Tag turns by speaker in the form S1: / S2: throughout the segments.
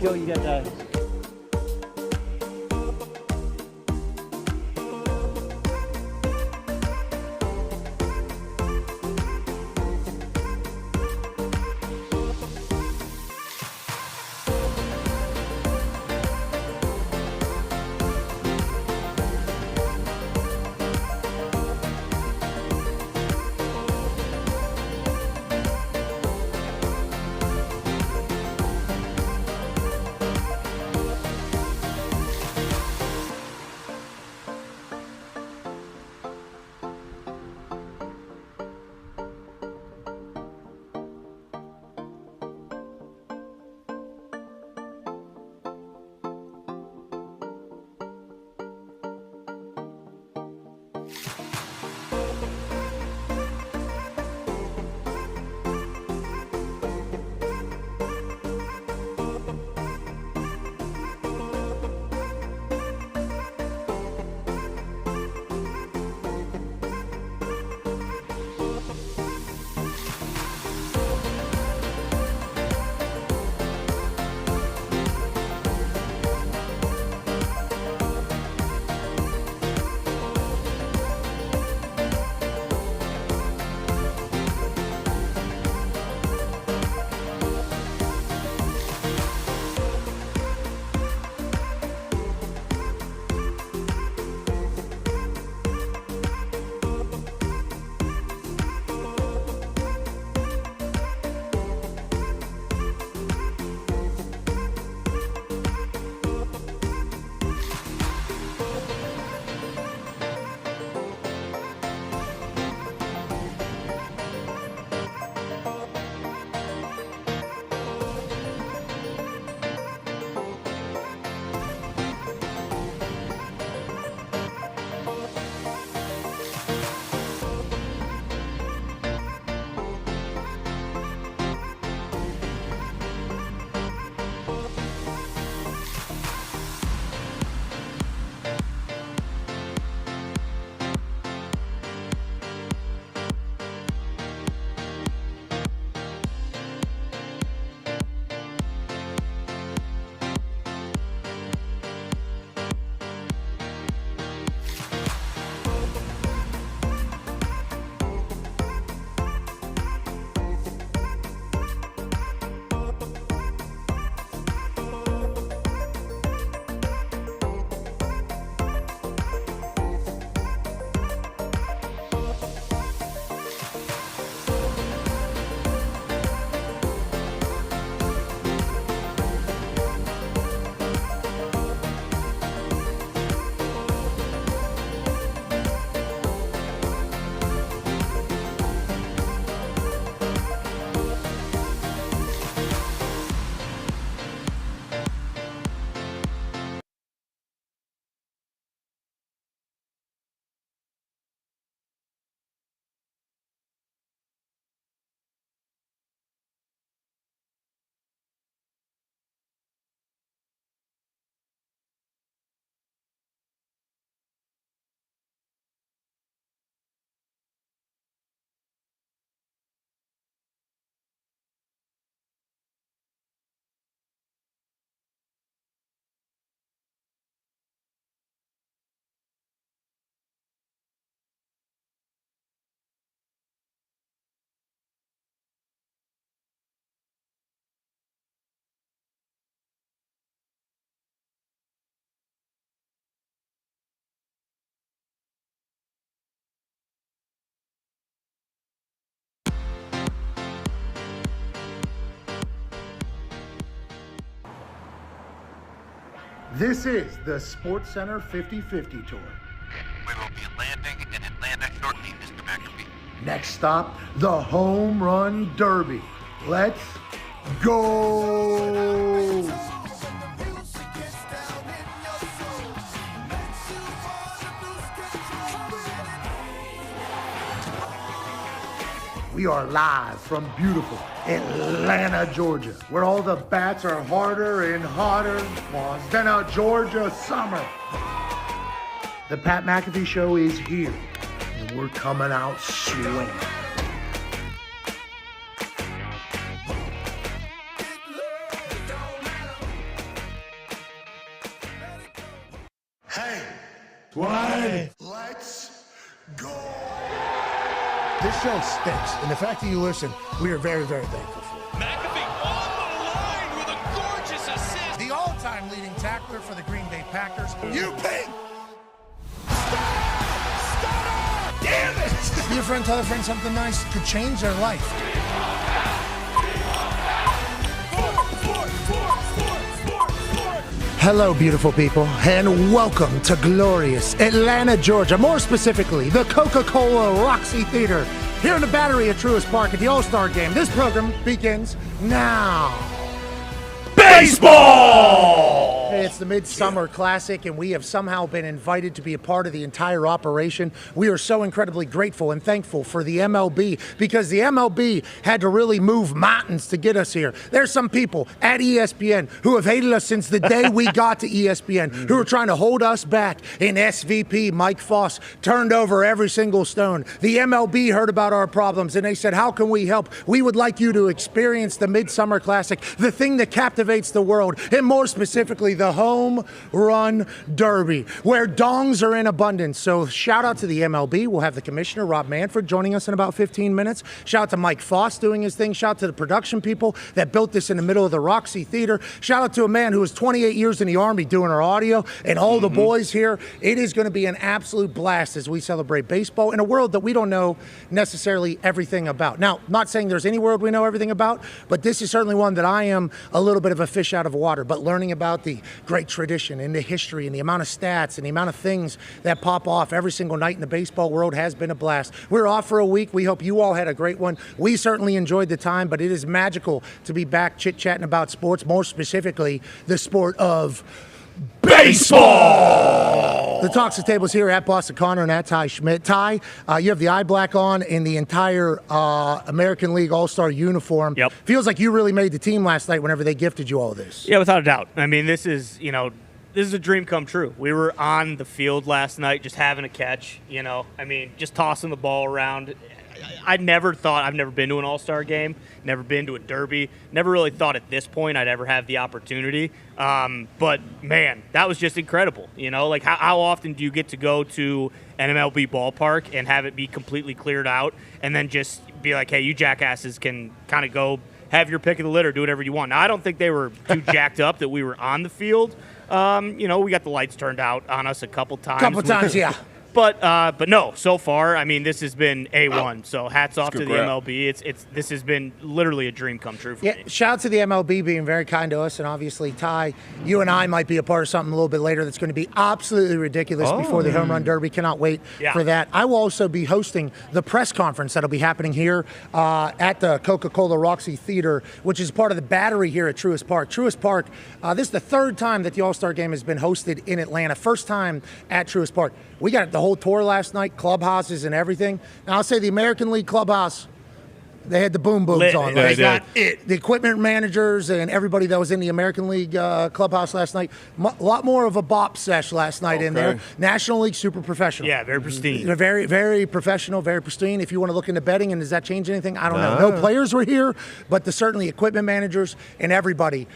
S1: Joe, you got
S2: This is the SportsCenter 50/50 Tour.
S3: We will be landing in Atlanta shortly, Mr. McAfee.
S2: Next stop, the Home Run Derby. Let's go! We are live from beautiful Atlanta, Georgia, where all the bats are harder and hotter than a Georgia summer. The Pat McAfee Show is here, and we're coming out swinging. This show stinks, and the fact that you listen, we are very, very thankful for.
S1: McAfee on the line with a gorgeous assist.
S2: The all-time leading tackler for the Green Bay Packers, you pig! Stop! Damn it! Be a friend, tell a friend something nice could change their life. Hello, beautiful people, and welcome to glorious Atlanta, Georgia. More specifically, the Coca-Cola Roxy Theater here in the Battery at Truist Park at the All-Star Game. This program begins now. Baseball! Hey, it's the Midsummer Classic, and we have somehow been invited to be a part of the entire operation. We are so incredibly grateful and thankful for the MLB, because the MLB had to really move mountains to get us here. There's some people at ESPN who have hated us since the day we got to ESPN, who are trying to hold us back, and SVP Mike Foss turned over every single stone. The MLB heard about our problems, and they said, how can we help? We would like you to experience the Midsummer Classic, the thing that captivates the world, and more specifically, the Home Run Derby, where dongs are in abundance. So shout out to the MLB. We'll have the commissioner, Rob Manfred, joining us in about 15 minutes. Shout out to Mike Foss doing his thing. Shout out to the production people that built this in the middle of the Roxy Theater. Shout out to a man who was 28 years in the Army doing our audio, and all the boys here. It is going to be an absolute blast as we celebrate baseball in a world that we don't know necessarily everything about. Now, not saying there's any world we know everything about, but this is certainly one that I am a little bit of a fish out of water. But learning about the great tradition and the history and the amount of stats and the amount of things that pop off every single night in the baseball world has been a blast. We're off for a week. We hope you all had a great one. We certainly enjoyed the time, but it is magical to be back chit-chatting about sports, more specifically the sport of baseball! The Talks the Tables here at Boston Connor and at Ty Schmidt. Ty, you have the eye black on in the entire American League All-Star uniform.
S4: Yep.
S2: Feels like you really made the team last night whenever they gifted you all of this.
S4: Yeah, without a doubt. I mean, this is a dream come true. We were on the field last night just having a catch, just tossing the ball around. I've never been to an All-Star game, never been to a derby, never really thought at this point I'd ever have the opportunity. But, man, that was just incredible. How often do you get to go to an MLB ballpark and have it be completely cleared out and then just be like, hey, you jackasses can kind of go have your pick of the litter, do whatever you want. Now, I don't think they were too jacked up that we were on the field. We got the lights turned out on us a couple times.
S2: Yeah.
S4: But no, so far, I mean, this has been A1. So hats off to the MLB. This has been literally a dream come true for me.
S2: Shout out to the MLB being very kind to us, and obviously, Ty, you and I might be a part of something a little bit later that's going to be absolutely ridiculous before the Home Run Derby. Cannot wait for that. I will also be hosting the press conference that'll be happening here at the Coca-Cola Roxy Theater, which is part of the Battery here at Truist Park. Truist Park, this is the third time that the All-Star Game has been hosted in Atlanta. First time at Truist Park. We got the whole tour last night, clubhouses and everything. Now, I'll say the American League clubhouse, they had the boom booms on.
S4: They
S2: got it. The equipment managers and everybody that was in the American League clubhouse last night, a lot more of a bop sesh last night in there. National League, super professional.
S4: Yeah, very pristine.
S2: They're very, very professional, very pristine. If you want to look into betting, and does that change anything? I don't know. No players were here, but certainly equipment managers and everybody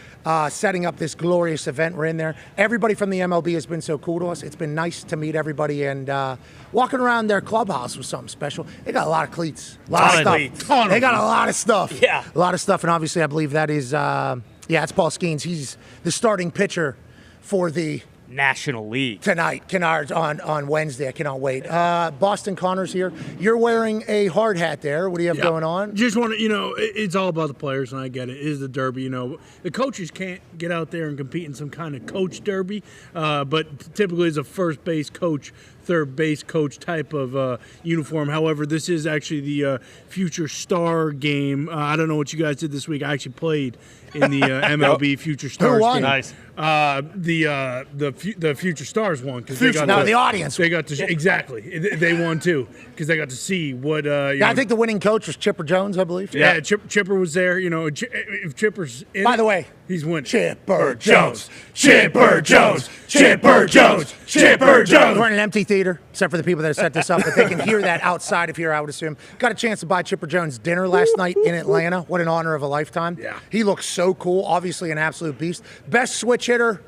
S2: setting up this glorious event. We're in there. Everybody from the MLB has been so cool to us. It's been nice to meet everybody, and walking around their clubhouse was something special. They got a lot of cleats, a lot of stuff. They got a lot of stuff.
S4: Yeah.
S2: A lot of stuff, and obviously I believe that is, it's Paul Skeens. He's the starting pitcher for the
S4: National League
S2: tonight. Kennard's on Wednesday. I cannot wait. Boston Connor's here. You're wearing a hard hat there. What do you have going on?
S5: Just want to, it's all about the players, and I get it. It is the derby. The coaches can't get out there and compete in some kind of coach derby, but typically it's a first base coach, third base coach type of uniform. However, this is actually the Future Star game. I don't know what you guys did this week. I actually played in the MLB Future Stars
S2: Who won?
S5: game.
S4: Nice.
S5: The Future Stars won because they got
S2: the audience.
S5: They got to exactly. They won too because they got to see what.
S2: I think the winning coach was Chipper Jones, I believe.
S5: Yeah, Chipper was there. If Chipper's in
S2: By the way,
S5: he's winning.
S2: Chipper Jones, Chipper Jones, Chipper Jones, Chipper Jones. We're in an empty theater, except for the people that set this up, but they can hear that outside of here, I would assume. Got a chance to buy Chipper Jones dinner last night in Atlanta. What an honor of a lifetime.
S5: Yeah.
S2: He looks so cool. Obviously an absolute beast. Best switch hitter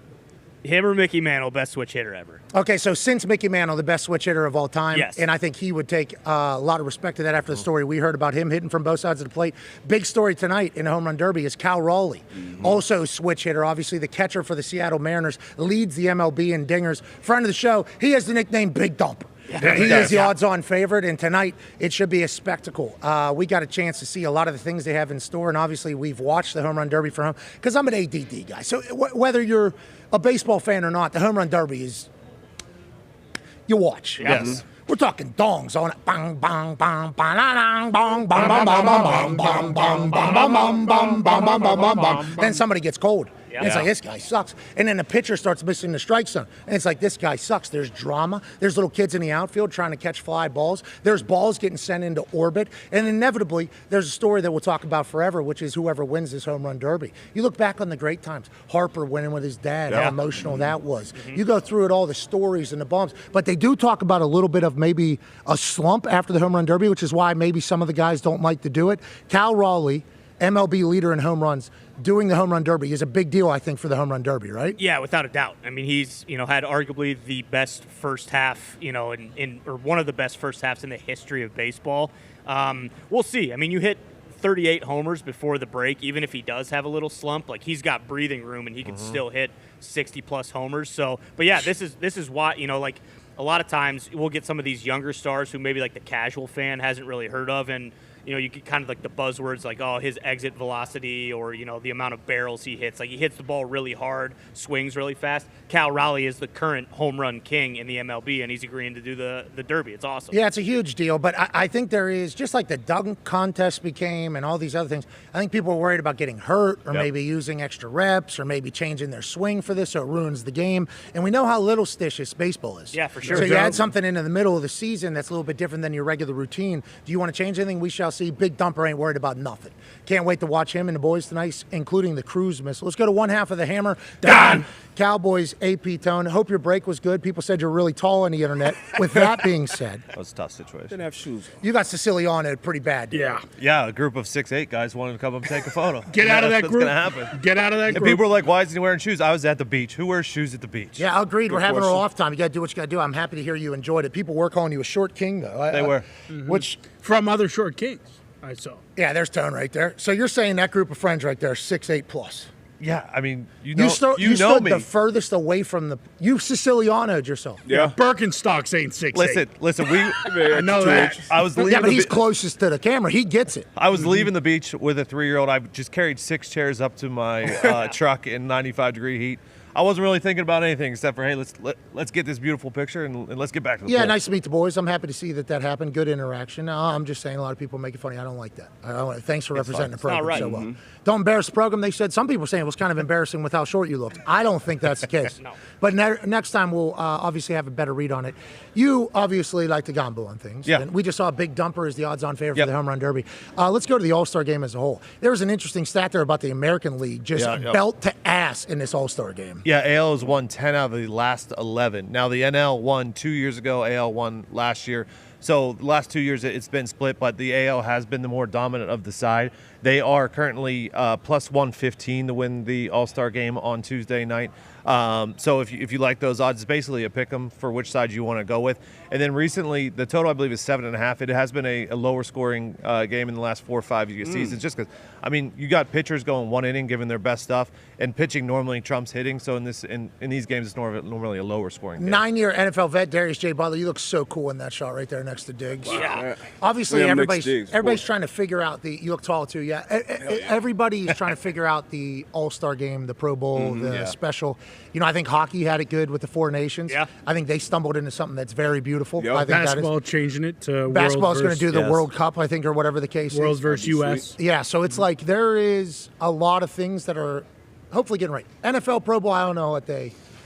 S4: Him or Mickey Mantle, best switch hitter ever.
S2: Okay, so since Mickey Mantle, the best switch hitter of all time,
S4: Yes.
S2: and I think he would take a lot of respect to that after the story we heard about him hitting from both sides of the plate. Big story tonight in the home run derby is Cal Raleigh, also switch hitter, obviously the catcher for the Seattle Mariners, leads the MLB in dingers. Friend of the show, he has the nickname Big Dump. He is the odds-on favorite, and tonight it should be a spectacle. We got a chance to see a lot of the things they have in store, and obviously we've watched the home run derby for him because I'm an ADD guy. So whether you're a baseball fan or not, the home run derby is you watch.
S4: Yes.
S2: We're talking dongs on it. Bang, bang, bang, bang, bang, bang, bang, bang, bang, bang, bang, bang, bang, bang, bang, bang, bang. Then somebody gets cold. And it's like, this guy sucks. And then the pitcher starts missing the strike zone. And it's like, this guy sucks. There's drama. There's little kids in the outfield trying to catch fly balls. There's balls getting sent into orbit. And inevitably, there's a story that we'll talk about forever, which is whoever wins this home run derby. You look back on the great times. Harper winning with his dad, how emotional that was. You go through it all, the stories and the bombs. But they do talk about a little bit of maybe a slump after the home run derby, which is why maybe some of the guys don't like to do it. Cal Raleigh, MLB leader in home runs, doing the home run derby is a big deal, I think, for the home run derby, right?
S4: Yeah, without a doubt. I mean, he's had arguably the best first half, or one of the best first halves in the history of baseball. We'll see. I mean, you hit 38 homers before the break, even if he does have a little slump, like he's got breathing room and he can still hit 60 plus homers. So, but yeah, this is why, like a lot of times we'll get some of these younger stars who maybe like the casual fan hasn't really heard of, and you get kind of like the buzzwords like, oh, his exit velocity or, the amount of barrels he hits. Like, he hits the ball really hard, swings really fast. Cal Raleigh is the current home run king in the MLB, and he's agreeing to do the Derby. It's awesome.
S2: Yeah, it's a huge deal. But I think there is, just like the dunk contest became and all these other things, I think people are worried about getting hurt or maybe using extra reps or maybe changing their swing for this so it ruins the game. And we know how little stitious baseball is.
S4: Yeah, for sure.
S2: So you add something into the middle of the season that's a little bit different than your regular routine. Do you want to change anything? We shall see. Big Dumper ain't worried about nothing. Can't wait to watch him and the boys tonight, including the cruise missile. Let's go to one half of the hammer. Dahn. Cowboys AP tone. Hope your break was good. People said you're really tall on the internet. With that being said,
S6: that was a tough situation.
S7: Didn't have shoes on.
S2: You got Siciliano pretty bad.
S6: Yeah, a group of 6'8" guys wanted to come up and take a photo.
S5: Get out of that
S6: That's
S5: group.
S6: What's gonna happen.
S5: Get out of that
S6: And
S5: group.
S6: people were like, "Why isn't he wearing shoes?" I was at the beach. Who wears shoes at the beach?
S2: Yeah, agreed. We're having
S7: question.
S2: our off time. You got to do what you got to do. I'm happy to hear you enjoyed it. People were calling you a short king, though.
S6: They were.
S2: Which,
S5: From other short kings, I saw.
S2: yeah, there's tone right there. So you're saying that group of friends right there, 6'8" plus.
S6: Yeah, I mean, you
S2: You
S6: know
S2: stood
S6: me.
S2: the furthest away from the. You Siciliano'd yourself.
S7: Yeah.
S5: Birkenstocks ain't 6'8".
S6: Listen.
S5: I know that.
S6: I was leaving.
S2: Yeah, but he's closest to the camera. He gets it.
S6: I was leaving the beach with a 3-year-old. I just carried 6 chairs up to my truck in 95-degree heat. I wasn't really thinking about anything except for, hey, let's get this beautiful picture and let's get back to the
S2: Yeah,
S6: pool.
S2: nice to meet the boys. I'm happy to see that happened. Good interaction. I'm just saying a lot of people make it funny. I don't like that. Thanks for representing the program
S4: right.
S2: so well. Don't embarrass the program. They said some people were saying it was kind of embarrassing with how short you looked. I don't think that's the case.
S4: No.
S2: But next time we'll obviously have a better read on it. You obviously like the gamble on things.
S6: Yeah.
S2: And we just saw a Big Dumper as the odds-on favorite
S6: Yep.
S2: for the home run derby. Let's go to the All-Star game as a whole. There was an interesting stat there about the American League just belt to ass in this All-Star game.
S6: Yeah, AL has won 10 out of the last 11. Now, the NL won 2 years ago. AL won last year. So the last 2 years it's been split, but the AL has been the more dominant of the side. They are currently plus 115 to win the All-Star game on Tuesday night. So if you like those odds, it's basically a pick 'em for which side you want to go with. And then recently, the total I believe is 7.5. It has been a lower scoring game in the last 4 or 5 seasons, just because you got pitchers going 1 inning, giving their best stuff, and pitching normally trumps hitting. So in these games, it's normally a lower scoring game.
S2: 9-year NFL vet Darius J. Butler, you look so cool in that shot right there next to Diggs.
S4: Yeah.
S2: Obviously,
S7: Liam
S2: everybody's
S7: Diggs, boy.
S2: trying to figure out you look tall too. Yeah, everybody's trying to figure out the All-Star game, the Pro Bowl, the special. I think hockey had it good with the Four Nations.
S4: Yeah.
S2: I think they stumbled into something that's very beautiful.
S7: Yep.
S2: I think
S5: Basketball changing it to
S2: basketball's going to do the
S6: Yes.
S2: World Cup, I think, or whatever the case
S5: World
S2: is.
S5: versus U.S.
S2: Yeah, so it's like there is a lot of things that are hopefully getting right. NFL Pro Bowl, I don't know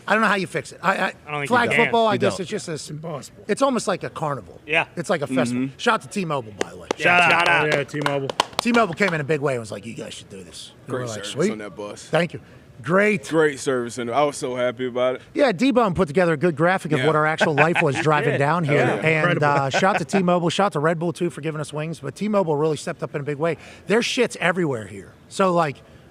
S2: how you fix it.
S4: don't think
S2: Flag
S4: you can.
S2: football, I
S6: You
S2: guess
S6: don't.
S2: it's just
S5: Impossible.
S2: it's almost like a carnival.
S4: Yeah.
S2: It's like a festival. Shout out to T-Mobile, by the way.
S4: Shout out.
S5: Oh, yeah, T-Mobile.
S2: T-Mobile came in a big way and was like, you guys should do this. And
S7: Great
S2: we're like,
S7: service
S2: sweet.
S7: on that bus.
S2: Thank you. Great.
S7: Great service, and I was so happy about it.
S2: Yeah, D-Bone put together a good graphic of
S7: Yeah.
S2: what our actual life was driving down here.
S7: Yeah.
S2: And shout out to T-Mobile. Shout out to Red Bull, too, for giving us wings. But T-Mobile really stepped up in a big way. There's shits everywhere here. So,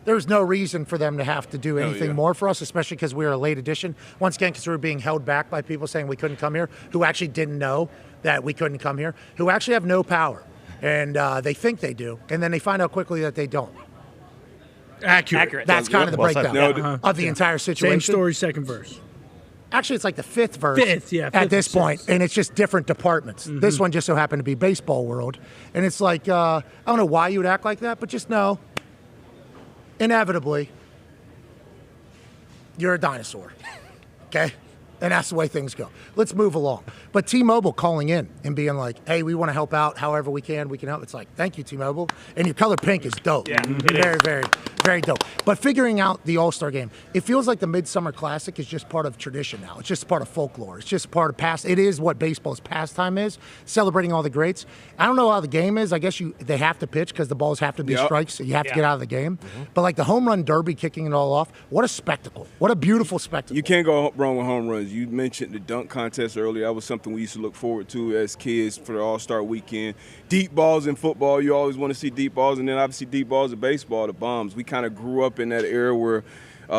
S2: There's no reason for them to have to do anything
S7: yeah.
S2: more for us, especially because we were a late edition. Once again, because we were being held back by people saying we couldn't come here, who actually didn't know that we couldn't come here, who actually have no power. And they think they do, and then they find out quickly that they don't.
S5: Accurate.
S2: That's kind of the breakdown of the entire situation.
S5: Same story, second verse.
S2: Actually, it's like the fifth verse
S5: fifth
S2: this point, and it's just different departments. This one just so happened to be baseball world. And it's like, I don't know why you would act like that, but just know, inevitably, you're a dinosaur, okay? And that's the way things go. Let's move along. But T-Mobile calling in and being like, hey, we want to help out however we can help. It's like, thank you, T-Mobile. And your color pink is dope.
S4: Yeah,
S2: very, very, very dope. But figuring out the All-Star game, it feels like the Midsummer Classic is just part of tradition now. It's just part of folklore. It's just part of past. It is what baseball's pastime is, celebrating all the greats. I don't know how the game is. I guess they have to pitch because the balls have to be strikes, so you have to get out of the game. But like the home run derby kicking it all off, what a spectacle. What a beautiful spectacle.
S7: You can't go wrong with home runs. You mentioned the dunk contest earlier. That was something we used to look forward to as kids for the All-Star weekend. Deep balls in football, you always want to see deep balls, and then obviously deep balls in baseball, the bombs. We kind of grew up in that era where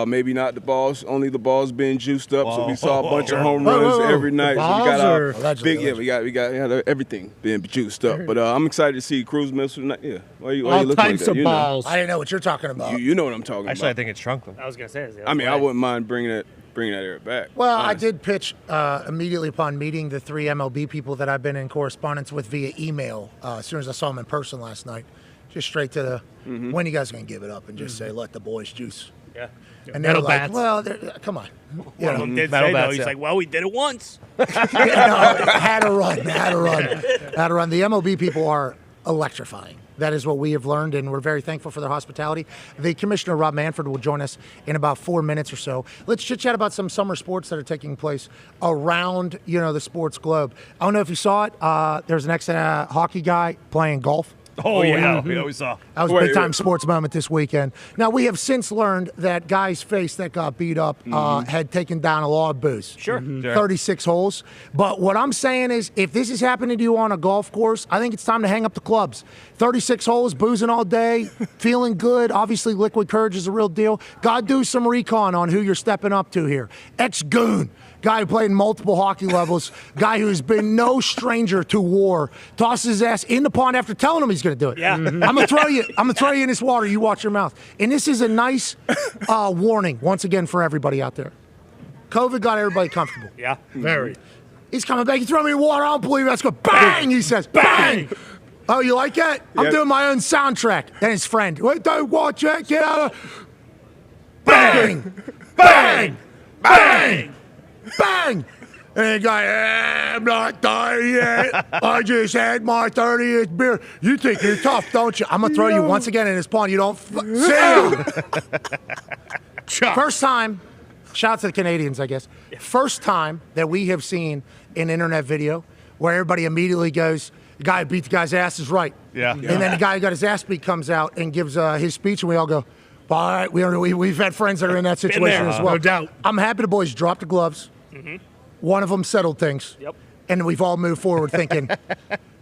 S7: maybe not the balls, only the balls being juiced up. So we saw a bunch of home runs every night. So we got our big, we got everything being juiced up. But I'm excited to see Cruz Missile tonight. Yeah, why you
S5: All
S7: looking
S5: types
S7: like that?
S5: of balls.
S2: I didn't know what you're talking about.
S7: You know what I'm talking
S6: Actually, I
S7: about.
S6: think it's shrunk them.
S4: I was gonna say.
S7: I mean, I wouldn't mind bringing that era back.
S2: Well,
S7: honestly.
S2: I did pitch immediately upon meeting the 3 MLB people that I've been in correspondence with via email as soon as I saw them in person last night. Just straight to the, when you guys going to give it up and just say, let the boys juice.
S4: Yeah.
S2: And they're
S5: Metal
S2: like,
S5: bats.
S2: well, come on. You
S4: One of
S2: know,
S4: them did
S6: Metal
S4: say, though,
S6: bats,
S4: he's
S6: yeah.
S4: like, well, we did it once.
S2: had to run. The MLB people are electrifying. That is what we have learned, and we're very thankful for their hospitality. The commissioner, Rob Manfred, will join us in about 4 minutes or so. Let's chit-chat about some summer sports that are taking place around, the sports globe. I don't know if you saw it. There's an ex-hockey guy playing golf.
S6: Oh, yeah. We saw.
S2: That was a big-time sports moment this weekend. Now, we have since learned that guy's face that got beat up had taken down a lot of booze.
S4: Sure.
S2: 36 holes. But what I'm saying is, if this is happening to you on a golf course, I think it's time to hang up the clubs. 36 holes, boozing all day, feeling good. Obviously, liquid courage is a real deal. Got to do some recon on who you're stepping up to here. Ex-goon. Guy who played in multiple hockey levels, guy who's been no stranger to war, tosses his ass in the pond after telling him he's going to do it.
S4: Yeah.
S2: I'm gonna throw you in this water. You watch your mouth. And this is a nice warning once again for everybody out there. COVID got everybody comfortable.
S4: Yeah.
S5: Very.
S2: He's coming back. You throw me in water. I don't believe it. Let's go. Bang! He says, bang! Oh, you like that? I'm doing my own soundtrack. Then his friend, wait, don't watch it. Get out of. Bang! Bang! Bang! Bang! And the guy, I'm not dying yet. I just had my 30th beer. You think you're tough, don't you? I'm going to throw you once again in this pond. You don't see. First time, shout out to the Canadians, I guess. First time that we have seen an internet video where everybody immediately goes, the guy who beat the guy's ass is right.
S6: Yeah.
S2: And then the guy who got his ass beat comes out and gives his speech, and we all go, all right, we've had friends that are in that situation as well.
S5: No doubt.
S2: I'm happy the boys dropped the gloves. One of them settled things.
S4: Yep.
S2: And we've all moved forward thinking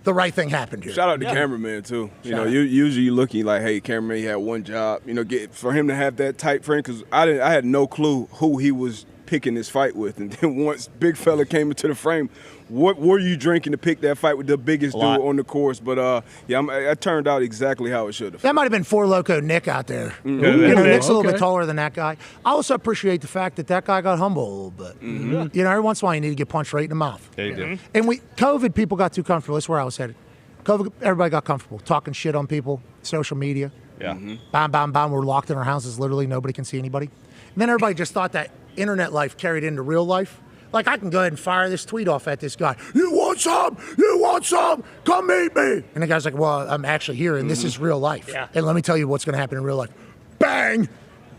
S2: the right thing happened here.
S7: Shout out to cameraman too. Usually you looking like, hey, cameraman, he had one job. For him to have that tight frame, because I had no clue who he was picking this fight with. And then once big fella came into the frame, what were you drinking to pick that fight with the biggest dude on the course? But it turned out exactly how it should have.
S2: That might have been Four Loco Nick out there. Nick's a little bit taller than that guy. I also appreciate the fact that guy got humble a little bit. Every once in a while you need to get punched right in the mouth.
S6: Yeah, you do.
S2: And COVID, people got too comfortable. That's where I was headed. COVID, everybody got comfortable talking shit on people, social media.
S6: Yeah.
S2: Bam, bam, bam. We're locked in our houses. Literally, nobody can see anybody. And then everybody just thought that internet life carried into real life. Like, I can go ahead and fire this tweet off at this guy. You want some? You want some? Come meet me. And the guy's like, well, I'm actually here, and this is real life.
S4: Yeah.
S2: And let me tell you what's going to happen in real life. Bang,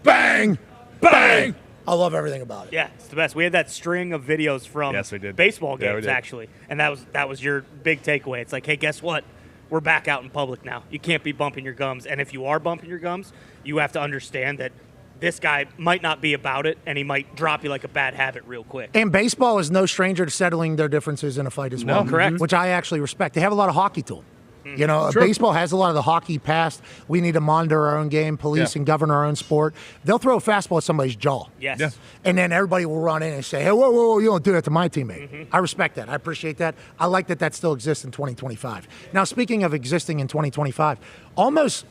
S2: bang, bang. I love everything about it.
S4: Yeah, it's the best. We had that string of videos from
S6: Yes, we did.
S4: baseball
S6: Yeah, we
S4: games,
S6: did.
S4: actually. And that was your big takeaway. It's like, hey, guess what? We're back out in public now. You can't be bumping your gums. And if you are bumping your gums, you have to understand that this guy might not be about it, and he might drop you like a bad habit real quick.
S2: And baseball is no stranger to settling their differences in a fight as well.
S4: correct.
S2: Which I actually respect. They have a lot of hockey to them. You know, baseball has a lot of the hockey past. We need to monitor our own game, police and govern our own sport. They'll throw a fastball at somebody's jaw.
S4: Yes.
S6: Yeah.
S2: And then everybody will run in and say, hey, whoa, you don't do that to my teammate. I respect that. I appreciate that. I like that that still exists in 2025. Now, speaking of existing in 2025, almost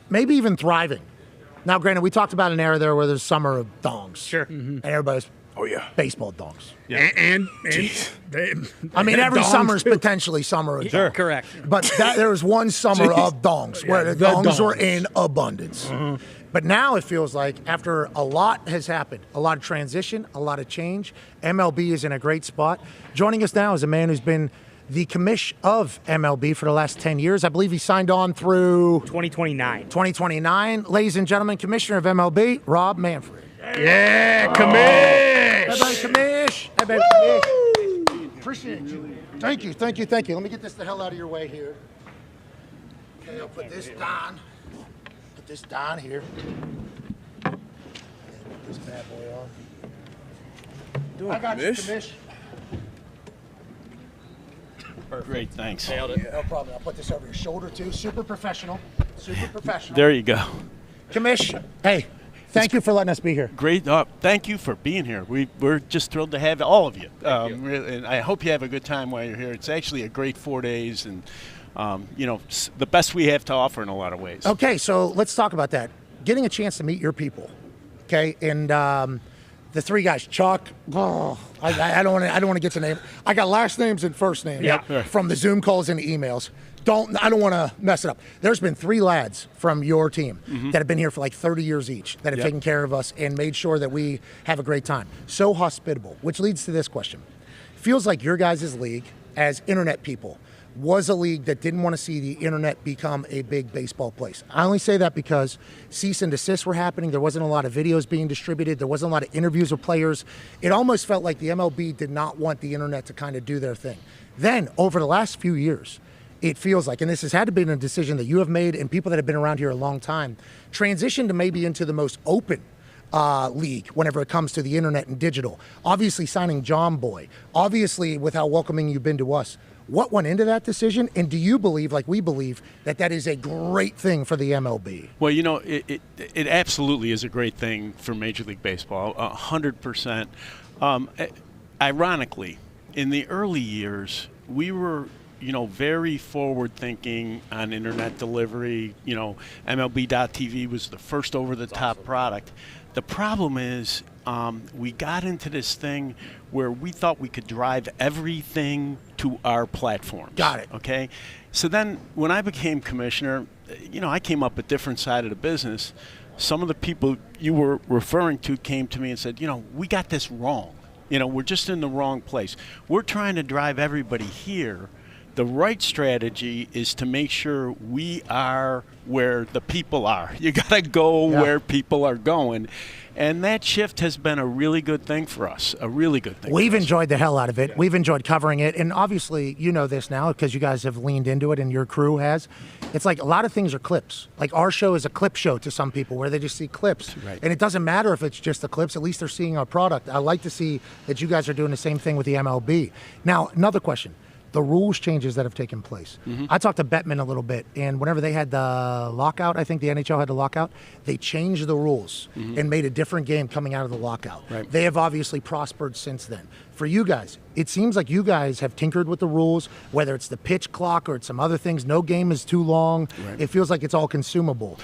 S2: maybe even thriving. Now, granted, we talked about an era there where there's summer of dongs.
S4: Sure.
S2: And everybody's baseball dongs.
S5: Yeah. And
S2: I mean, every
S5: dongs
S2: summer's
S5: too.
S2: potentially summer of dongs.
S4: Correct.
S2: But there was one summer of dongs where the dongs were in abundance. But now it feels like after a lot has happened, a lot of transition, a lot of change, MLB is in a great spot. Joining us now is a man who's been the commish of MLB for the last 10 years. I believe he signed on through
S4: 2029.
S2: 2029. Ladies and gentlemen, Commissioner of MLB, Rob Manfred.
S5: Yeah, commish.
S2: Everybody commish. Everybody commish. Appreciate you. Thank you. Let me get this the hell out of your way here. Okay, I'll put this down. Put this down here. Put this bad boy on. I got you, commish.
S8: Great, thanks.
S2: No problem. I'll put this over your shoulder too. Super professional.
S8: There you go.
S2: Commish, hey, thank you for letting us be here.
S8: Great. Thank you for being here. We're just thrilled to have all of you. And I hope you have a good time while you're here. It's actually a great 4 days, and the best we have to offer in a lot of ways.
S2: Okay, so let's talk about that. Getting a chance to meet your people, okay, and the three guys, Chuck. I don't want to get to name. I got last names and first names from the Zoom calls and the emails. I don't want to mess it up. There's been three lads from your team that have been here for like 30 years each that have taken care of us and made sure that we have a great time. So hospitable, which leads to this question. Feels like your guys' league, as internet people, was a league that didn't want to see the internet become a big baseball place. I only say that because cease and desist were happening. There wasn't a lot of videos being distributed. There wasn't a lot of interviews with players. It almost felt like the MLB did not want the internet to kind of do their thing. Then, over the last few years, it feels like, and this has had to be a decision that you have made and people that have been around here a long time, transition to maybe into the most open league whenever it comes to the internet and digital. Obviously signing John Boy. Obviously with how welcoming you've been to us. What went into that decision, and do you believe, like we believe, that that is a great thing for the MLB?
S8: Well, it absolutely is a great thing for Major League Baseball, 100%. Ironically, in the early years, we were very forward-thinking on internet delivery. MLB.TV was the first over-the-top product. The problem is we got into this thing where we thought we could drive everything to our platforms.
S2: Got it.
S8: Okay? So then when I became commissioner, I came up a different side of the business. Some of the people you were referring to came to me and said, we got this wrong. We're just in the wrong place. We're trying to drive everybody here. The right strategy is to make sure we are where the people are. You got to go where people are going. And that shift has been a really good thing for us, a really good thing.
S2: We've enjoyed the hell out of it. We've enjoyed covering it. And obviously, you know this now because you guys have leaned into it and your crew has. It's like a lot of things are clips. Like our show is a clip show to some people where they just see clips.
S8: Right.
S2: And it doesn't matter if it's just the clips. At least they're seeing our product. I like to see that you guys are doing the same thing with the MLB. Now, another question. The rules changes that have taken place. I talked to Bettman a little bit, and whenever they had the lockout, I think the NHL had the lockout, they changed the rules and made a different game coming out of the lockout. Right. They have obviously prospered since then. For you guys, it seems like you guys have tinkered with the rules, whether it's the pitch clock or it's some other things. No game is too long. Right. It feels like it's all consumable.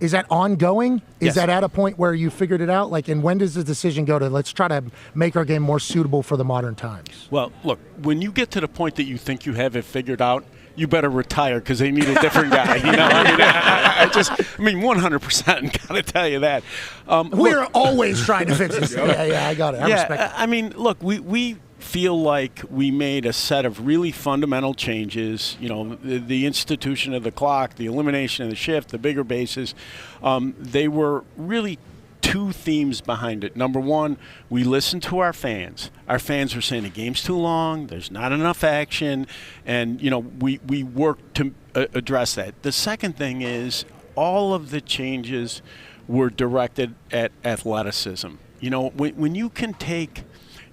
S2: Is that ongoing? Is that at a point where you figured it out? And when does the decision go to let's try to make our game more suitable for the modern times?
S8: Well, look, when you get to the point that you think you have it figured out, you better retire because they need a different guy. I 100% got to tell you that.
S2: We're always trying to fix this. Yeah, I got it. I respect it.
S8: Look, we feel like we made a set of really fundamental changes. The institution of the clock, the elimination of the shift, the bigger bases. They were really two themes behind it. Number one, we listened to our fans. Our fans were saying the game's too long, there's not enough action, and we worked to address that. The second thing is all of the changes were directed at athleticism. When you can take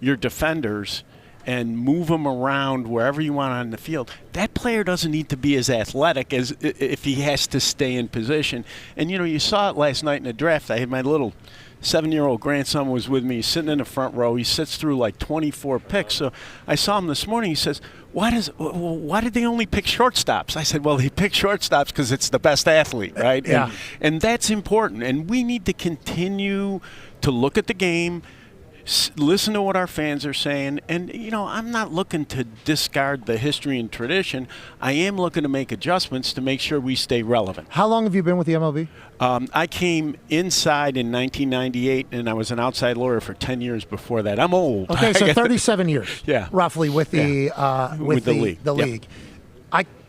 S8: your defenders and move him around wherever you want on the field, that player doesn't need to be as athletic as if he has to stay in position. And, you saw it last night in the draft. I had my little 7-year-old grandson was with me. He's sitting in the front row. He sits through like 24 picks. So I saw him this morning. He says, why did they only pick shortstops? I said, well, they pick shortstops because it's the best athlete, right?
S5: Yeah.
S8: And that's important. And we need to continue to look at the game, listen to what our fans are saying. And, I'm not looking to discard the history and tradition. I am looking to make adjustments to make sure we stay relevant.
S9: How long have you been with the MLB?
S8: I came inside in 1998, and I was an outside lawyer for 10 years before that. I'm old.
S9: Okay, so 37 years,
S8: yeah,
S9: roughly with the
S8: with the league.
S9: The league.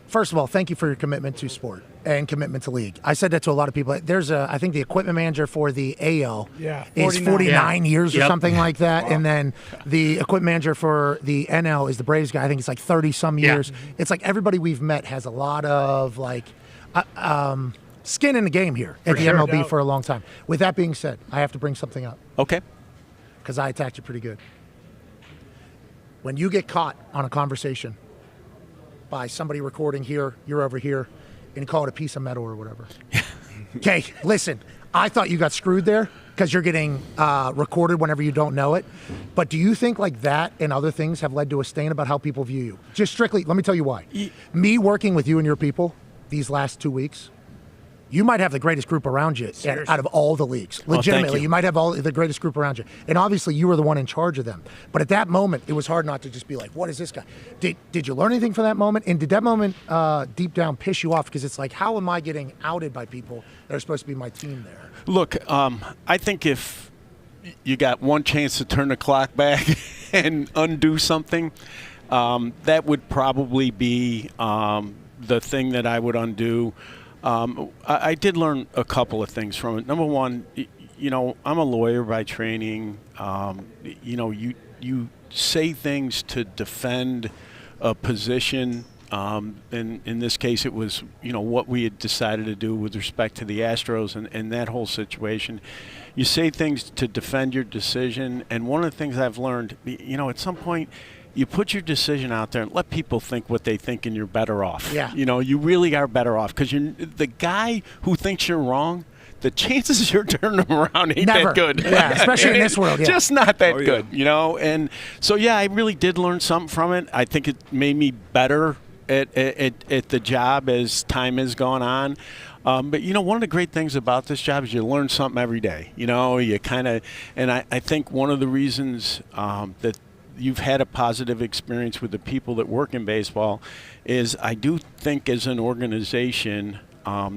S9: First of all, thank you for your commitment to sport and commitment to league. I said that to a lot of people. I think the equipment manager for the AL is 49 years or something like that. Wow. And then the equipment manager for the NL is the Braves guy. I think it's like 30-some years. It's like everybody we've met has a lot of skin in the game here at the MLB for a long time. With that being said, I have to bring something up.
S8: Okay.
S9: Because I attacked you pretty good. When you get caught on a conversation by somebody recording here, you're over here, and you call it a piece of metal or whatever. Okay, listen, I thought you got screwed there because you're getting recorded whenever you don't know it. But do you think like that and other things have led to a stain about how people view you? Just strictly, let me tell you why. Me working with you and your people these last 2 weeks, you might have the greatest group around you out of all the leagues. Legitimately, you might have the greatest group around you. And obviously, you were the one in charge of them. But at that moment, it was hard not to just be like, what is this guy? Did you learn anything from that moment? And did that moment deep down piss you off? Because it's like, how am I getting outed by people that are supposed to be my team there?
S8: Look, I think if you got one chance to turn the clock back and undo something, that would probably be the thing that I would undo. I did learn a couple of things from it. Number one, I'm a lawyer by training. You say things to defend a position. And in this case, it was, what we had decided to do with respect to the Astros and that whole situation. You say things to defend your decision. And one of the things I've learned, at some point, you put your decision out there and let people think what they think, and you're better off.
S9: Yeah.
S8: You really are better off because you're the guy who thinks you're wrong. The chances you're turning them around ain't that good.
S9: Yeah, especially in this world. Yeah.
S8: Just not that good, And so, I really did learn something from it. I think it made me better at the job as time has gone on. But, one of the great things about this job is you learn something every day. You kind of – and I think one of the reasons that you've had a positive experience with the people that work in baseball is I do think as an organization,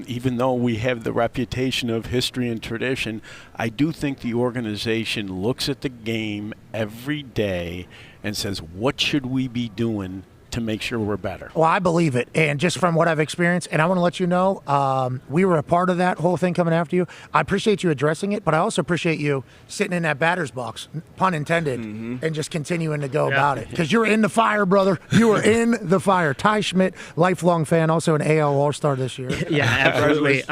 S8: even though we have the reputation of history and tradition, I do think the organization looks at the game every day and says, what should we be doing to make sure we're better?
S9: Well, I believe it. And just from what I've experienced, and I want to let you know, we were a part of that whole thing coming after you. I appreciate you addressing it, but I also appreciate you sitting in that batter's box, pun intended, and just continuing to go about it. Because you're in the fire, brother. You were in the fire. Ty Schmidt, lifelong fan, also an AL All-Star this year.
S4: Yeah, absolutely.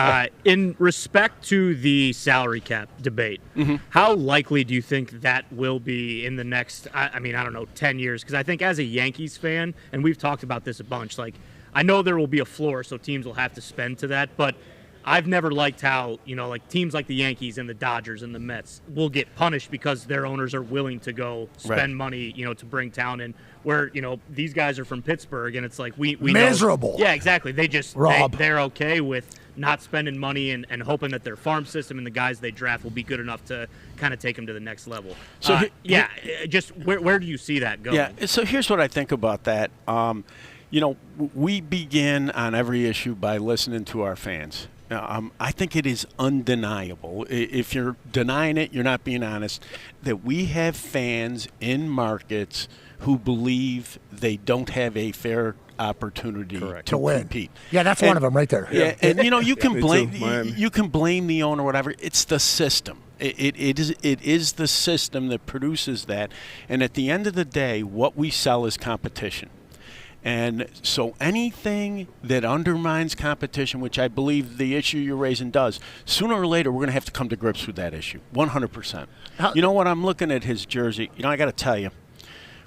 S4: In respect to the salary cap debate, how likely do you think that will be in the next, I don't know, 10 years? Because I think as a Yankees fan, and we've talked about this a bunch, I know there will be a floor, so teams will have to spend to that, but I've never liked how, teams like the Yankees and the Dodgers and the Mets will get punished because their owners are willing to go spend money, to bring talent in, where, these guys are from Pittsburgh, and it's like we
S9: miserable.
S4: Know, yeah, exactly. They just,
S9: Rob.
S4: they're okay with not spending money and hoping that their farm system and the guys they draft will be good enough to kind of take them to the next level. So, just where do you see that going?
S8: Yeah, so here's what I think about that. We begin on every issue by listening to our fans. I think it is undeniable. If you're denying it, you're not being honest, that we have fans in markets who believe they don't have a fair opportunity to compete.
S9: Yeah, that's one of them right there.
S8: Yeah, and you can blame the owner or whatever. It's the system. It is the system that produces that. And at the end of the day, what we sell is competition. And so anything that undermines competition, which I believe the issue you're raising does, sooner or later we're going to have to come to grips with that issue, 100%. You know what? I'm looking at his jersey. I got to tell you,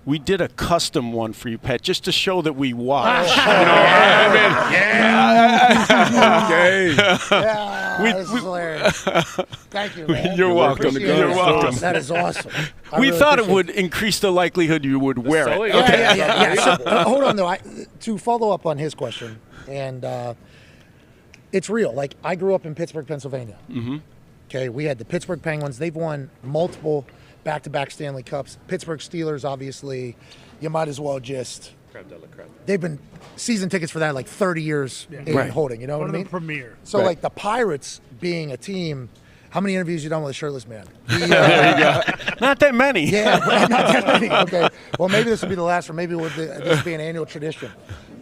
S8: we did a custom one for you, Pat, just to show that we watch.
S7: Okay.
S9: This is hilarious. Thank you, man.
S8: You're welcome.
S9: Appreciate
S8: You're
S9: it.
S8: welcome.
S9: That is awesome.
S8: We thought it would increase the likelihood you would wear it.
S9: Yeah. So, hold on, though. To follow up on his question, and it's real. Like, I grew up in Pittsburgh, Pennsylvania. Mm-hmm. Okay, we had the Pittsburgh Penguins. They've won multiple back-to-back Stanley Cups. Pittsburgh Steelers, obviously, you might as well just. They've been season tickets for that like 30 years in holding. You know what I mean?
S5: Premier.
S9: So, like, the Pirates being a team. How many interviews you done with a shirtless man?
S8: There you go. Not that many.
S9: Yeah, not that many. Okay. Well, maybe this will be the last one. Maybe this will be an annual tradition.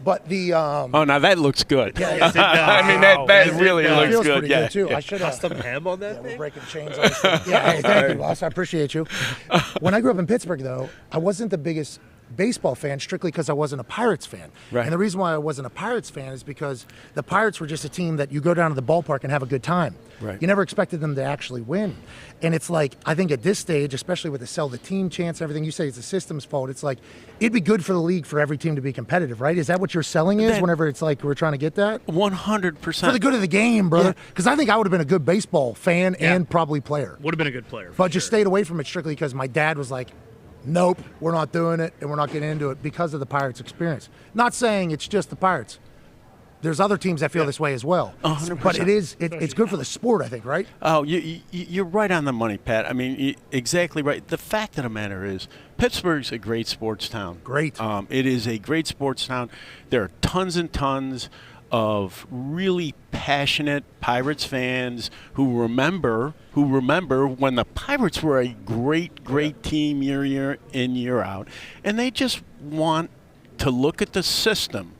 S9: But the
S8: oh, now that looks good.
S9: Yeah,
S8: I mean that really looks
S9: feels
S8: good.
S9: pretty
S8: Yeah.
S9: good too. I should have
S6: Custom ham on that
S9: we're
S6: thing?
S9: breaking chains. On this thing. Yeah, hey, thank you, boss. I appreciate you. When I grew up in Pittsburgh, though, I wasn't the biggest baseball fan strictly because I wasn't a Pirates fan.
S8: Right.
S9: And the reason why I wasn't a Pirates fan is because the Pirates were just a team that you go down to the ballpark and have a good time.
S8: Right.
S9: You never expected them to actually win. And it's like, I think at this stage, especially with the sell the team chance and everything, you say it's the system's fault. It's like, it'd be good for the league for every team to be competitive, right? Is that what your selling is whenever it's like we're trying to get that?
S8: 100%.
S9: For the good of the game, brother. Because I think I would have been a good baseball fan and probably player.
S4: Would have been a good player.
S9: But just stayed away from it strictly because my dad was like, nope, we're not doing it, and we're not getting into it because of the Pirates experience. Not saying it's just the Pirates. There's other teams that feel this way as well.
S8: 100%.
S9: But it's good for the sport, I think, right?
S8: Oh, you're right on the money, Pat. I mean, exactly right. The fact of the matter is, Pittsburgh's a great sports town.
S9: Great.
S8: It is a great sports town. There are tons and tons of really passionate Pirates fans who remember when the Pirates were a great team year in, year out, and they just want to look at the system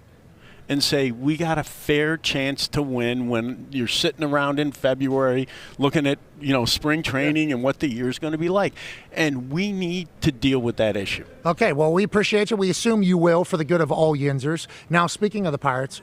S8: and say, we got a fair chance to win when you're sitting around in February looking at, spring training and what the year's going to be like. And we need to deal with that issue.
S9: Okay, well, we appreciate you. We assume you will for the good of all Yinzers. Now, speaking of the Pirates,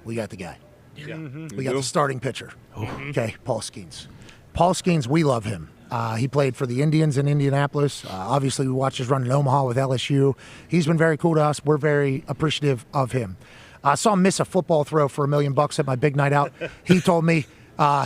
S9: we got the guy.
S7: Yeah.
S9: We got the starting pitcher. Okay, Paul Skeens. Paul Skeens, we love him. He played for the Indians in Indianapolis. Obviously, we watched his run in Omaha with LSU. He's been very cool to us. We're very appreciative of him. I saw him miss a football throw for $1 million at my big night out. He told me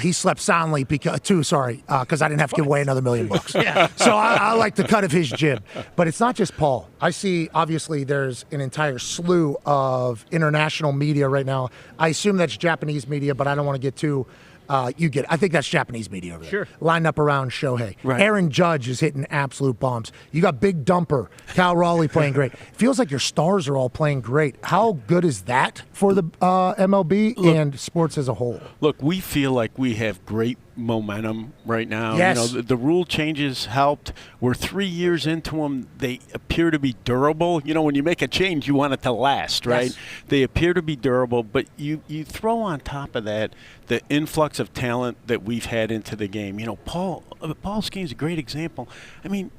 S9: he slept soundly because I didn't have to give away another $1 million. Yeah. So I like the cut of his jib. But it's not just Paul. I see, obviously, there's an entire slew of international media right now. I assume that's Japanese media, but I don't want to get too I think that's Japanese media over there.
S4: Sure.
S9: Lined up around Shohei.
S8: Right.
S9: Aaron Judge is hitting absolute bombs. You got Big Dumper, Cal Raleigh playing great. Feels like your stars are all playing great. How good is that for the MLB and sports as a whole?
S8: Look, we feel like we have great momentum right now.
S9: Yes.
S8: The rule changes helped. We're 3 years into them. They appear to be durable. When you make a change, you want it to last, right?
S9: Yes.
S8: They appear to be durable, but you throw on top of that the influx of talent that we've had into the game. Paul Skeens is a great example. I mean,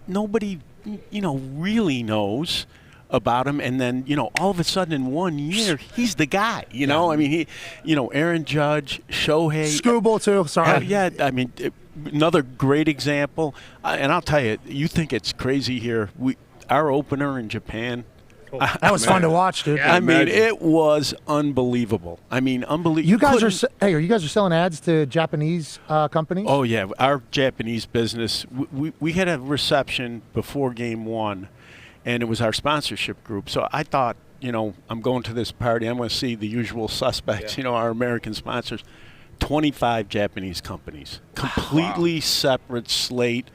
S8: nobody, really knows about him, and then all of a sudden in 1 year he's the guy. I mean, Aaron Judge, Shohei,
S9: Scooble too. Sorry.
S8: I mean, another great example. And I'll tell you, you think it's crazy here. Our opener in Japan.
S9: That was fun to watch, dude.
S8: I mean, it was unbelievable. Unbelievable.
S9: You guys are you guys selling ads to Japanese companies?
S8: Oh yeah, our Japanese business. We had a reception before Game 1. And it was our sponsorship group. So I thought, I'm going to this party. I'm going to see the usual suspects, our American sponsors. 25 Japanese companies. Completely separate slate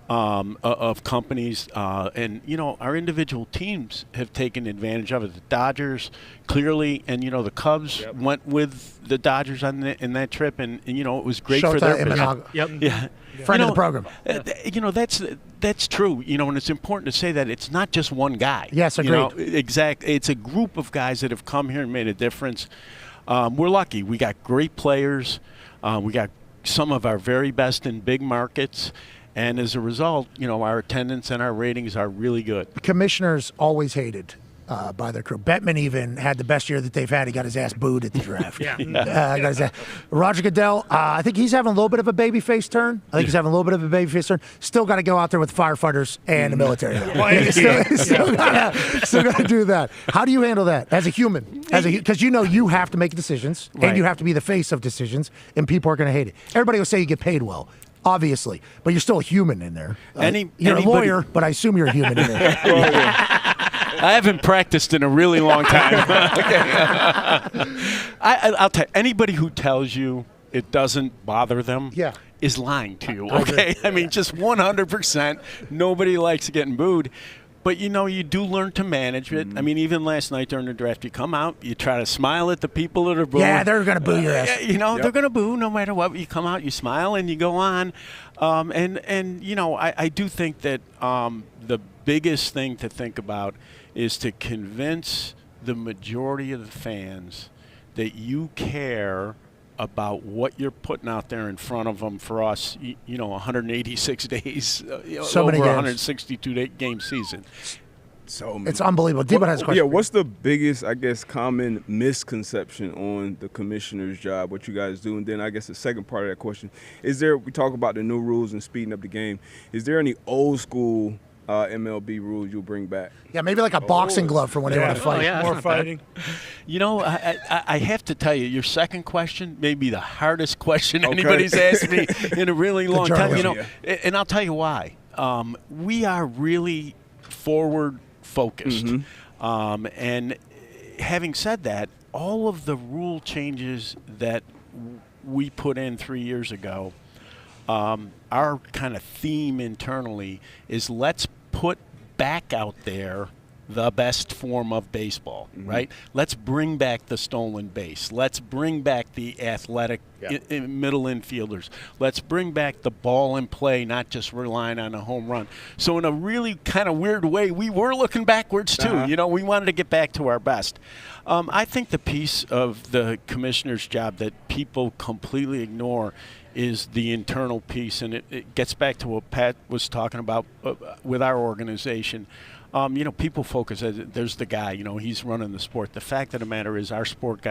S8: of companies. And, our individual teams have taken advantage of it. The Dodgers, clearly, and, the Cubs went with the Dodgers in that trip. And, it was great for their business.
S4: Yep.
S8: Yeah.
S9: Friend of the program.
S8: That's true. And it's important to say that it's not just one guy.
S9: Yes, agreed.
S8: Exactly. It's a group of guys that have come here and made a difference. We're lucky. We got great players. We got some of our very best in big markets. And as a result, our attendance and our ratings are really good.
S9: Commissioners always hated by their crew. Bettman even had the best year that they've had. He got his ass booed at the draft. Got his ass. Roger Goodell, I think he's having a little bit of a babyface turn. Still got to go out there with firefighters and the military. Still got to do that. How do you handle that as a human? Because you have to make decisions, and you have to be the face of decisions, and people are going to hate it. Everybody will say you get paid well. Obviously, but you're still a human in there. You're a lawyer, but I assume you're a human in there.
S8: I haven't practiced in a really long time. I'll tell you, anybody who tells you it doesn't bother them is lying to you, okay? I mean, just 100%. Nobody likes getting booed. But, you do learn to manage it. I mean, even last night during the draft, you come out, you try to smile at the people that are booing.
S9: Yeah, they're going to boo your ass.
S8: They're going to boo no matter what. You come out, you smile, and you go on. I do think that the biggest thing to think about is to convince the majority of the fans that you care about what you're putting out there in front of them for us, 186 days, over 162-game season.
S7: So
S9: it's unbelievable. Debo has a question.
S7: Yeah, what's the biggest, common misconception on the commissioner's job, what you guys do? And then I guess the second part of that question, we talk about the new rules and speeding up the game. Is there any old school MLB rules you'll bring back?
S9: Yeah, maybe like a boxing glove for when they want to fight.
S5: More fighting.
S8: I have to tell you, your second question may be the hardest question anybody's asked me in a really long time. And I'll tell you why. We are really forward-focused. And having said that, all of the rule changes that we put in 3 years ago, our kind of theme internally is let's put back out there the best form of baseball, right? Let's bring back the stolen base. Let's bring back the athletic middle infielders. Let's bring back the ball in play, not just relying on a home run. So in a really kind of weird way, we were looking backwards too. We wanted to get back to our best. I think the piece of the commissioner's job that people completely ignore is the internal piece, and it gets back to what Pat was talking about with our organization. People focus as there's the guy, he's running the sport. The fact of the matter is our sport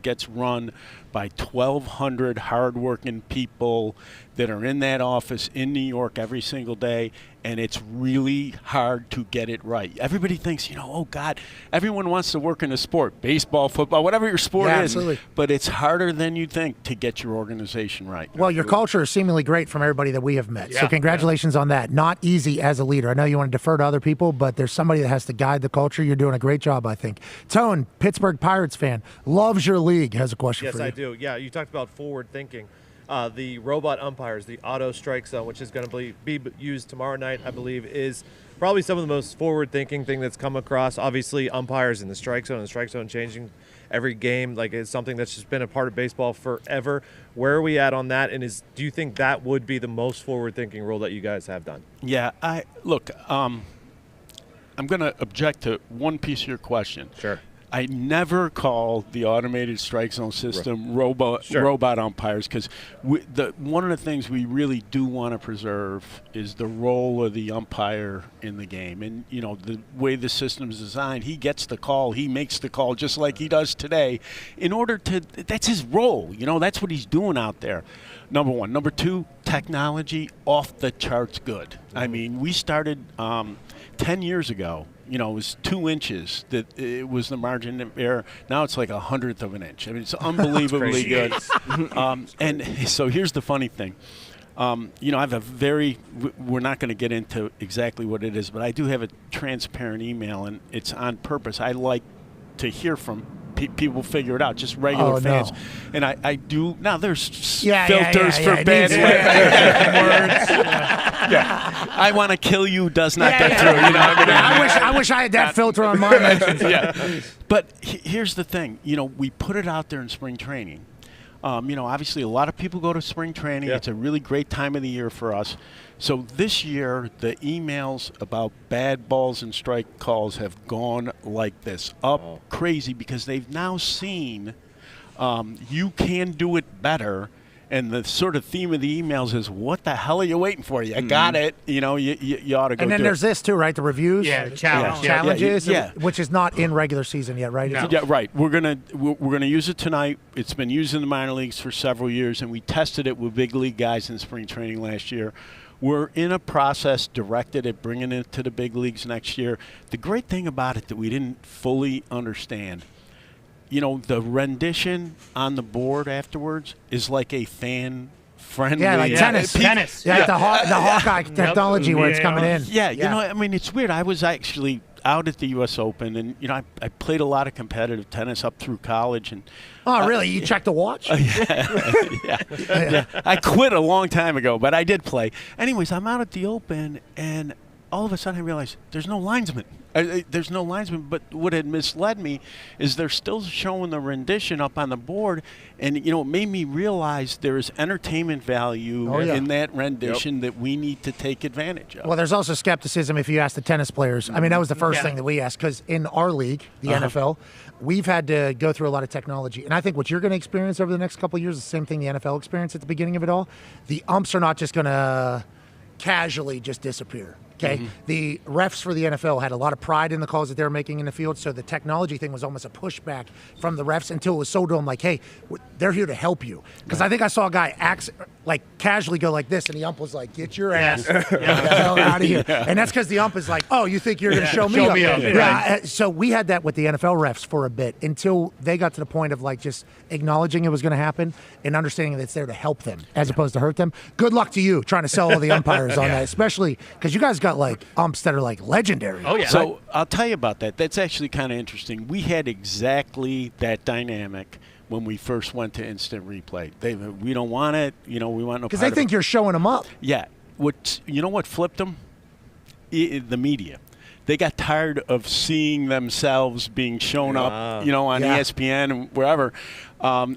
S8: gets run by 1,200 hardworking people that are in that office in New York every single day, and it's really hard to get it right. Everybody thinks, oh, God, everyone wants to work in a sport, baseball, football, whatever your sport is.
S9: Absolutely.
S8: But it's harder than you think to get your organization right.
S9: Well, your culture is seemingly great from everybody that we have met. So congratulations on that. Not easy as a leader. I know you want to defer to other people, but there's somebody that has to guide the culture. You're doing a great job, I think. Tone, Pittsburgh Pirates fan, loves your league, has a question for you.
S6: Yes, I do. Yeah, you talked about forward thinking. The robot umpires, the auto strike zone, which is going to be used tomorrow night, I believe, is probably some of the most forward-thinking thing that's come across. Obviously, umpires in the strike zone changing every game, it's something that's just been a part of baseball forever. Where are we at on that? And do you think that would be the most forward-thinking rule that you guys have done?
S8: Yeah, I'm going to object to one piece of your question.
S6: Sure.
S8: I never call the automated strike zone system robot umpires, because one of the things we really do want to preserve is the role of the umpire in the game. And, the way the system is designed, he gets the call, he makes the call just like he does today. That's his role. That's what he's doing out there. Number one. Number two, technology off the charts good. I mean, we started 10 years ago. It was 2 inches that it was the margin of error. Now it's like 100th of an inch. I mean, it's unbelievably good. And so here's the funny thing. I have we're not going to get into exactly what it is, but I do have a transparent email, and it's on purpose. I like to hear from people figure it out, just regular fans. And I do. Now, there's filters for bad words. I want to kill you does not get through.
S9: I wish I had that filter on my mentions.
S8: But here's the thing. We put it out there in spring training. Obviously, a lot of people go to spring training. It's a really great time of the year for us. So this year, the emails about bad balls and strike calls have gone like this, crazy, because they've now seen you can do it better, And the sort of theme of the emails is, what the hell are you waiting for? You got it. You know, you ought to go.
S9: And then
S8: do
S9: there's
S8: it.
S9: this too, right? The reviews,
S4: Yeah, the challenge.
S9: challenges,
S8: Yeah.
S9: which is not in regular season yet, right?
S4: No.
S8: Yeah, right. We're gonna use it tonight. It's been used in the minor leagues for several years, and we tested it with big league guys in spring training last year. We're in a process directed at bringing it to the big leagues next year. The great thing about it that we didn't fully understand, you know, the rendition on the board afterwards is like a fan-friendly.
S9: Yeah, like tennis.
S4: Tennis.
S9: Yeah, the Hawkeye technology where it's coming in.
S8: Yeah, you know, I mean, it's weird. I was actually out at the U.S. Open, and, you know, I played a lot of competitive tennis up through college. And
S9: Oh, really? You checked the watch?
S8: yeah. I quit a long time ago, but I did play. Anyways, I'm out at the Open, and all of a sudden I realized there's no linesman. There's no linesman, but what had misled me is they're still showing the rendition up on the board, and, you know, it made me realize there is entertainment value in that rendition that we need to take advantage of.
S9: Well, there's also skepticism if you ask the tennis players. I mean, that was the first thing that we asked, because in our league, the NFL, we've had to go through a lot of technology. And I think what you're going to experience over the next couple of years is the same thing the NFL experienced at the beginning of it all. The umps are not just going to casually just disappear. Okay, the refs for the NFL had a lot of pride in the calls that they were making in the field, so the technology thing was almost a pushback from the refs until it was so to them like, hey, they're here to help you. Because I think I saw a guy casually go like this, and the ump was like, get your ass the hell out of here. And that's because the ump is like, oh, you think you're going to show me up? Yeah. So we had that with the NFL refs for a bit until they got to the point of like just acknowledging it was going to happen and understanding that it's there to help them as opposed to hurt them. Good luck to you trying to sell all the umpires on that, especially because you guys got like umps that are like legendary.
S4: Oh, yeah.
S8: So I'll tell you about that. That's actually kind of interesting. We had exactly that dynamic when we first went to instant replay. We don't want it. You know, we want no.
S9: Because they think you're showing them up.
S8: Yeah. You know what flipped them? The media. They got tired of seeing themselves being shown up, you know, on ESPN and wherever.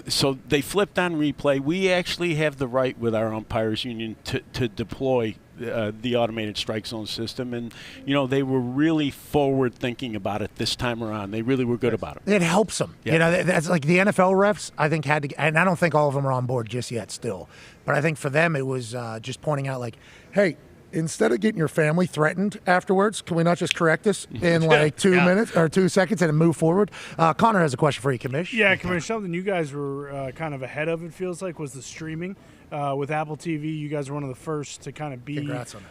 S8: So they flipped on replay. We actually have the right with our umpires union to deploy the automated strike zone system, and, you know, they were really forward thinking about it this time around. They really were good about it.
S9: It helps them. Yeah. You know, that's like the NFL refs, I think, had to, and I don't think all of them are on board just yet still, but I think for them it was just pointing out like, hey, instead of getting your family threatened afterwards, can we not just correct this in like 2 minutes or 2 seconds and move forward? Connor has a question for you, Commish.
S5: Yeah, Commish, something you guys were kind of ahead of, it feels like, was the streaming. With Apple TV, you guys were one of the first to kind of be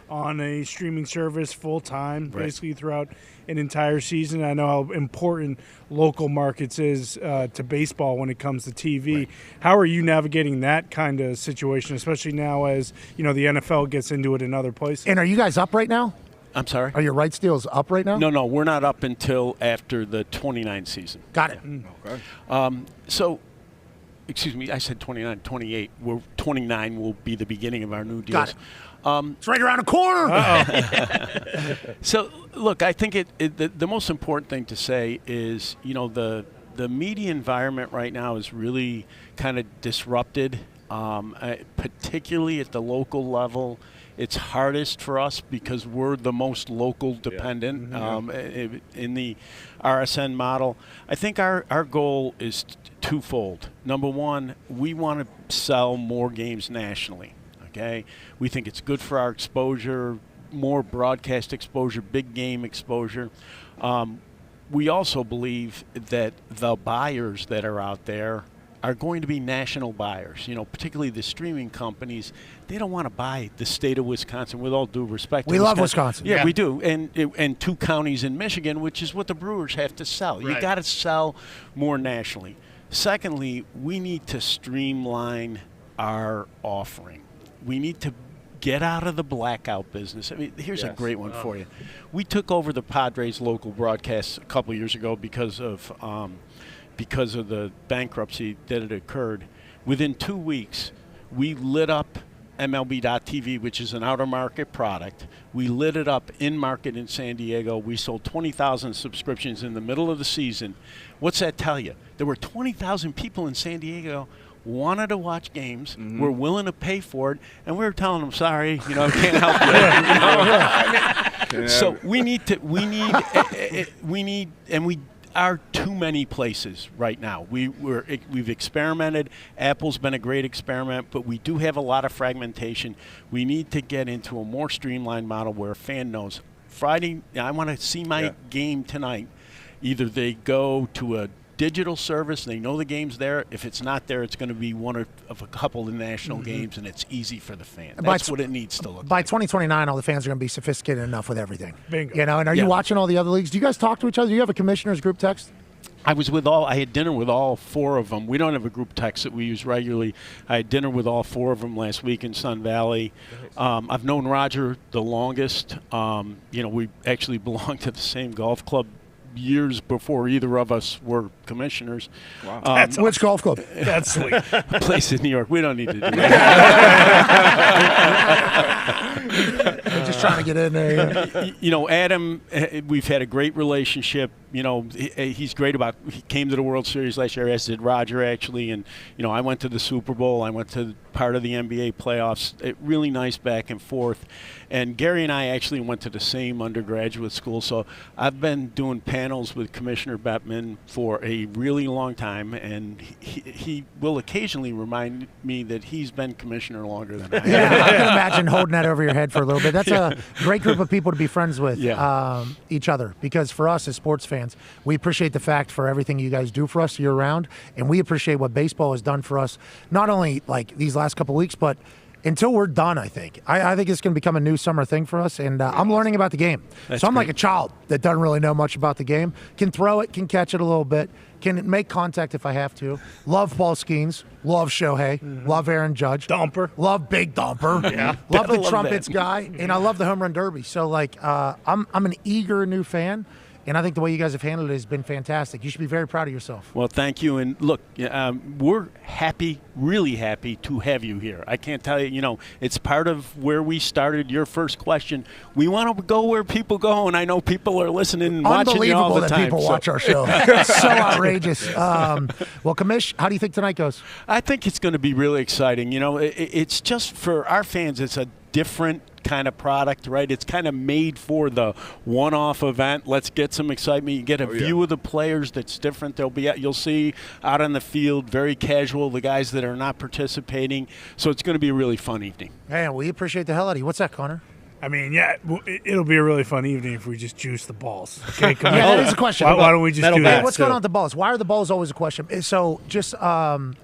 S5: on a streaming service full time, basically throughout an entire season. I know how important local markets is to baseball when it comes to TV. Right. How are you navigating that kind of situation, especially now as, you know, the NFL gets into it in other places?
S9: And are you guys up right now?
S8: I'm sorry?
S9: Are your rights deals up right now?
S8: No, we're not up until after the 29 season.
S9: Got it.
S8: Okay. So, excuse me, I said 29, 28. 29 will be the beginning of our new deals.
S9: Got it. It's right around the corner.
S8: So, look, I think the most important thing to say is, you know, the media environment right now is really kind of disrupted, particularly at the local level. It's hardest for us because we're the most local dependent in the RSN model. I think our goal is twofold. Number one, we want to sell more games nationally. Okay, we think it's good for our exposure, more broadcast exposure, big game exposure. We also believe that the buyers that are out there are going to be national buyers. You know, particularly the streaming companies. They don't want to buy the state of Wisconsin, with all due respect.
S9: We love Wisconsin.
S8: Yeah, we do. And 2 counties in Michigan, which is what the Brewers have to sell. Right. You got to sell more nationally. Secondly, we need to streamline our offering. We need to get out of the blackout business. I mean, here's a great one for you. We took over the Padres local broadcasts a couple of years ago because of the bankruptcy that had occurred. Within 2 weeks, we lit up MLB.TV, which is an outer market product. We lit it up in market in San Diego. We sold 20,000 subscriptions in the middle of the season. What's that tell you? There were 20,000 people in San Diego wanted to watch games, were willing to pay for it, and we were telling them, sorry, you know, can't help you. So we need, are too many places right now. We've experimented. Apple's been a great experiment, but we do have a lot of fragmentation. We need to get into a more streamlined model where a fan knows Friday, I want to see my game tonight. Either they go to a digital service, they know the game's there. If it's not there, it's going to be one of a couple of national games, and it's easy for the fan. That's what it needs to look
S9: by
S8: like.
S9: 2029, all the fans are going to be sophisticated enough with everything.
S5: Bingo.
S9: You know, and are you watching all the other leagues? Do you guys talk to each other? Do you have a commissioner's group text?
S8: I had dinner with all 4 of them. We don't have a group text that we use regularly. I had dinner with all 4 of them last week in Sun Valley. I've known Roger the longest. We actually belong to the same golf club years before either of us were commissioners.
S7: Wow.
S9: Which golf club?
S5: That's sweet.
S8: A place in New York. We don't need to do that.
S9: I'm just trying to get in there.
S8: Adam, we've had a great relationship. He's great he came to the World Series last year, as did Roger, actually. And, I went to the Super Bowl. I went to part of the NBA playoffs. Really nice back and forth. And Gary and I actually went to the same undergraduate school. So I've been doing panels with Commissioner Bettman for a really long time. And he will occasionally remind me that he's been commissioner longer than I have.
S9: Yeah, I can imagine holding that over your head for a little bit. That's a great group of people to be friends with each other. Because for us as sports fans, we appreciate the fact for everything you guys do for us year-round. And we appreciate what baseball has done for us, not only like these last couple of weeks, but until we're done, I think. I think it's going to become a new summer thing for us, and I'm learning about the game. So I'm like a child that doesn't really know much about the game. Can throw it, can catch it a little bit, can make contact if I have to. Love Paul Skeens, love Shohei, love Aaron Judge.
S5: Dumper.
S9: Love Big Dumper. Love the trumpets guy, and I love the home run derby. So, I'm an eager new fan. And I think the way you guys have handled it has been fantastic. You should be very proud of yourself.
S8: Well, thank you. And look, we're happy, really happy to have you here. I can't tell you, it's part of where we started your first question. We want to go where people go, and I know people are listening and watching you all the time.
S9: Unbelievable that people watch our show. It's so outrageous. Well, Commish, how do you think tonight goes?
S8: I think it's going to be really exciting. It's just for our fans, it's a different kind of product, right? It's kind of made for the one-off event. Let's get some excitement. You get a view of the players that's different. You'll see out on the field, very casual, the guys that are not participating. So it's going to be a really fun evening.
S9: Hey, we appreciate the hell out of you. What's that, Connor?
S5: I mean, it'll be a really fun evening if we just juice the balls. Okay,
S9: that is a question.
S5: Why don't we just do that?
S9: What's going on with the balls? Why are the balls always a question? So, just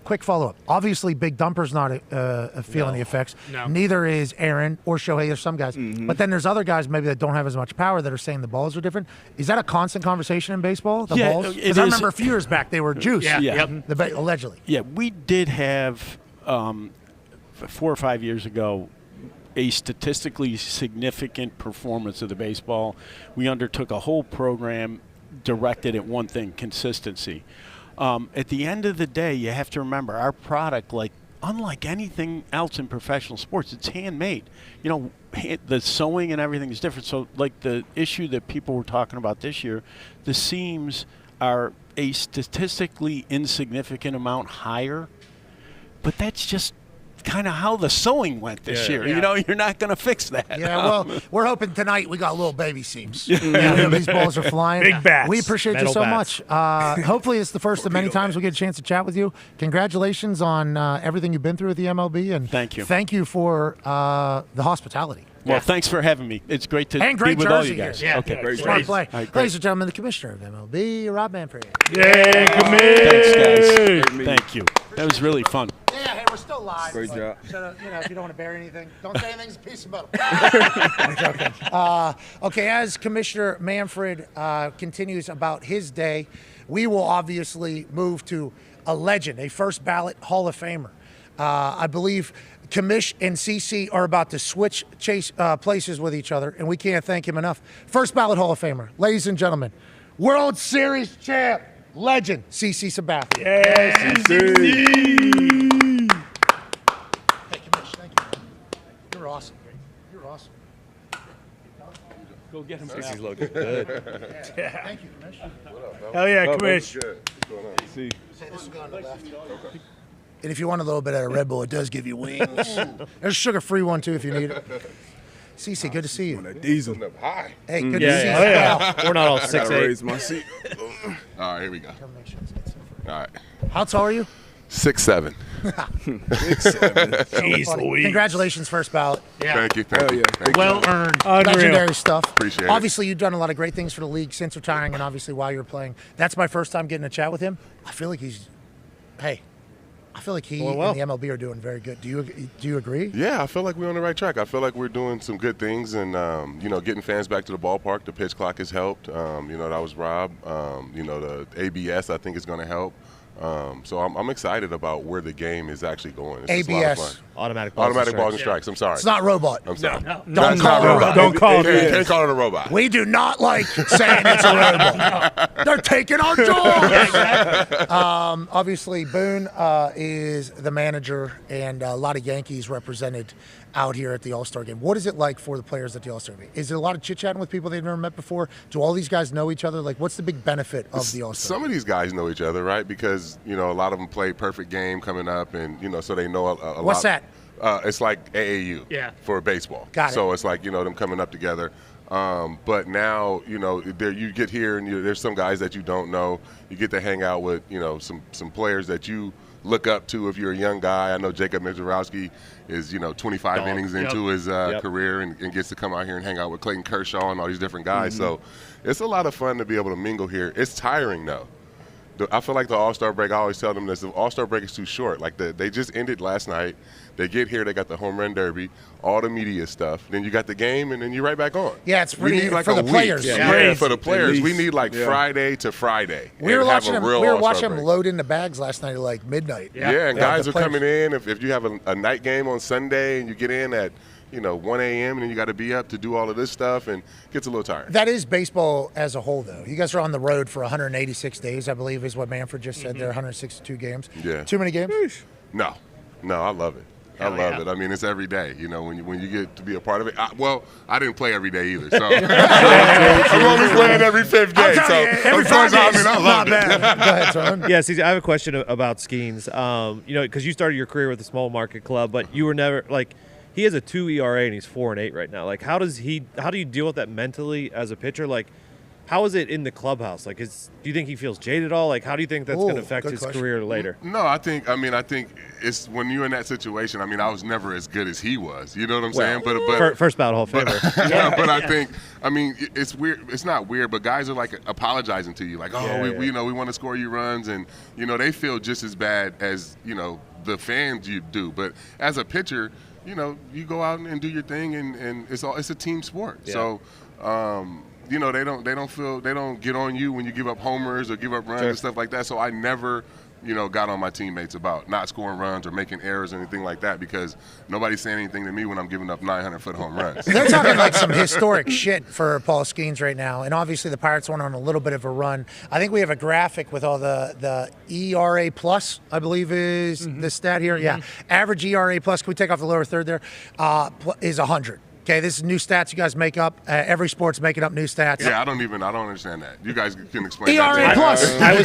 S9: quick follow-up. Obviously, Big Dumper's not feeling the effects.
S4: No.
S9: Neither is Aaron or Shohei. There's some guys. But then there's other guys maybe that don't have as much power that are saying the balls are different. Is that a constant conversation in baseball, the balls? Because I remember a few years back they were juice, allegedly.
S8: Yeah, we did have 4 or 5 years ago a statistically significant performance of the baseball. We undertook a whole program directed at one thing, consistency. At the end of the day, you have to remember our product, unlike anything else in professional sports, it's handmade. The sewing and everything is different. So, the issue that people were talking about this year, the seams are a statistically insignificant amount higher, but that's just kind of how the sewing went this year. You're not going to fix that.
S9: Yeah, well, we're hoping tonight we got little baby seams. These balls are flying.
S5: Big bats.
S9: We appreciate you so much. Hopefully it's the first of many times we get a chance to chat with you. Congratulations on everything you've been through at the MLB. And
S8: thank you.
S9: Thank you for the hospitality.
S8: Well, thanks for having me. It's great to
S9: and great
S8: be with all you guys.
S9: Here. Yeah,
S8: okay.
S7: Great
S9: smart play.
S8: Right,
S9: Ladies and gentlemen, the commissioner of MLB, Rob Manfred.
S5: Yay,
S8: Thanks, guys.
S7: Great
S8: Thank you. That was really fun.
S9: Yeah, hey, we're still live.
S7: Great job.
S9: If you don't want to bury anything, don't say anything's a piece of metal. I'm joking. Okay, as Commissioner Manfred continues about his day, we will obviously move to a legend, a first ballot Hall of Famer. I believe Commish and CC are about to switch places with each other, and we can't thank him enough. First ballot Hall of Famer, ladies and gentlemen, World Series champ, legend, CC Sabathia.
S5: Yes, CC.
S9: Hey, Commish, thank you. You're awesome. You're awesome.
S8: Go get him.
S6: He's looking good.
S9: Thank you, Commish.
S5: Hell yeah, Commish.
S7: See.
S9: Say this is going to the left. Okay. And if you want a little bit of a Red Bull, it does give you wings. There's a sugar-free one, too, if you need it. CC, good to see you.
S7: Diesel.
S10: Hi.
S9: Hey, good to see you.
S4: We're not all
S7: I gotta
S4: 6'8".
S7: raise my seat.
S10: All right, here we go. All right.
S9: How tall are you?
S10: 6'7".
S7: 6'7".
S9: Jeez, congratulations, first ballot.
S10: Thank you. Thank you. Thank you.
S5: Well earned.
S9: Legendary stuff.
S10: Appreciate it.
S9: Obviously, you've done a lot of great things for the league since retiring, and obviously while you were playing. That's my first time getting a chat with him. I feel like he and the MLB are doing very good. Do you agree?
S10: Yeah, I feel like we're on the right track. I feel like we're doing some good things, and getting fans back to the ballpark. The pitch clock has helped. That was Rob. The ABS I think is going to help. So I'm excited about where the game is actually going. It's just a lot of
S9: ABS.
S10: fun.
S4: Automatic
S10: balls and strikes. I'm sorry.
S9: It's not robot.
S10: I'm sorry.
S9: Don't call it a robot.
S5: Don't call it.
S10: You can't call it a robot.
S9: We do not like saying it's a robot. They're taking our jobs. Obviously, Boone is the manager, and a lot of Yankees represented out here at the All-Star Game. What is it like for the players at the All-Star Game? Is it a lot of chit-chatting with people they've never met before? Do all these guys know each other? Like, what's the big benefit of the All-Star
S10: Some
S9: Game?
S10: of these guys know each other, right? Because, a lot of them play perfect game coming up, and, so they know a lot.
S9: What's that?
S10: It's like AAU for baseball.
S9: Got it.
S10: So it's like, them coming up together. But now, you get here and there's some guys that you don't know. You get to hang out with, some players that you look up to if you're a young guy. I know Jacob Mizorowski is, 25 innings into his career and gets to come out here and hang out with Clayton Kershaw and all these different guys. So it's a lot of fun to be able to mingle here. It's tiring, though. I feel like the All-Star break, I always tell them this, the All-Star break is too short. Like, they just ended last night. They get here, they got the home run derby, all the media stuff. Then you got the game, and then you're right back on.
S9: Yeah, it's pretty
S10: we need like
S9: for
S10: a
S9: the
S10: week.
S9: players.
S10: Yeah, for the players. We need like Friday to Friday.
S9: We were watching them
S10: break.
S9: load into bags last night at like midnight.
S10: Yeah, and guys are coming in. If you have a night game on Sunday and you get in at 1 a.m. and then you got to be up to do all of this stuff, and it gets a little tired.
S9: That is baseball as a whole, though. You guys are on the road for 186 days, I believe, is what Manfred just said there, 162 games.
S10: Yeah.
S9: Too many games?
S10: No, I love it. I love it. I mean, it's every day. When you get to be a part of it. I didn't play every day either, so I'm only playing every fifth game. So
S9: every
S10: of course, I love it.
S9: Go ahead, Tony.
S6: Yeah, CC, I have a question about Skeens. Because you started your career with a small market club, but you were never like. He has a 2 ERA and he's 4-8 right now. Like, how do you deal with that mentally as a pitcher? Like, how is it in the clubhouse? Like, do you think he feels jaded at all? Like, how do you think that's going to affect his career later?
S10: No, I think it's when you're in that situation. I mean, I was never as good as he was. You know what I'm saying? But
S6: first ballot Hall of Famer.
S10: Yeah, but I think it's weird. It's not weird, but guys are like apologizing to you, like, we want to score you runs, and they feel just as bad as the fans you do. But as a pitcher, you go out and do your thing, and it's a team sport. Yeah. So, they don't get on you when you give up homers or give up runs and stuff like that. So I never, got on my teammates about not scoring runs or making errors or anything like that, because nobody's saying anything to me when I'm giving up 900-foot home runs.
S9: They're talking like some historic shit for Paul Skeens right now, and obviously the Pirates went on a little bit of a run. I think we have a graphic with all the ERA plus, I believe is the stat here. Yeah, average ERA plus. Can we take off the lower third there? Is 100. Okay, this is new stats you guys make up. Every sport's making up new stats.
S10: Yeah, I don't understand that. You guys can explain
S9: ERA
S10: that.
S9: plus.
S6: I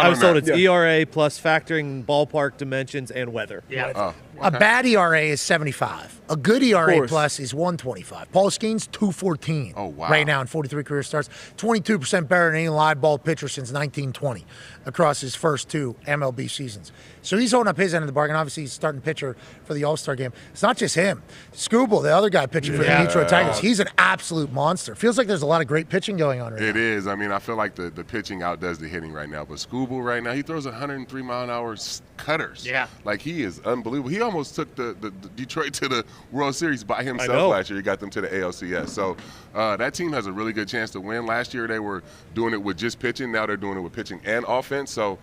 S6: was told it's ERA plus factoring ballpark dimensions and weather.
S9: Yeah. A bad ERA is 75. A good ERA plus is 125. Paul Skeens, 214.
S10: Oh, wow.
S9: Right now in 43 career starts. 22% better than any live ball pitcher since 1920 across his first 2 MLB seasons. So he's holding up his end of the bargain. Obviously, he's starting pitcher for the All-Star game. It's not just him. Scooble, the other guy pitching for the Detroit Tigers, he's an absolute monster. Feels like there's a lot of great pitching going on right now.
S10: It is. I mean, I feel like the pitching outdoes the hitting right now. But Scooble right now, he throws 103-mile-an-hour cutters. Yeah. Like, he is unbelievable. He almost took the Detroit to the World Series by himself last year. He got them to the ALCS. So that team has a really good chance to win. Last year they were doing it with just pitching. Now they're doing it with pitching and offense. So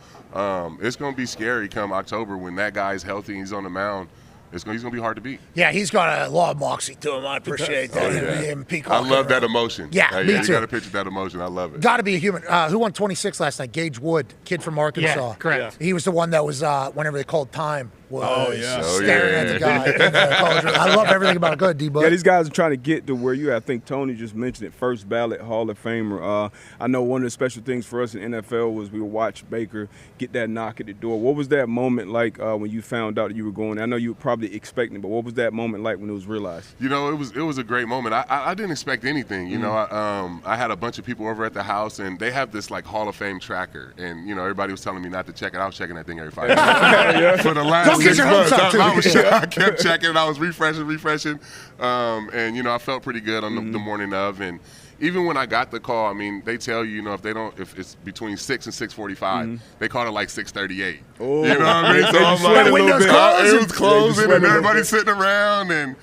S10: it's going to be scary come October when that guy's healthy and he's on the mound. He's going to be hard to beat.
S9: Yeah, he's got a lot of moxie to him. I appreciate that.
S10: I love that emotion.
S9: Yeah, me too.
S10: You got to pitch with that emotion. I love it.
S9: Got to be a human. Who won 26 last night? Gage Wood, kid from Arkansas.
S4: Yeah, correct.
S9: He was the one that was, whenever they called time, was staring at the guy. In the college. I love everything about it. Go ahead, D-Bud.
S7: Yeah, these guys are trying to get to where you at. I think Tony just mentioned it, first ballot Hall of Famer. I know one of the special things for us in NFL was we would watch Baker get that knock at the door. What was that moment like when you found out that you were going? I know you were probably expecting, but what was that moment like when it was realized?
S10: You know, it was a great moment. I didn't expect anything. You know, I had a bunch of people over at the house, and they have this like Hall of Fame tracker, and you know, everybody was telling me not to check it. I was checking that thing every 5 minutes. For the last 6 months, I kept checking it. I was refreshing, and you know, I felt pretty good on the morning of, and even when I got the call, I mean, they tell you, you know, if it's between 6 and 6:45, they called it like 6:38.
S7: Oh,
S10: you know what I mean? So I'm like, it was closing, and everybody's sitting around, and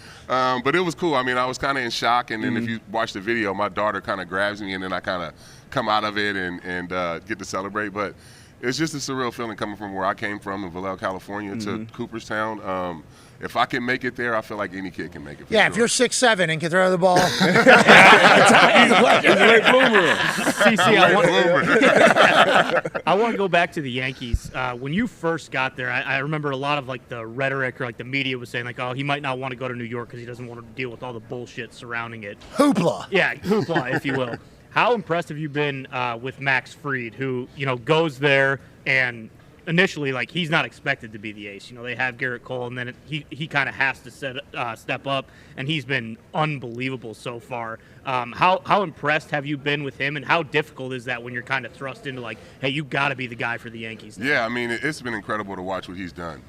S10: but it was cool. I mean, I was kind of in shock, and then if you watch the video, my daughter kind of grabs me, and then I kind of come out of it and get to celebrate, but. It's just a surreal feeling coming from where I came from in Vallejo, California, to Cooperstown. If I can make it there, I feel like any kid can make it.
S9: Yeah, if you're 6'7" and can throw the ball.
S4: CC, I want to go back to the Yankees. When you first got there, I remember a lot of like the rhetoric or like the media was saying like, oh, he might not want to go to New York because he doesn't want to deal with all the bullshit surrounding it.
S9: Hoopla.
S4: Yeah, hoopla, if you will. How impressed have you been with Max Fried, who, you know, goes there and initially, like, he's not expected to be the ace. You know, they have Garrett Cole, and then he kind of has to step up, and he's been unbelievable so far. How impressed have you been with him, and how difficult is that when you're kind of thrust into, like, hey, you got to be the guy for the Yankees now?
S10: Yeah, I mean, it's been incredible to watch what he's done.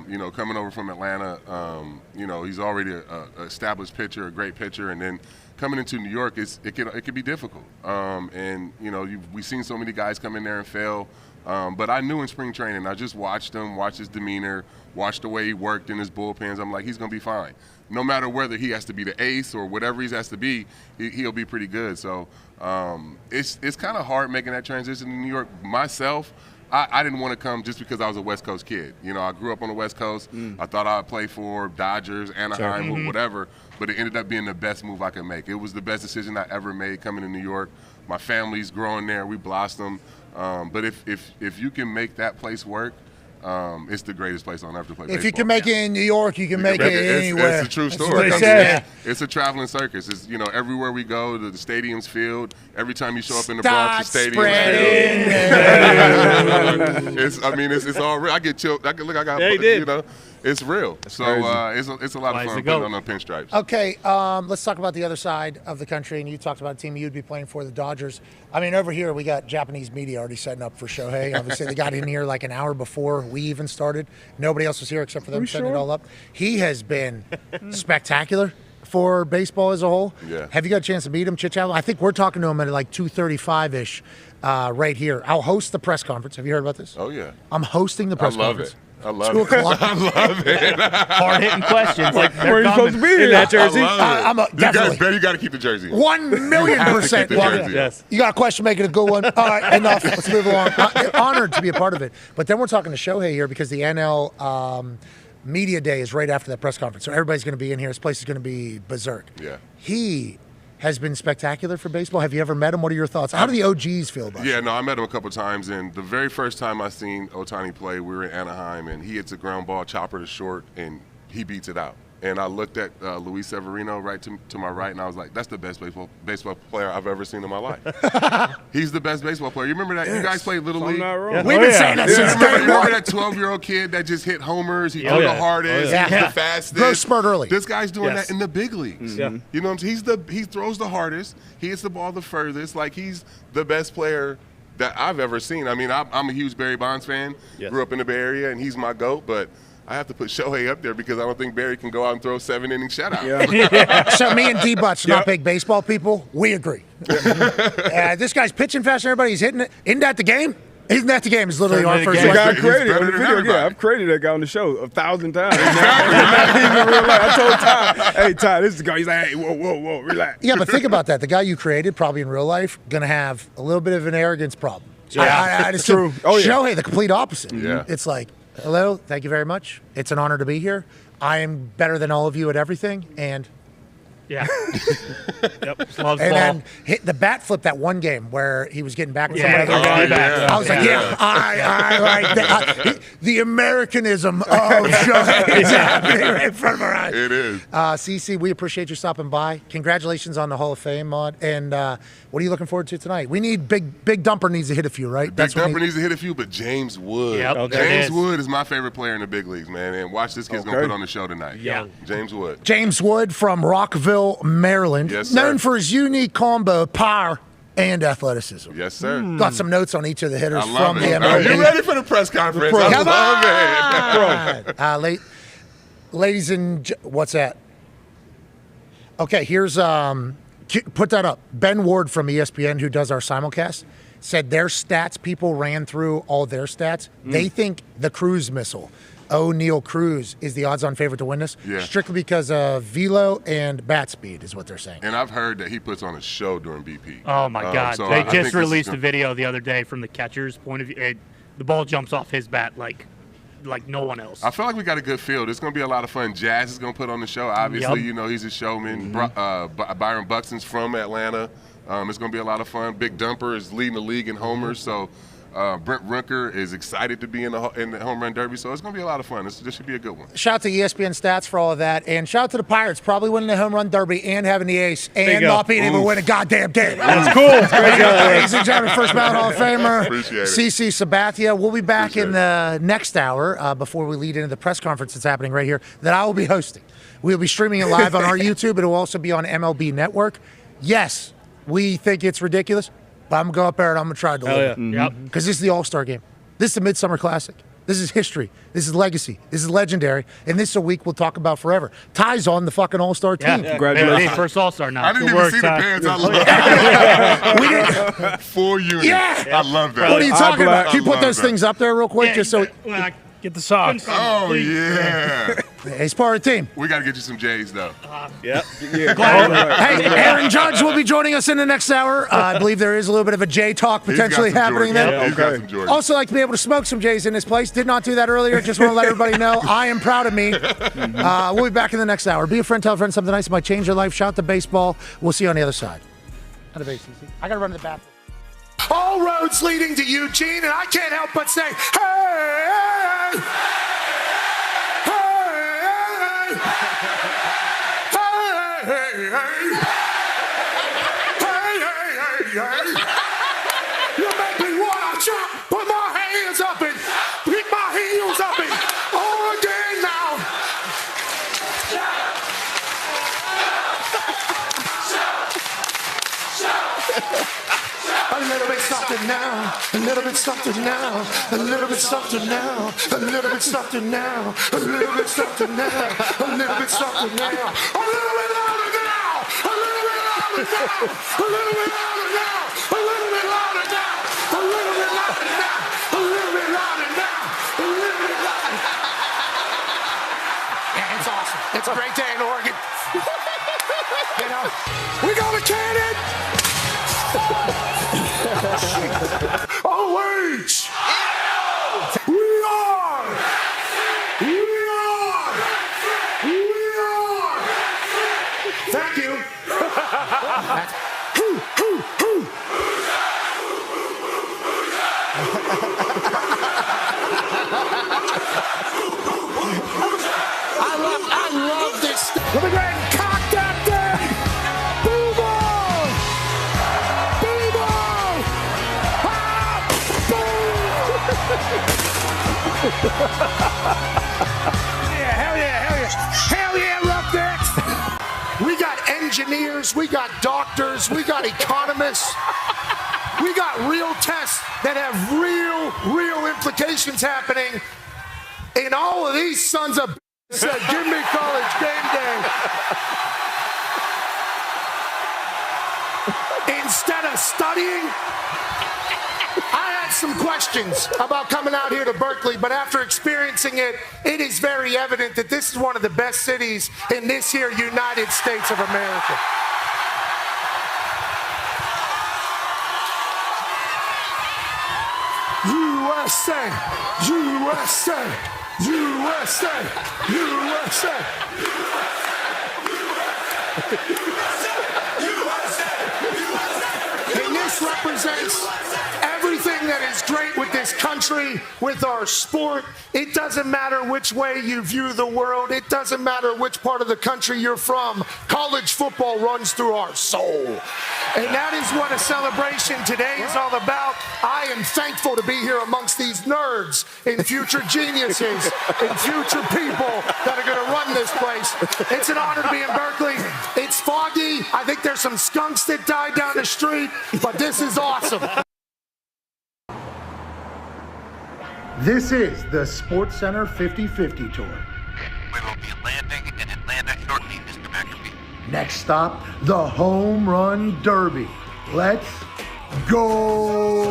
S10: You know, coming over from Atlanta, you know, he's already an established pitcher, a great pitcher, and then coming into New York, it can be difficult. And, you know, we've seen so many guys come in there and fail. But I knew in spring training, I just watched him, watched his demeanor, watched the way he worked in his bullpens. I'm like, he's going to be fine. No matter whether he has to be the ace or whatever he has to be, he'll be pretty good. So it's kind of hard making that transition to New York. Myself, I didn't want to come just because I was a West Coast kid. You know, I grew up on the West Coast. I thought I'd play for Dodgers, Anaheim, whatever, but it ended up being the best move I could make. It was the best decision I ever made coming to New York. My family's growing there. We blossomed. But if you can make that place work, it's the greatest place on earth to play baseball.
S9: If you can make it in New York, you can make it anywhere.
S10: It's a true story.
S9: What they say.
S10: It's a traveling circus. It's, you know, everywhere we go, the stadium's filled. Every time you show up in the Bronx, the stadium's filled. I mean, it's all real. I get chilled. You know, it's real. So it's a lot of fun putting on the pinstripes.
S9: Okay, let's talk about the other side of the country. And you talked about a team you'd be playing for, the Dodgers. I mean, over here we got Japanese media already setting up for Shohei. Obviously, they got in here like an hour before we even started. Nobody else was here except for them setting it all up. He has been spectacular for baseball as a whole.
S10: Yeah.
S9: Have you got a chance to meet him, chit chat? I think we're talking to him at like 2:35ish right here. I'll host the press conference. Have you heard about this?
S10: Oh yeah.
S9: I'm hosting the press conference.
S10: I love it. I love it.
S4: Hard-hitting questions. Like,
S7: where are you supposed to be in that jersey?
S9: Definitely.
S10: You got to keep the jersey.
S9: 1,000,000%.
S4: Yes.
S9: You got a question, make it a good one. All right, enough. Let's move along. Honored to be a part of it. But then we're talking to Shohei here because the NL Media Day is right after that press conference. So everybody's going to be in here. This place is going to be berserk.
S10: Yeah.
S9: He has been spectacular for baseball. Have you ever met him? What are your thoughts? How do the OGs feel about it?
S10: Yeah, no, I met him a couple times, and the very first time I seen Ohtani play, we were in Anaheim, and he hits a ground ball, chopper to short, and he beats it out. And I looked at Luis Severino right to my right, and I was like, that's the best baseball player I've ever seen in my life. He's the best baseball player. You remember that? Yes. You guys played Little League?
S9: Yeah. We've been saying that since day one.
S10: Remember that 12-year-old kid that just hit homers? He threw the hardest, he's the fastest.
S9: Growth spurt early.
S10: This guy's doing that in the big leagues.
S4: Yeah.
S10: You know what I'm saying? He throws the hardest. He hits the ball the furthest. Like, he's the best player that I've ever seen. I mean, I'm a huge Barry Bonds fan. Yes. Grew up in the Bay Area, and he's my GOAT, but I have to put Shohei up there because I don't think Barry can go out and throw 7-inning shutouts.
S9: Yeah. So me and D-Butts, not big baseball people, we agree. This guy's pitching faster than everybody. He's hitting it. Isn't that the game? Isn't that the game? It's literally our first
S7: The guy created on the video. Yeah, I've created that guy on the show 1,000 times. Not even real life. I told Ty, hey, Ty, this is the guy. He's like, hey, whoa, relax.
S9: Yeah, but think about that. The guy you created, probably in real life, going to have a little bit of an arrogance problem.
S7: Yeah,
S9: it's
S7: true.
S9: Shohei, the complete opposite.
S10: Yeah.
S9: It's like, hello, thank you very much. It's an honor to be here. I am better than all of you at everything, and
S4: Yeah. Yep. Loves ball.
S9: And then hit the bat flip that one game where he was getting back with
S4: Yeah,
S9: somebody. I was like, I like that. The Americanism of Shohei is happening right in front of our eyes.
S10: It is.
S9: CC, we appreciate you stopping by. Congratulations on the Hall of Fame, Maud. And what are you looking forward to tonight? We need Big Dumper needs to hit a few, right?
S10: Big Dumper needs to hit a few, but James Wood.
S4: Yep. Okay.
S10: James Wood is my favorite player in the big leagues, man. And watch this kid's going to put on the show tonight.
S4: Yeah.
S10: James Wood.
S9: James Wood from Rockville, Maryland.
S10: Yes, sir.
S9: Known for his unique combo of power and athleticism.
S10: Yes, sir.
S9: Got some notes on each of the hitters
S10: I love
S9: from
S10: it.
S9: the
S10: Are
S9: MLB.
S10: you ready for the press conference?
S9: Come
S10: I love it.
S9: Ladies and what's that? Okay, here's put that up. Ben Ward from ESPN, who does our simulcast, said their stats. People ran through all their stats. They think the cruise missile, O'Neal Cruz, is the odds-on favorite to win this.
S10: Yeah.
S9: Strictly because of velo and bat speed, is what they're saying.
S10: And I've heard that he puts on a show during BP.
S4: Oh, my God.
S10: so
S4: They
S10: I think
S4: just
S10: this is
S4: released a
S10: gonna-
S4: video the other day from the catcher's point of view. The ball jumps off his bat like no one else.
S10: I feel like we got a good field. It's going to be a lot of fun. Jazz is going to put on the show. Obviously, you know, he's a showman. Byron Buxton's from Atlanta. It's going to be a lot of fun. Big Dumper is leading the league in homers. So Brent Runker is excited to be in the home run derby. So it's going to be a lot of fun. This should be a good one.
S9: Shout out to ESPN Stats for all of that. And shout out to the Pirates, probably winning the home run derby and having the ace and not being able to win a goddamn game.
S5: That's cool.
S9: Ladies and gentlemen, first ballot Hall of Famer,
S10: Appreciate it.
S9: CC Sabathia. We'll be back in the next hour before we lead into the press conference that's happening right here that I will be hosting. We'll be streaming it live on our YouTube. It will also be on MLB Network. Yes, we think it's ridiculous, but I'm going to go up there and I'm going to try to deliver.
S4: Yep.
S9: Because this is the All-Star game. This is the Midsummer Classic. This is history. This is legacy. This is legendary. And this is a week we'll talk about forever. Ty's on the fucking All-Star team.
S7: Congratulations.
S4: Hey, first All-Star now.
S10: I didn't
S4: Good
S10: even
S4: work,
S10: see the
S4: Ty.
S10: pants. I love that. 4 units.
S9: Yeah.
S10: I love that.
S9: What are you talking about? Can you put
S10: I
S9: those
S10: love
S9: things up there real quick? just so
S5: Get the socks.
S10: Oh, yeah.
S9: he's part of the team.
S10: We got to get you some J's, though.
S7: Yeah.
S9: Hey, Aaron Judge will be joining us in the next hour. I believe there is a little bit of a J talk potentially happening there.
S10: He's got some Jordans.
S9: Also, like to be able to smoke some J's in this place. Did not do that earlier. Just want to let everybody know I am proud of me. We'll be back in the next hour. Be a friend, tell a friend something nice. It might change your life. Shout to baseball. We'll see you on the other side. Out of base, CC. I got to run to the bathroom. All roads leading to Eugene, and I can't help but say, hey, you make me wanna jump, put my hands up and pick my heels up and all again now. A little bit something now, a little bit something now, a little bit something now, a little bit something now, a little bit something now, a little bit something now, a little bit louder now, a little bit louder now, a little bit louder now, a little bit louder now, a little bit louder now, a little bit louder now, a little bit louder. Yeah, it's awesome. It's a great day in Oregon. You know, we gonna can it. OH! We are! Thank you. I love this. Let me go ahead and cock that thing. Boom on! Boom on! Ah, boom! Yeah, hell yeah, hell yeah. Hell yeah, Roughnecks! We got engineers, we got doctors, we got economists. We got real tests that have real implications happening. And all of these sons of said, give me college game day. Instead of studying, I had some questions about coming out here to Berkeley, but after experiencing it, it is very evident that this is one of the best cities in this here United States of America. USA, USA, USA, USA.
S2: And this represents everything that is great with this country, with our sport. It doesn't matter which way you view the world. It doesn't matter which part of the country you're from. College football runs through our soul. And that is what a celebration today is all about. I am thankful to be here amongst these nerds and future geniuses and future people that are going to run this place. It's an honor to be in Berkeley. It's foggy. I think there's some skunks that died down the street, but this is awesome. This is the SportsCenter 50-50 Tour.
S3: We will be landing in Atlanta shortly, Mr. McAfee.
S2: Next stop, the Home Run Derby. Let's go!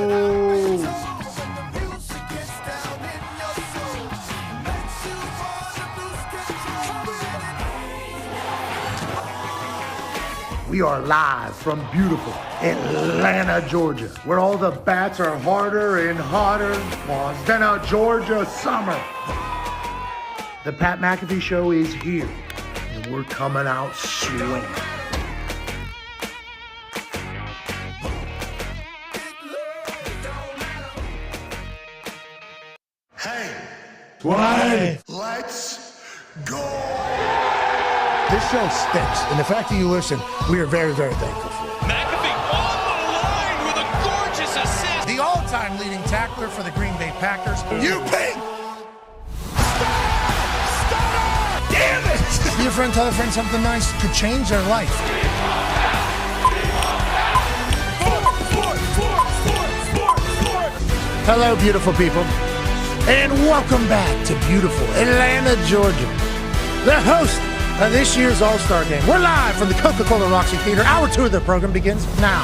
S2: We are live from beautiful Atlanta, Georgia, where all the bats are harder and hotter than a Georgia summer. The Pat McAfee Show is here, and we're coming out swinging. Hey,
S9: Why?
S2: let's go!
S9: This show stinks, and the fact that you listen, we are very, very thankful for it.
S1: McAfee on the line with a gorgeous assist.
S9: The all-time leading tackler for the Green Bay Packers, you pink! Damn it! Be a friend, tell a friend something nice could change their life. Hello, beautiful people, and welcome back to beautiful Atlanta, Georgia. The host of this year's All-Star Game. We're live from the Coca-Cola Roxy Theater. Hour 2 of the program begins now.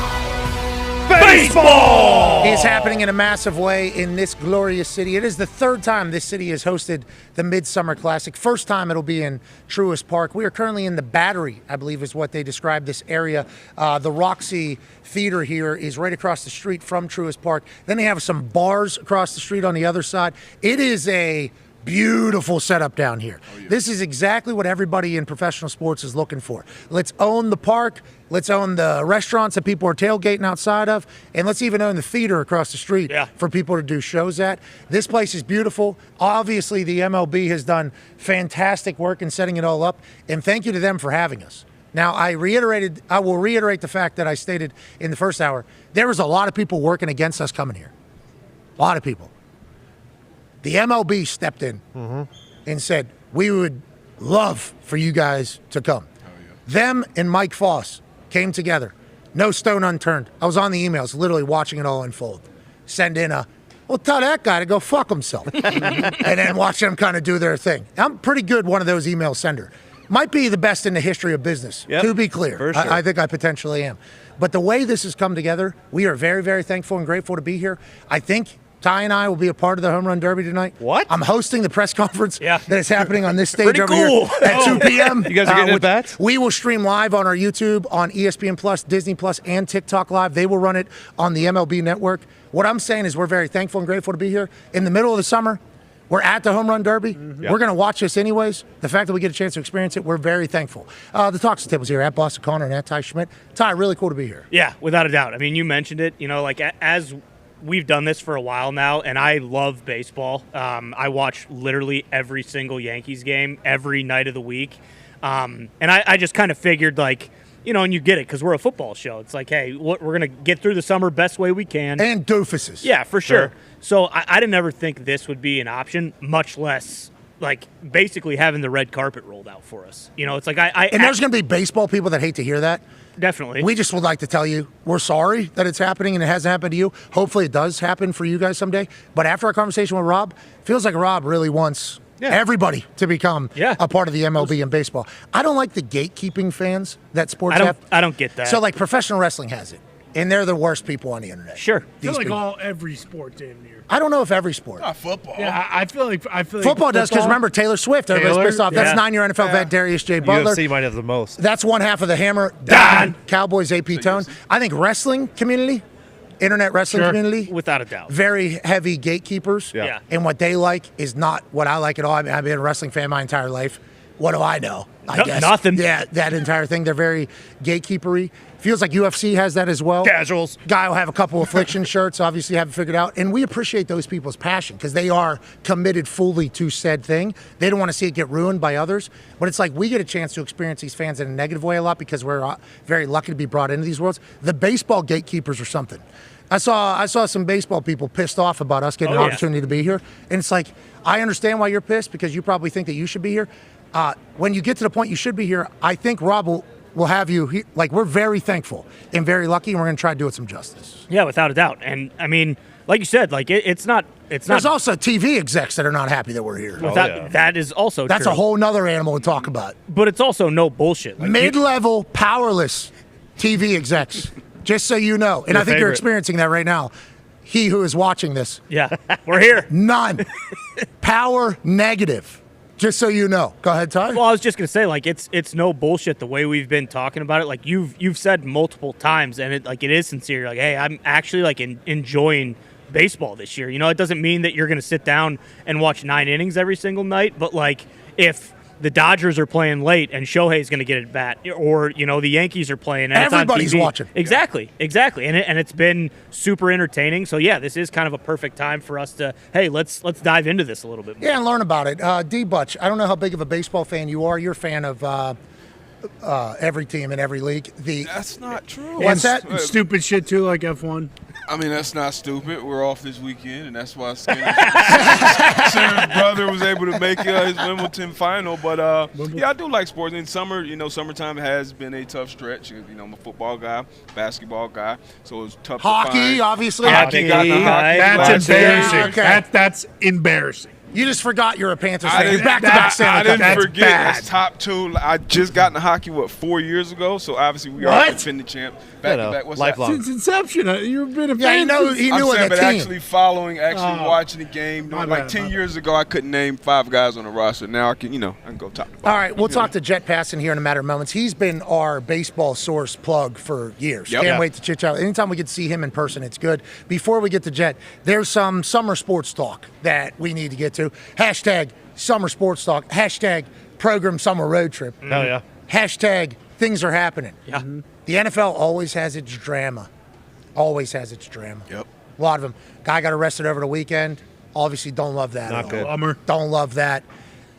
S9: Baseball is happening in a massive way in this glorious city. It is the third time this city has hosted the Midsummer Classic. First time it'll be in Truist Park. We are currently in the Battery, I believe is what they describe this area. The Roxy Theater here is right across the street from Truist Park. Then they have some bars across the street on the other side. It is a beautiful setup down here. Oh, yeah. This is exactly what everybody in professional sports is looking for. Let's own the park. Let's own the restaurants that people are tailgating outside of. And let's even own the theater across the street for people to do shows at. This place is beautiful. Obviously, the MLB has done fantastic work in setting it all up. And thank you to them for having us. Now, I will reiterate the fact that I stated in the first hour. There was a lot of people working against us coming here. A lot of people. The MLB stepped in and said, we would love for you guys to come. Oh, yeah. Them and Mike Foss came together. No stone unturned. I was on the emails, literally watching it all unfold. Send in well, tell that guy to go fuck himself. And then watch them kind of do their thing. I'm pretty good one of those email sender. Might be the best in the history of business, to be clear. For sure. I think I potentially am. But the way this has come together, we are very, very thankful and grateful to be here. I think Ty and I will be a part of the Home Run Derby tonight.
S4: What?
S9: I'm hosting the press conference that is happening on this stage over here at 2 p.m.
S6: You guys are getting at bats?
S9: We will stream live on our YouTube, on ESPN Plus, Disney Plus, and TikTok Live. They will run it on the MLB Network. What I'm saying is we're very thankful and grateful to be here. In the middle of the summer, we're at the Home Run Derby. We're going to watch this anyways. The fact that we get a chance to experience it, we're very thankful. The Talks Tables here at Boston Connor and at Ty Schmidt. Ty, really cool to be here.
S4: Yeah, without a doubt. I mean, you mentioned it. You know, like as we've done this for a while now, and I love baseball. I watch literally every single Yankees game every night of the week. And I just kind of figured, like, you know, and you get it because we're a football show. It's like, hey, we're going to get through the summer best way we can.
S9: And doofuses.
S4: Yeah, for sure. So I didn't ever think this would be an option, much less like basically having the red carpet rolled out for us. You know, it's like
S9: And there's going to be baseball people that hate to hear that.
S4: Definitely.
S9: We just would like to tell you we're sorry that it's happening and it hasn't happened to you. Hopefully it does happen for you guys someday. But after our conversation with Rob, feels like Rob really wants everybody to become a part of the MLB and baseball. I don't like the gatekeeping fans that sports have.
S4: I don't get that.
S9: So like professional wrestling has it. And they're the worst people on the internet.
S4: Sure.
S5: I feel like every sport damn near.
S9: I don't know if every sport.
S7: Not football.
S5: Yeah, I feel like
S9: football does, because remember Taylor Swift. Everybody's pissed off. That's 9-year NFL vet Darius J. Butler.
S6: UFC might have the most.
S9: That's one half of the hammer. Dahn. Cowboys AP Tone. I think wrestling community, internet wrestling community,
S4: without a doubt,
S9: very heavy gatekeepers.
S4: Yeah.
S9: And what they like is not what I like at all. I mean, I've been a wrestling fan my entire life. what do I know? I guess.
S4: Nothing.
S9: Yeah, that entire thing. They're very gatekeepery. Feels like UFC has that as well.
S4: Casuals.
S9: Guy will have a couple affliction shirts, obviously haven't figured out. And we appreciate those people's passion because they are committed fully to said thing. They don't want to see it get ruined by others. But it's like we get a chance to experience these fans in a negative way a lot because we're very lucky to be brought into these worlds. The baseball gatekeepers are something. I saw some baseball people pissed off about us getting an opportunity to be here. And it's like, I understand why you're pissed because you probably think that you should be here. When you get to the point you should be here, I think Rob will have you. We're very thankful and very lucky, and we're going to try to do it some justice.
S4: Yeah, without a doubt. And I mean, like you said, it's not.
S9: There's also TV execs that are not happy that we're here.
S4: That is also
S9: That's
S4: true.
S9: a whole nother animal to talk about.
S4: But it's also no bullshit.
S9: Mid-level, powerless TV execs, just so you know. And I think you're experiencing that right now. He who is watching this.
S4: Yeah, we're here.
S9: None. Power negative. Just so you know. Go ahead, Ty.
S4: Well, I was just gonna say, it's no bullshit the way we've been talking about it. Like you've said multiple times, and it is sincere. Like, hey, I'm actually enjoying baseball this year. It doesn't mean that you're gonna sit down and watch 9 innings every single night, but if the Dodgers are playing late and Shohei's going to get at bat, or the Yankees are playing, and
S9: everybody's
S4: it's on TV.
S9: watching.
S4: Exactly, and it's been super entertaining. So yeah, this is kind of a perfect time for us to let's dive into this a little bit more.
S9: Yeah, and learn about it. D. Butch, I don't know how big of a baseball fan you are. You're a fan of every team in every league.
S7: That's not true.
S9: What's that?
S5: Stupid shit too, like F1.
S7: I mean, that's not stupid. We're off this weekend, and that's why Skinner's brother was able to make his Wimbledon final. But, I do like sports. In summer, summertime has been a tough stretch. I'm a football guy, basketball guy, so it's tough
S9: hockey,
S7: to find.
S9: obviously.
S7: Hockey.
S5: That's embarrassing.
S9: Okay.
S5: That's embarrassing.
S9: You just forgot you're a Panthers fan. You're back-to-back Stanley
S7: I
S9: Cup.
S7: didn't forget.
S9: Bad.
S7: That's top 2. I just got into hockey, 4 years ago? So obviously we are defending champ. Back-to-back. What's
S6: lifelong.
S7: that?
S5: Since inception, you've been a
S9: he
S5: fan.
S9: knew
S7: I'm saying, but
S9: team.
S7: actually following, watching the game. Like 10 years ago, I couldn't name 5 guys on the roster. Now I can, I can go top.
S9: All right, we'll talk to Jet Passon here in a matter of moments. He's been our baseball source plug for years.
S7: Yep.
S9: Can't wait to chit-chat. Anytime we get to see him in person, it's good. Before we get to Jet, there's some summer sports talk that we need to get to. Hashtag summer sports talk. Hashtag program summer road trip.
S6: Hell yeah.
S9: Hashtag things are happening.
S4: Yeah.
S9: Mm-hmm. The NFL always has its drama. Always has its drama.
S7: Yep.
S9: A lot of them. Guy got arrested over the weekend. Obviously don't love that
S6: Not
S9: at
S6: good.
S9: all.
S5: Bummer.
S9: Don't love that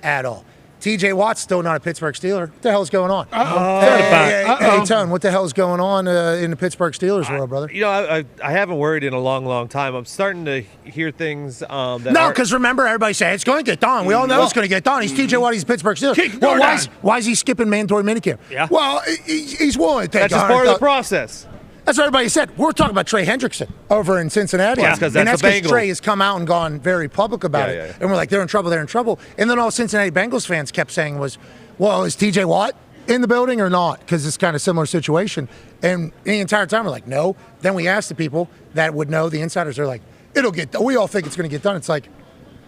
S9: at all. TJ Watt's still not a Pittsburgh Steeler. What the hell is going on? Hey, Tone, what the hell is going on in the Pittsburgh Steelers world, brother?
S6: I haven't worried in a long, long time. I'm starting to hear things that
S9: No, because remember, everybody say it's going to get done. We all know it's going to get done. He's TJ Watt. He's a Pittsburgh Steeler. Well, why is he skipping mandatory minicamp?
S4: Yeah.
S9: Well, he's willing to take
S6: that's just part of the process.
S9: That's what everybody said. We're talking about Trey Hendrickson over in Cincinnati.
S6: Well, that's
S9: and that's
S6: the
S9: because
S6: Bengals.
S9: Trey has come out and gone very public about it.
S6: Yeah.
S9: And we're like, they're in trouble, they're in trouble. And then all Cincinnati Bengals fans kept saying was, well, is TJ Watt in the building or not? Because it's kind of a similar situation. And the entire time we're like, no. Then we asked the people that would know, the insiders, they're like, it'll get done. We all think it's going to get done. It's like,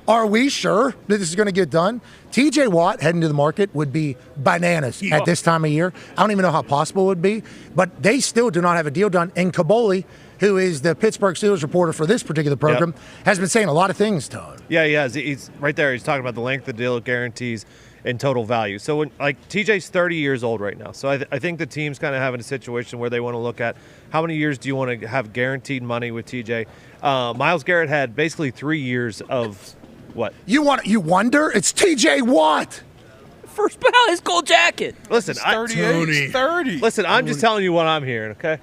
S9: are we sure that this is going to get done? TJ Watt heading to the market would be bananas at this time of year. I don't even know how possible it would be, but they still do not have a deal done. And Kaboli, who is the Pittsburgh Steelers reporter for this particular program, has been saying a lot of things to him.
S6: Yeah, he has. He's right there. He's talking about the length of the deal, guarantees, and total value. So when TJ's 30 years old right now. So I think the team's kind of having a situation where they want to look at how many years do you want to have guaranteed money with TJ. Myles Garrett had basically 3 years of what?
S9: You wonder? It's TJ Watt.
S4: First ballot, his gold jacket.
S6: Listen,
S7: He's 38. He's 30.
S6: Listen, I'm just telling you what I'm hearing, okay?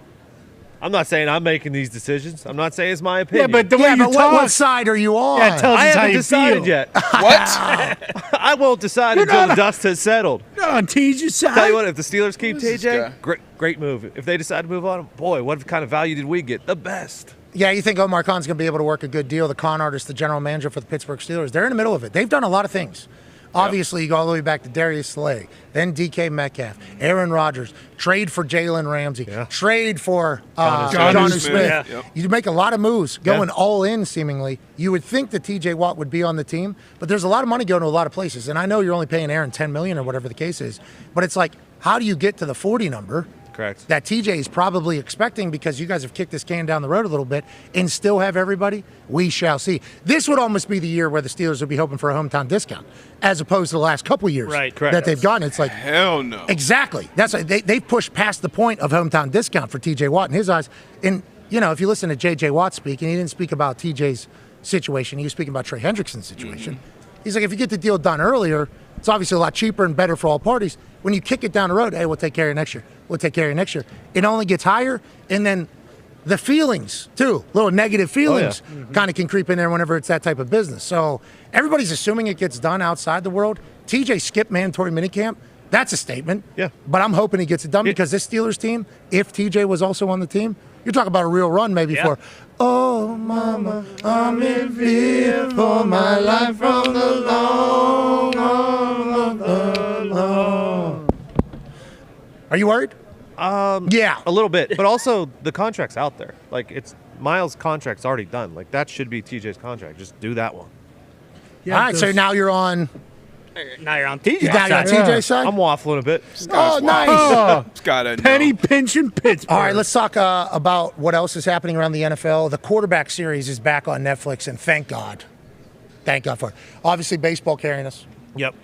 S6: I'm not saying I'm making these decisions. I'm not saying it's my opinion.
S5: Yeah, but the way you talk.
S9: What side are you on?
S5: Yeah, tell us
S6: I
S5: how
S6: haven't
S5: you
S6: decided
S5: feel.
S6: yet.
S7: What?
S6: I won't decide until the dust has settled.
S5: Not on TJ's side.
S6: Tell you what, if the Steelers keep
S7: Who's this
S6: TJ, great move. If they decide to move on, boy, what kind of value did we get? The best.
S9: Yeah, you think Omar Khan's going to be able to work a good deal? The con artist, the general manager for the Pittsburgh Steelers, they're in the middle of it. They've done a lot of things. Obviously, you go all the way back to Darius Slay, then DK Metcalf, Aaron Rodgers, trade for Jalen Ramsey, trade for Jonnu Smith.
S7: Yep.
S9: You make a lot of moves, going all in seemingly. You would think that TJ Watt would be on the team, but there's a lot of money going to a lot of places. And I know you're only paying Aaron $10 million or whatever the case is, but it's like, how do you get to the 40 number?
S6: Correct.
S9: that TJ is probably expecting because you guys have kicked this can down the road a little bit and still have everybody. We shall see. This would almost be the year where the Steelers would be hoping for a hometown discount as opposed to the last couple years that they've gotten. It's like,
S7: hell no.
S9: Exactly. That's like they've pushed past the point of hometown discount for TJ Watt in his eyes. And, if you listen to J.J. Watt speak, and he didn't speak about TJ's situation, he was speaking about Trey Hendrickson's situation. He's like, if you get the deal done earlier, it's obviously a lot cheaper and better for all parties. When you kick it down the road, hey, we'll take care of you next year. We'll take care of you next year. It only gets higher, and then the feelings, too, little negative feelings kind of can creep in there whenever it's that type of business. So everybody's assuming it gets done outside the world. TJ skipped mandatory minicamp. That's a statement.
S6: Yeah.
S9: But I'm hoping he gets it done because this Steelers team, if TJ was also on the team, you're talking about a real run maybe for, oh, mama, I'm in fear for my life from the long arm of the law. Are you worried? Yeah.
S6: A little bit. But also, the contract's out there. Like, Miles' contract's already done. Like, that should be TJ's contract. Just do that one.
S9: Yeah, all right, so now you're on...
S4: Now you're on TJ's
S9: side. Now you're on TJ's side?
S6: I'm waffling a bit.
S9: Oh, nice.
S5: Penny pinching Pittsburgh.
S9: All right, let's talk about what else is happening around the NFL. The quarterback series is back on Netflix, and thank God. Thank God for it. Obviously, baseball carrying us.
S6: Yep.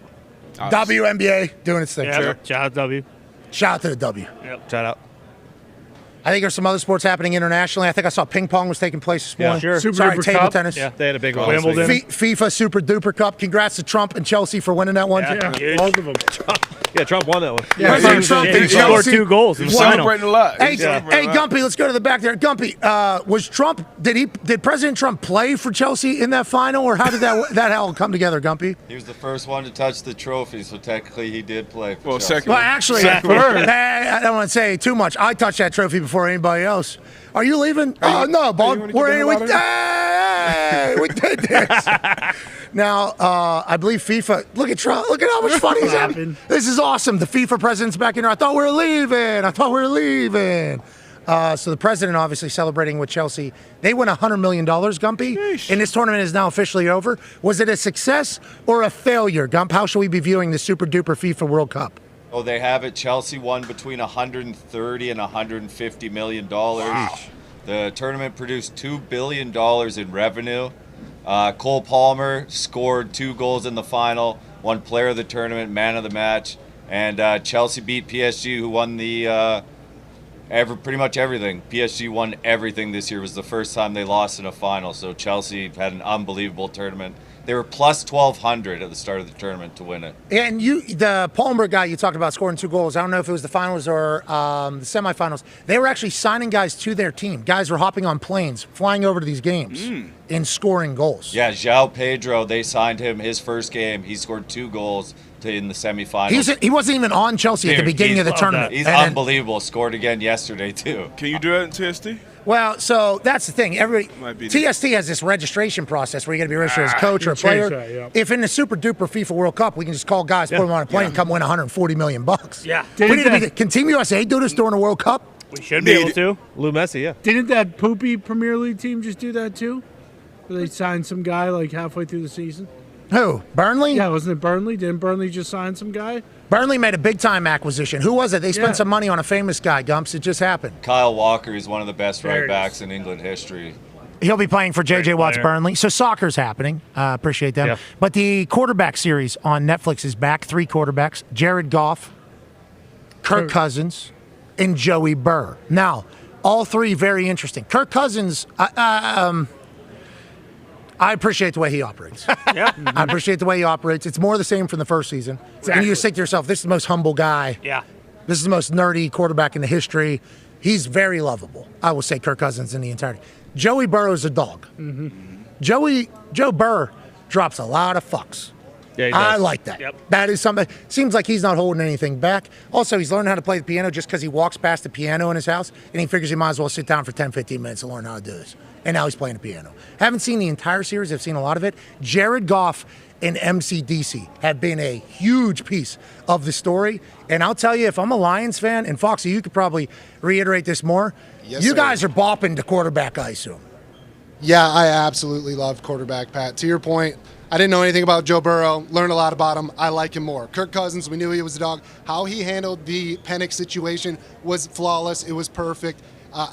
S9: WNBA doing its thing.
S4: Yeah, sure. Shout out W.
S9: Shout out to the W.
S4: Yep.
S6: Shout out.
S9: I think there's some other sports happening internationally. I think I saw ping pong was taking place this morning.
S6: Sure.
S5: Super
S9: table
S5: Cup.
S9: tennis.
S6: Yeah, they had a big one.
S4: Wimbledon.
S9: FIFA Super Duper Cup. Congrats to Trump and Chelsea for winning that one.
S5: Yeah, both of them.
S6: Yeah, Trump won that one.
S9: President Trump and
S4: He scored
S9: Chelsea.
S4: 2 goals in the final.
S7: Celebrating a lot.
S9: Hey, Gumpy, let's go to the back there. Gumpy, was Trump? Did President Trump play for Chelsea in that final, or how did that all come together, Gumpy?
S11: He was the first one to touch the trophy, so technically he did play for Chelsea.
S7: second.
S9: Well, actually, I don't want to say too much. I touched that trophy before anybody else. Are you leaving? Oh no, Bob. We did this. Now, I believe FIFA. Look at Trump. Look at how much fun he's having. This is awesome. The FIFA president's back in here. I thought we were leaving. So the president obviously celebrating with Chelsea. They won $100 million, Gumpy, and this tournament is now officially over. Was it a success or a failure, Gump? How should we be viewing the Super Duper FIFA World Cup?
S11: Oh, they have it. Chelsea won between $130 and $150 million. Wow. The tournament produced $2 billion in revenue. Cole Palmer scored 2 goals in the final, won player of the tournament, man of the match, and Chelsea beat PSG, who won the pretty much everything. PSG won everything this year. It was the first time they lost in a final, so Chelsea had an unbelievable tournament. They were plus 1,200 at the start of the tournament to win it.
S9: And the Palmer guy you talked about scoring 2 goals, I don't know if it was the finals or the semifinals. They were actually signing guys to their team. Guys were hopping on planes, flying over to these games, and scoring goals.
S11: Yeah, João Pedro, they signed him his first game. He scored 2 goals in the semifinals.
S9: He wasn't even on Chelsea at the beginning of the tournament.
S11: He's unbelievable. Scored again yesterday, too.
S7: Can you do that in TST?
S9: Well, so that's the thing. TST has this registration process where you got to be registered as a coach or a player.
S5: That.
S9: If in the Super Duper FIFA World Cup, we can just call guys, put them on a plane, and come win $140 million.
S4: Yeah.
S9: Can Team USA do this during the World Cup?
S4: We should be able to.
S6: Lou Messi, yeah.
S5: Didn't that poopy Premier League team just do that too? Where they signed some guy like halfway through the season?
S9: Who? Burnley?
S5: Yeah, wasn't it Burnley? Didn't Burnley just sign some guy?
S9: Burnley made a big-time acquisition. Who was it? They spent some money on a famous guy, Gumps. It just happened.
S11: Kyle Walker is one of the best right backs in England history.
S9: He'll be playing for J.J. Watt's Burnley. So soccer's happening. Appreciate them.
S6: Yep.
S9: But the quarterback series on Netflix is back. 3 quarterbacks. Jared Goff, Kirk Cousins, and Joey Burr. Now, all 3 very interesting. Kirk Cousins, I appreciate the way he operates.
S4: Yeah.
S9: I appreciate the way he operates. It's more the same from the first season.
S4: Exactly.
S9: And you just think to yourself, this is the most humble guy.
S4: Yeah.
S9: This is the most nerdy quarterback in the history. He's very lovable. I will say Kirk Cousins in the entirety. Joey Burrow's a dog. Joe Burr drops a lot of fucks.
S6: Yeah, he does.
S9: I like that.
S4: Yep.
S9: That is something. Seems like he's not holding anything back. Also, he's learning how to play the piano just because he walks past the piano in his house and he figures he might as well sit down for 10, 15 minutes and learn how to do this. And now he's playing the piano. Haven't seen the entire series. I've seen a lot of it. Jared Goff and MCDC have been a huge piece of the story. And I'll tell you, if I'm a Lions fan, and Foxy, you could probably reiterate this more, you guys are bopping to quarterback, I assume.
S12: Yeah, I absolutely love quarterback, Pat. To your point, I didn't know anything about Joe Burrow. Learned a lot about him. I like him more. Kirk Cousins, we knew he was a dog. How he handled the Penix situation was flawless. It was perfect.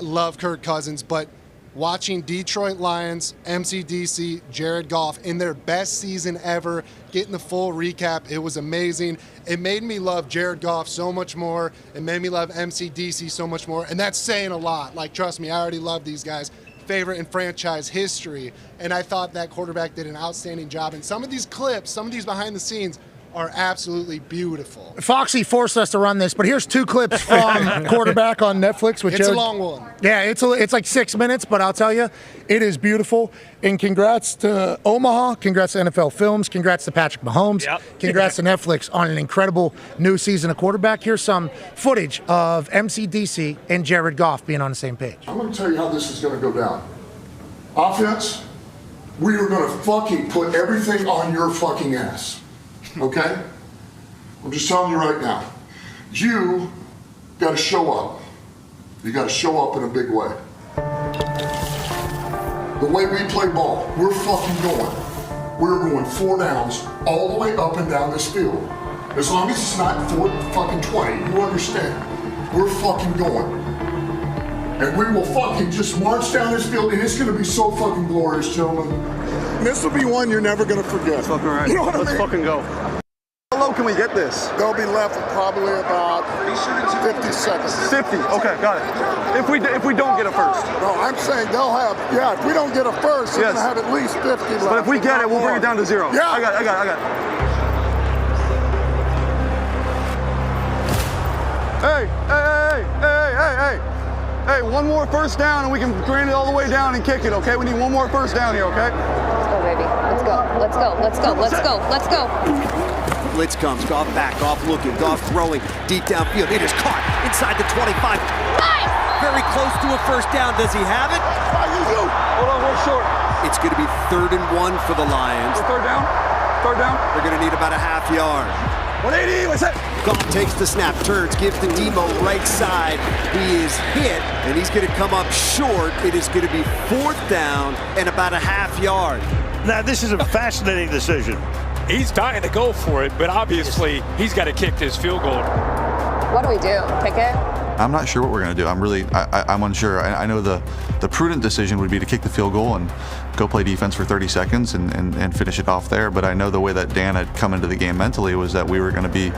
S12: Love Kirk Cousins, but watching Detroit Lions, MCDC, Jared Goff in their best season ever, getting the full recap, it was amazing. It made me love Jared Goff so much more. It made me love MCDC so much more, and that's saying a lot. Like, trust me, I already love these guys. Favorite in franchise history, and I thought that quarterback did an outstanding job. And some of these clips, some of these behind the scenes are absolutely beautiful.
S9: Foxy forced us to run this, but here's 2 clips from Quarterback on Netflix.
S12: It's a long one.
S9: Yeah, it's like 6 minutes, but I'll tell you, it is beautiful. And congrats to Omaha, congrats to NFL Films, congrats to Patrick Mahomes, congrats to Netflix on an incredible new season of Quarterback. Here's some footage of MCDC and Jared Goff being on the same page.
S13: I'm going to tell you how this is going to go down. Offense, we are going to fucking put everything on your fucking ass. Okay? I'm just telling you right now. You got to show up. You got to show up in a big way. The way we play ball, we're fucking going. We're going 4 downs all the way up and down this field. As long as it's not 4 fucking 20, you understand. We're fucking going. And we will fucking just march down this field, and it's going to be so fucking glorious, gentlemen. This will be one you're never going to forget. That's fucking right. You know what I mean?
S14: Let's fucking go. How low can we get this?
S13: They'll be left with probably about 50 seconds.
S14: 50. Okay, got it. If we don't get a first.
S13: No, I'm saying they'll have. Yeah, if we don't get a first, they're gonna have at least 50 left.
S14: But if we get it, we'll bring it down to 0.
S13: Yeah,
S14: I got it. Hey, one more first down and we can grind it all the way down and kick it, okay? We need one more first down here, okay?
S15: Let's go, baby. Let's go. Let's go. Let's go. Let's go. Let's go.
S16: Blitz comes. Goff back. Goff looking. Goff throwing. Deep downfield. It is caught inside the 25.
S15: Nice!
S16: Very close to a first down. Does he have it?
S14: Hold on, we're short.
S16: It's going to be 3rd and 1 for the Lions.
S14: Third down.
S16: They're going to need about a half yard.
S14: 180, what's that?
S16: Goff takes the snap, turns, gives the Demo right side. He is hit, and he's going to come up short. It is going to be 4th down and about a half yard.
S17: Now, this is a fascinating decision.
S18: He's dying to go for it, but obviously he's got to kick this field goal.
S15: What do we do? Kick it?
S19: I'm not sure what we're going to do. I'm unsure. I know the prudent decision would be to kick the field goal and go play defense for 30 seconds and finish it off there. But I know the way that Dan had come into the game mentally was that we were going to be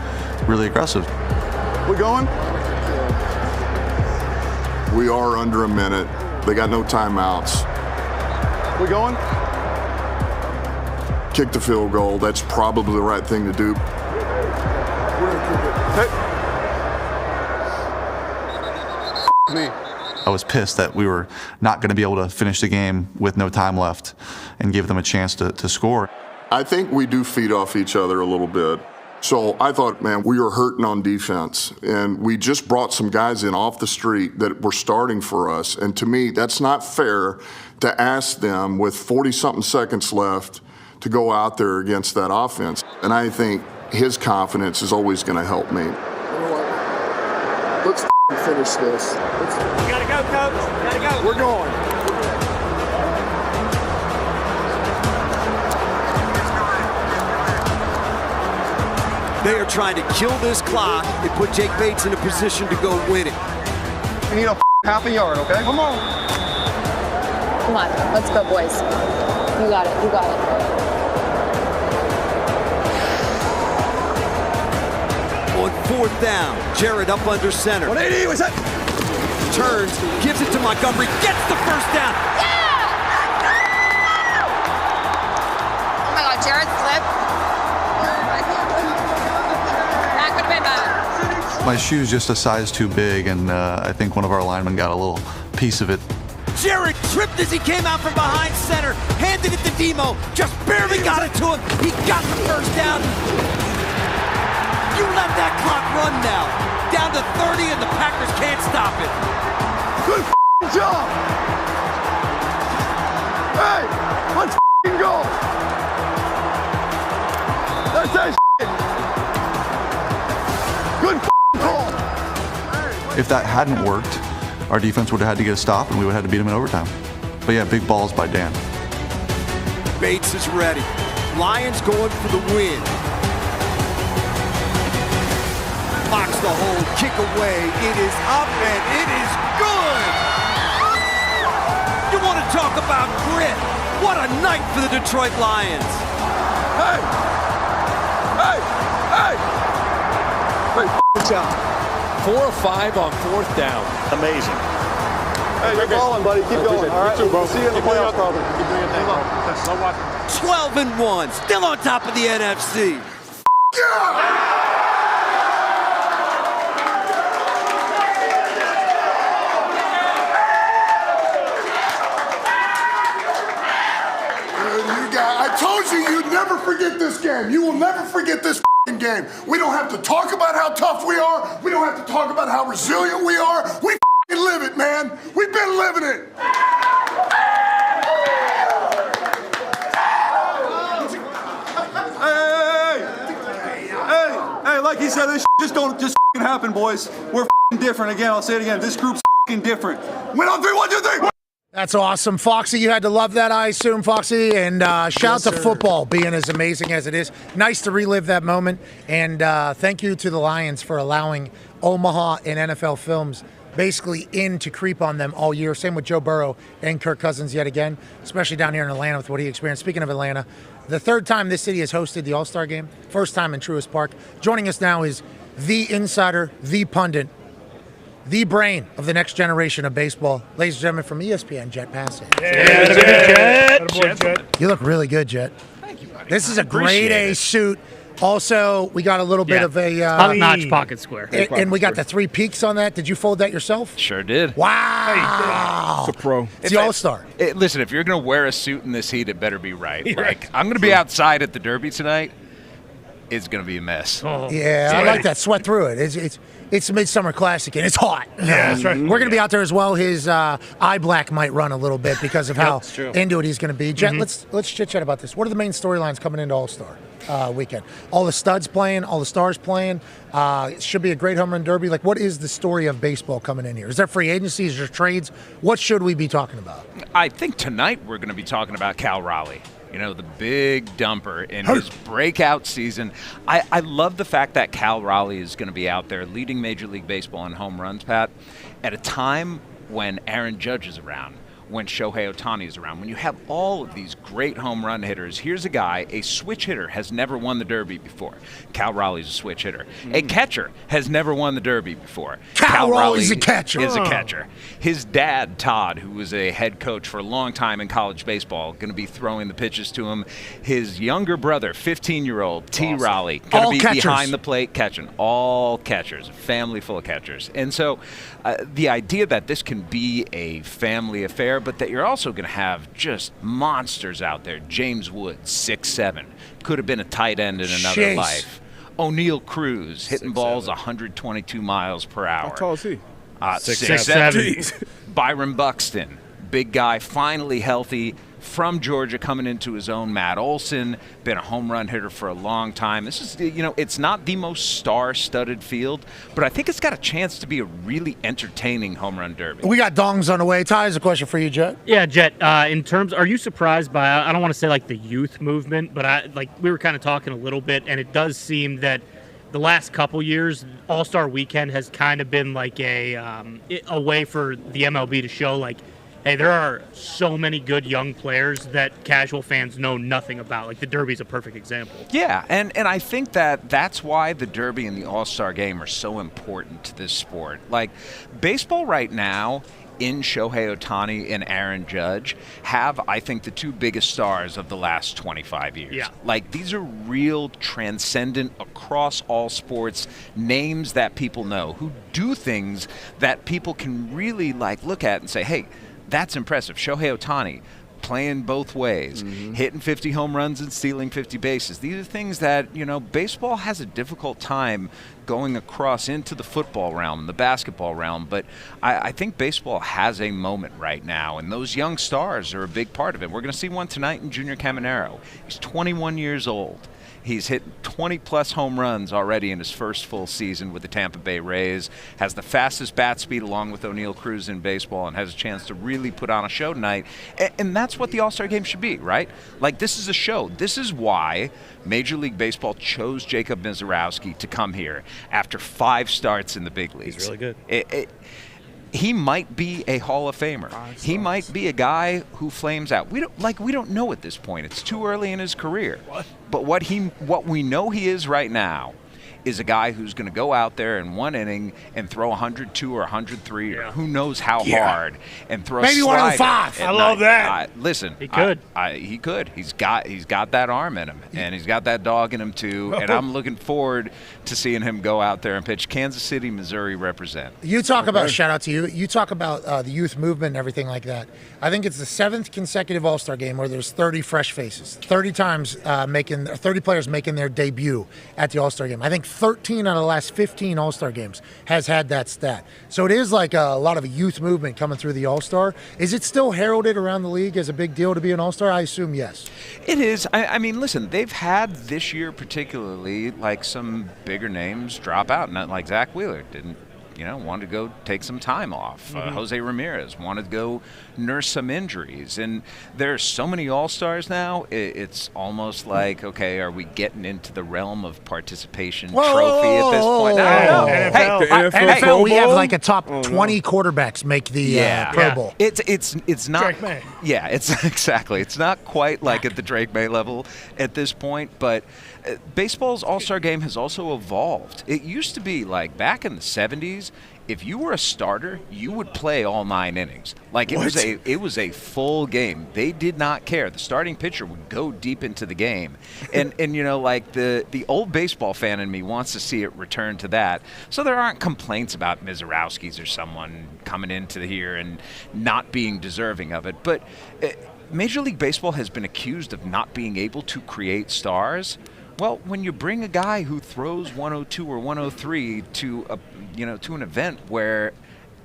S19: really aggressive.
S14: We going?
S13: We are under a minute. They got no timeouts.
S14: We going?
S13: Kick the field goal. That's probably the right thing to do.
S14: Me.
S19: I was pissed that we were not going to be able to finish the game with no time left and give them a chance to score.
S13: I think we do feed off each other a little bit. So I thought, man, we were hurting on defense. And we just brought some guys in off the street that were starting for us. And to me, that's not fair to ask them with 40-something seconds left to go out there against that offense. And I think his confidence is always going to help me. Let's finish this.
S14: You gotta go, coach. You gotta go.
S13: We're going.
S16: They are trying to kill this clock and put Jake Bates in a position to go win it.
S14: We need a half a yard, okay? Come on.
S15: Come on. Let's go, boys. You got it. You got it.
S16: On 4th down, Jared up under center.
S14: 180, what's that?
S16: Turns, gives it to Montgomery, gets the first down.
S15: Yeah! Oh my God, Jared slipped. That could have been bad.
S19: My shoe's just a size too big, and I think one of our linemen got a little piece of it.
S16: Jared tripped as he came out from behind center, handed it to Demo, just barely got it to him. He got the first down. You let that clock run now. Down to 30 and the Packers can't stop it.
S14: Good job. Hey, let's go. That's that Good call.
S19: If that hadn't worked, our defense would have had to get a stop and we would have had to beat them in overtime. But yeah, big balls by Dan.
S16: Bates is ready. Lions going for the win. Fox the hold, kick away. It is up and it is good. You want to talk about grit? What a night for the Detroit Lions.
S14: Hey! Hey! Hey! Great job.
S18: 4 of 5 on 4th down.
S17: Amazing.
S14: Hey, you're balling, buddy. Keep going. All right.
S17: You too, bro.
S14: See you in the playoffs, brother.
S17: Keep doing your thing, bro.
S16: 12-1, still on top of the NFC.
S13: I told you you'd never forget this game. You will never forget this game. We don't have to talk about how tough we are. We don't have to talk about how resilient we are. We live it, man. We've been living it.
S14: Hey, like he said, this just don't happen, boys. We're different. Again, I'll say it again. This group's different. Win on 3, 1, 2, 3.
S9: That's awesome. Foxy, you had to love that, I assume, Foxy. And shout out to football being as amazing as it is. Nice to relive that moment. And thank you to the Lions for allowing Omaha and NFL Films basically in to creep on them all year. Same with Joe Burrow and Kirk Cousins yet again, especially down here in Atlanta with what he experienced. Speaking of Atlanta, the third time this city has hosted the All-Star Game, first time in Truist Park. Joining us now is the insider, the pundit, the brain of the next generation of baseball. Ladies and gentlemen, from ESPN, Jet Passage. You look really good, Jet.
S20: Thank you, buddy.
S9: This is a grade A suit. Also, we got a little bit of a
S4: top-notch pocket square.
S9: And we got the 3 peaks on that. Did you fold that yourself?
S20: Sure did.
S9: Wow.
S14: It's a pro.
S9: It's the All-Star.
S20: Listen, if you're going to wear a suit in this heat, it better be right. Like, I'm going to be outside at the Derby tonight. It's going to be a mess.
S9: Yeah, I like that. Sweat through it. It's a Midsummer Classic, and it's hot.
S5: Yeah, that's right.
S9: We're going to be out there as well. His eye black might run a little bit because of how into it he's going to be. Jet, let's chit-chat about this. What are the main storylines coming into All-Star weekend? All the studs playing, all the stars playing. It should be a great home run derby. Like, what is the story of baseball coming in here? Is there free agency? Is there trades? What should we be talking about?
S20: I think tonight we're going to be talking about Cal Raleigh. You know, the big dumper in his breakout season. I love the fact that Cal Raleigh is going to be out there leading Major League Baseball in home runs, Pat, at a time when Aaron Judge is around, when Shohei Ohtani is around, when you have all of these great home run hitters. Here's a guy, a switch hitter, has never won the Derby before. Cal Raleigh's a switch hitter. A catcher has never won the Derby before.
S9: Cal Raleigh's a catcher.
S20: Is a catcher. His dad, Todd, who was a head coach for a long time in college baseball, going to be throwing the pitches to him. His younger brother, 15-year-old T. Raleigh, going to be
S9: catchers.
S20: behind the plate catching. All catchers. A family full of catchers. And so the idea that this can be a family affair, but that you're also going to have just monsters out there. James Wood, 6'7", could have been a tight end in another life. O'Neal Cruz hitting balls 122 miles per hour.
S7: How tall is he?
S20: 6'7". Byron Buxton, big guy, finally healthy, from Georgia, coming into his own. Matt Olson, been a home run hitter for a long time. This is, it's not the most star-studded field, but I think it's got a chance to be a really entertaining home run derby.
S9: We got dongs on the way. Ty has a question for you, Jet.
S4: Yeah, Jet. In terms, are you surprised by? I don't want to say like the youth movement, but we were kind of talking a little bit, and it does seem that the last couple years, All-Star Weekend has kind of been like a way for the MLB to show like, hey, there are so many good young players that casual fans know nothing about. Like, the Derby's a perfect example.
S20: Yeah, and I think that's why the Derby and the All-Star Game are so important to this sport. Like, baseball right now, in Shohei Ohtani and Aaron Judge, have, I think, the 2 biggest stars of the last 25 years.
S4: Yeah.
S20: Like, these are real, transcendent, across all sports, names that people know, who do things that people can really, look at and say, hey, that's impressive. Shohei Ohtani playing both ways, hitting 50 home runs and stealing 50 bases. These are things that, baseball has a difficult time going across into the football realm, the basketball realm. But I think baseball has a moment right now, and those young stars are a big part of it. We're going to see one tonight in Junior Caminero. He's 21 years old. He's hit 20-plus home runs already in his first full season with the Tampa Bay Rays, has the fastest bat speed along with O'Neal Cruz in baseball, and has a chance to really put on a show tonight. And that's what the All-Star Game should be, right? Like, this is a show. This is why Major League Baseball chose Jacob Misiorowski to come here after 5 starts in the big leagues.
S6: He's really good.
S20: He might be a Hall of Famer. He might be a guy who flames out. We don't know at this point. It's too early in his career. But what we know he is right now is a guy who's going to go out there in one inning and throw 102 or 103 or who knows how hard and throw
S9: maybe 105.
S20: I
S4: love that.
S20: Listen,
S4: he could.
S20: He could. He's got that arm in him, and he's got that dog in him too. And I'm looking forward to seeing him go out there and pitch. Kansas City, Missouri represent.
S9: You talk about, shout out to you. You talk about the youth movement and everything like that. I think it's the 7th consecutive All-Star game where there's 30 fresh faces, 30 players making their debut at the All-Star game. I think 13 out of the last 15 All-Star games has had that stat. So it is like a lot of a youth movement coming through the All-Star. Is it still heralded around the league as a big deal to be an All-Star? I assume yes.
S20: It is. I mean, listen, they've had this year particularly like some bigger names drop out. Not like Zach Wheeler wanted to go take some time off. Jose Ramirez wanted to go nurse some injuries. And there's so many All-Stars now, it's almost like, okay, are we getting into the realm of participation trophy at this point?
S9: NFL, we have like a top 20 quarterbacks make the Pro Bowl.
S20: It's not.
S5: Drake May.
S20: Yeah, it's exactly. It's not quite like at the Drake May level at this point, but baseball's All-Star game has also evolved. It used to be like back in the 70s, if you were a starter, you would play all 9 innings. Like it was a full game. They did not care. The starting pitcher would go deep into the game. And like the old baseball fan in me wants to see it return to that. So there aren't complaints about Misiorowski's or someone coming into here and not being deserving of it. But Major League Baseball has been accused of not being able to create stars. Well, when you bring a guy who throws 102 or 103 to an event where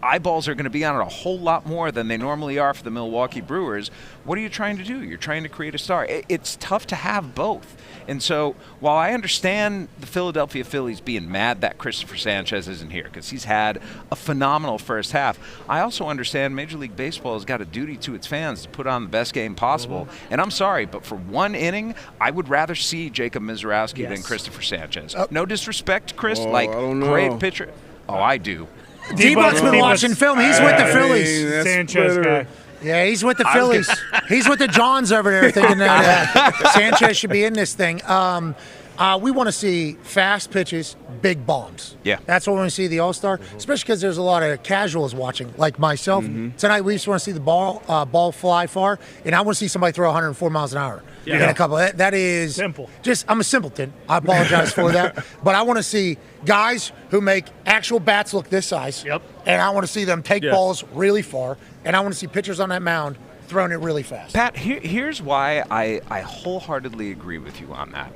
S20: eyeballs are going to be on it a whole lot more than they normally are for the Milwaukee Brewers, what are you trying to do? You're trying to create a star. It's tough to have both. And so while I understand the Philadelphia Phillies being mad that Christopher Sanchez isn't here because he's had a phenomenal first half, I also understand Major League Baseball has got a duty to its fans to put on the best game possible. And I'm sorry, but for one inning, I would rather see Jacob Misiorowski than Christopher Sanchez. No disrespect, Chris. Great pitcher. Oh, I do.
S9: D-But's been watching film. He's with the Phillies.
S5: Sanchez guy.
S9: Yeah, he's with the Phillies. He's with the Johns over there thinking that Sanchez should be in this thing. We want to see fast pitches, big bombs.
S20: Yeah.
S9: That's what we want to see the All-Star, especially because there's a lot of casuals watching, like myself. Tonight, we just want to see the ball fly far, and I want to see somebody throw 104 miles an hour. In a couple. That is
S5: simple.
S9: I'm a simpleton. I apologize for that. But I want to see guys who make actual bats look this size.
S4: Yep.
S9: And I want to see them take balls really far. And I want to see pitchers on that mound throwing it really fast.
S20: Pat, here's why I wholeheartedly agree with you on that.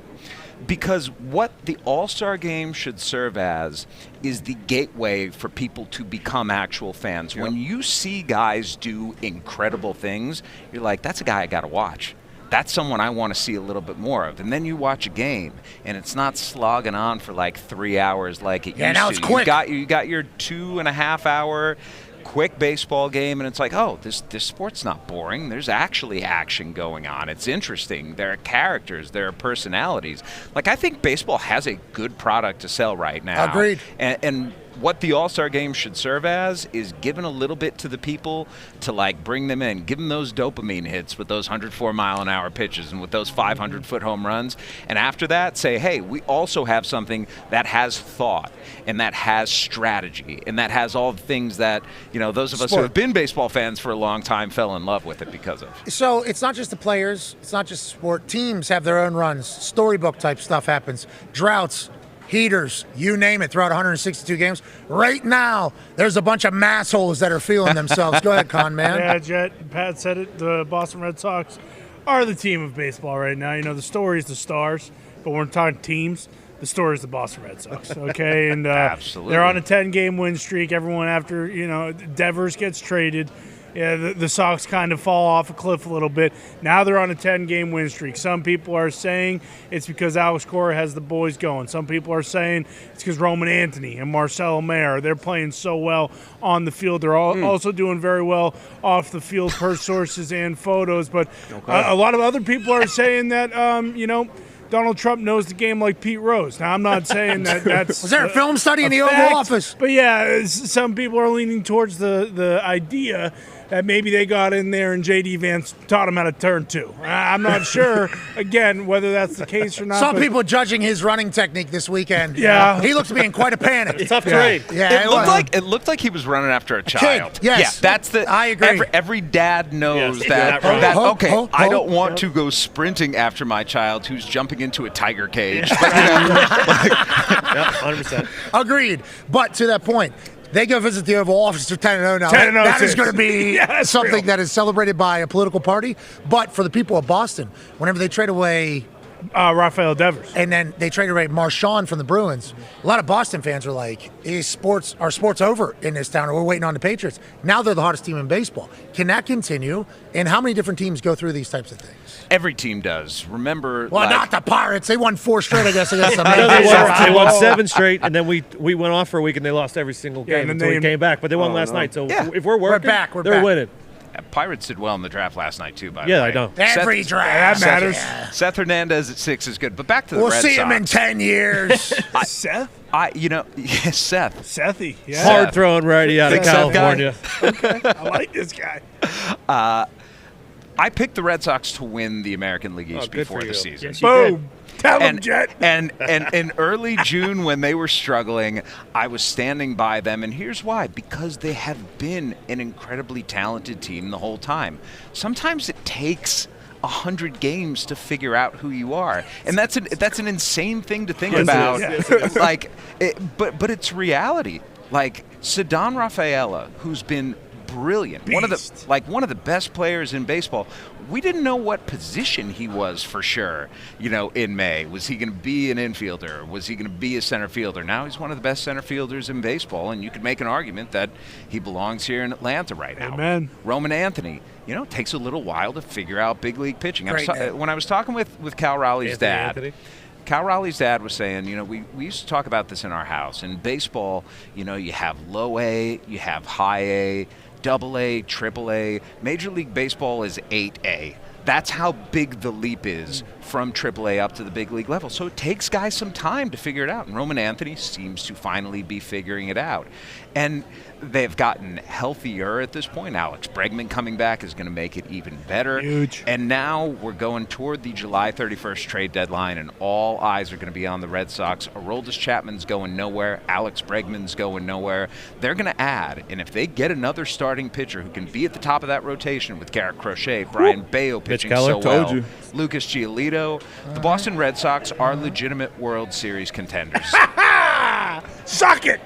S20: Because what the All-Star Game should serve as is the gateway for people to become actual fans. Yep. When you see guys do incredible things, you're like, that's a guy I got to watch. That's someone I want to see a little bit more of. And then you watch a game, and it's not slogging on for like 3 hours like it used to.
S9: Now it's quick.
S20: You got your 2.5 hour quick baseball game, and it's like, oh, this sport's not boring. There's actually action going on. It's interesting. There are characters. There are personalities. Like, I think baseball has a good product to sell right now.
S9: Agreed.
S20: And what the All-Star Game should serve as is giving a little bit to the people to, like, bring them in. Give them those dopamine hits with those 104-mile-an-hour pitches and with those 500-foot home runs. And after that, say, hey, we also have something that has thought and that has strategy and that has all the things that, those of us who have been baseball fans for a long time fell in love with it because of.
S9: So it's not just the players. It's not just sport. Teams have their own runs. Storybook-type stuff happens. Droughts. Heaters, you name it, throughout 162 games. Right now, there's a bunch of massholes that are feeling themselves. Go ahead, Con, man.
S5: Yeah, Jet, Pat said it. The Boston Red Sox are the team of baseball right now. The story is the Stars, but when we're talking teams, the story is the Boston Red Sox, okay? And
S20: Absolutely.
S5: They're on a 10-game win streak. Everyone after, Devers gets traded. the Sox kind of fall off a cliff a little bit. Now they're on a 10-game win streak. Some people are saying it's because Alex Cora has the boys going. Some people are saying it's because Roman Anthony and Marcelo Mayer, they're playing so well on the field. They're also doing very well off the field per sources and photos. But a lot of other people are saying that, Donald Trump knows the game like Pete Rose. Now, I'm not saying that's...
S9: Was there a film study in the Oval Office?
S5: But yeah, some people are leaning towards the idea that maybe they got in there and J.D. Vance taught him how to turn two. I'm not sure, again, whether that's the case or not.
S9: Some people judging his running technique this weekend.
S5: Yeah.
S9: He looks to be in quite a panic.
S20: Tough
S9: terrain. Yeah,
S20: it looked like he was running after a child.
S9: Yes.
S20: Yeah, that's the.
S9: I agree.
S20: Every dad knows
S9: Yes,
S20: that.
S9: exactly.
S20: I don't want to go sprinting after my child who's jumping into a tiger cage. But,
S6: 100%.
S9: Agreed. But to that point, they go visit the Oval Office. They're 10-0 now.
S5: 10-0
S9: That is going to be something
S5: real.
S9: that is celebrated by a political party. But for the people of Boston, whenever they trade away
S5: Rafael Devers,
S9: and then they traded away Marchand from the Bruins, a lot of Boston fans are like, "Are sports over in this town? Or we're waiting on the Patriots." Now they're the hottest team in baseball. Can that continue? And how many different teams go through these types of things?
S20: Every team does. Remember,
S9: Well, not the Pirates. They won 4 straight, I guess, against the
S6: They won 7 straight, and then we went off for a week, and they lost every single game
S5: and then
S6: until we came back. But they won last night, so if we're working, they're winning.
S20: Pirates did well in the draft last night, too, by the
S6: Yeah,
S20: way.
S6: I know.
S9: Every draft.
S5: That matters.
S20: Seth Hernandez at 6 is good. But back to the
S9: We'll
S20: Red
S9: see
S20: Sox.
S9: him in 10 years.
S5: Seth?
S20: Seth.
S5: Sethy, yeah.
S6: Hard throwing righty out of
S20: Big Seth guy.
S6: California.
S5: Okay, I like this guy.
S20: I picked the Red Sox to win the American League East
S6: good for
S20: before the
S6: you.
S20: season.
S6: Yes,
S5: Boom. Tell him, Jet.
S20: And in early June when they were struggling, I was standing by them, and here's why. Because they have been an incredibly talented team the whole time. Sometimes it takes 100 games to figure out who you are, and that's an insane thing to think about. But it's reality. Like Ceddanne Rafaela, who's been brilliant, one of the best players in baseball. We didn't know what position he was for sure. In May, was he going to be an infielder? Was he going to be a center fielder? Now he's one of the best center fielders in baseball, and you could make an argument that he belongs here in Atlanta right now.
S5: Amen.
S20: Roman Anthony, takes a little while to figure out big league pitching.
S9: Great
S20: When I was talking with Cal Raleigh's dad. Cal Raleigh's dad was saying, we used to talk about this in our house. In baseball, you have low A, you have high A, double A, triple A. Major League Baseball is 8A. That's how big the leap is from AAA up to the big league level. So it takes guys some time to figure it out. And Roman Anthony seems to finally be figuring it out. And they've gotten healthier at this point. Alex Bregman coming back is going to make it even better.
S5: Huge.
S20: And now we're going toward the July 31st trade deadline, and all eyes are going to be on the Red Sox. Aroldis Chapman's going nowhere. Alex Bregman's going nowhere. They're going to add, and if they get another starting pitcher who can be at the top of that rotation with Garrett Crochet, Brian Bayo pitching so well, Lucas Giolito, the Boston Red Sox are legitimate World Series contenders.
S9: Suck it!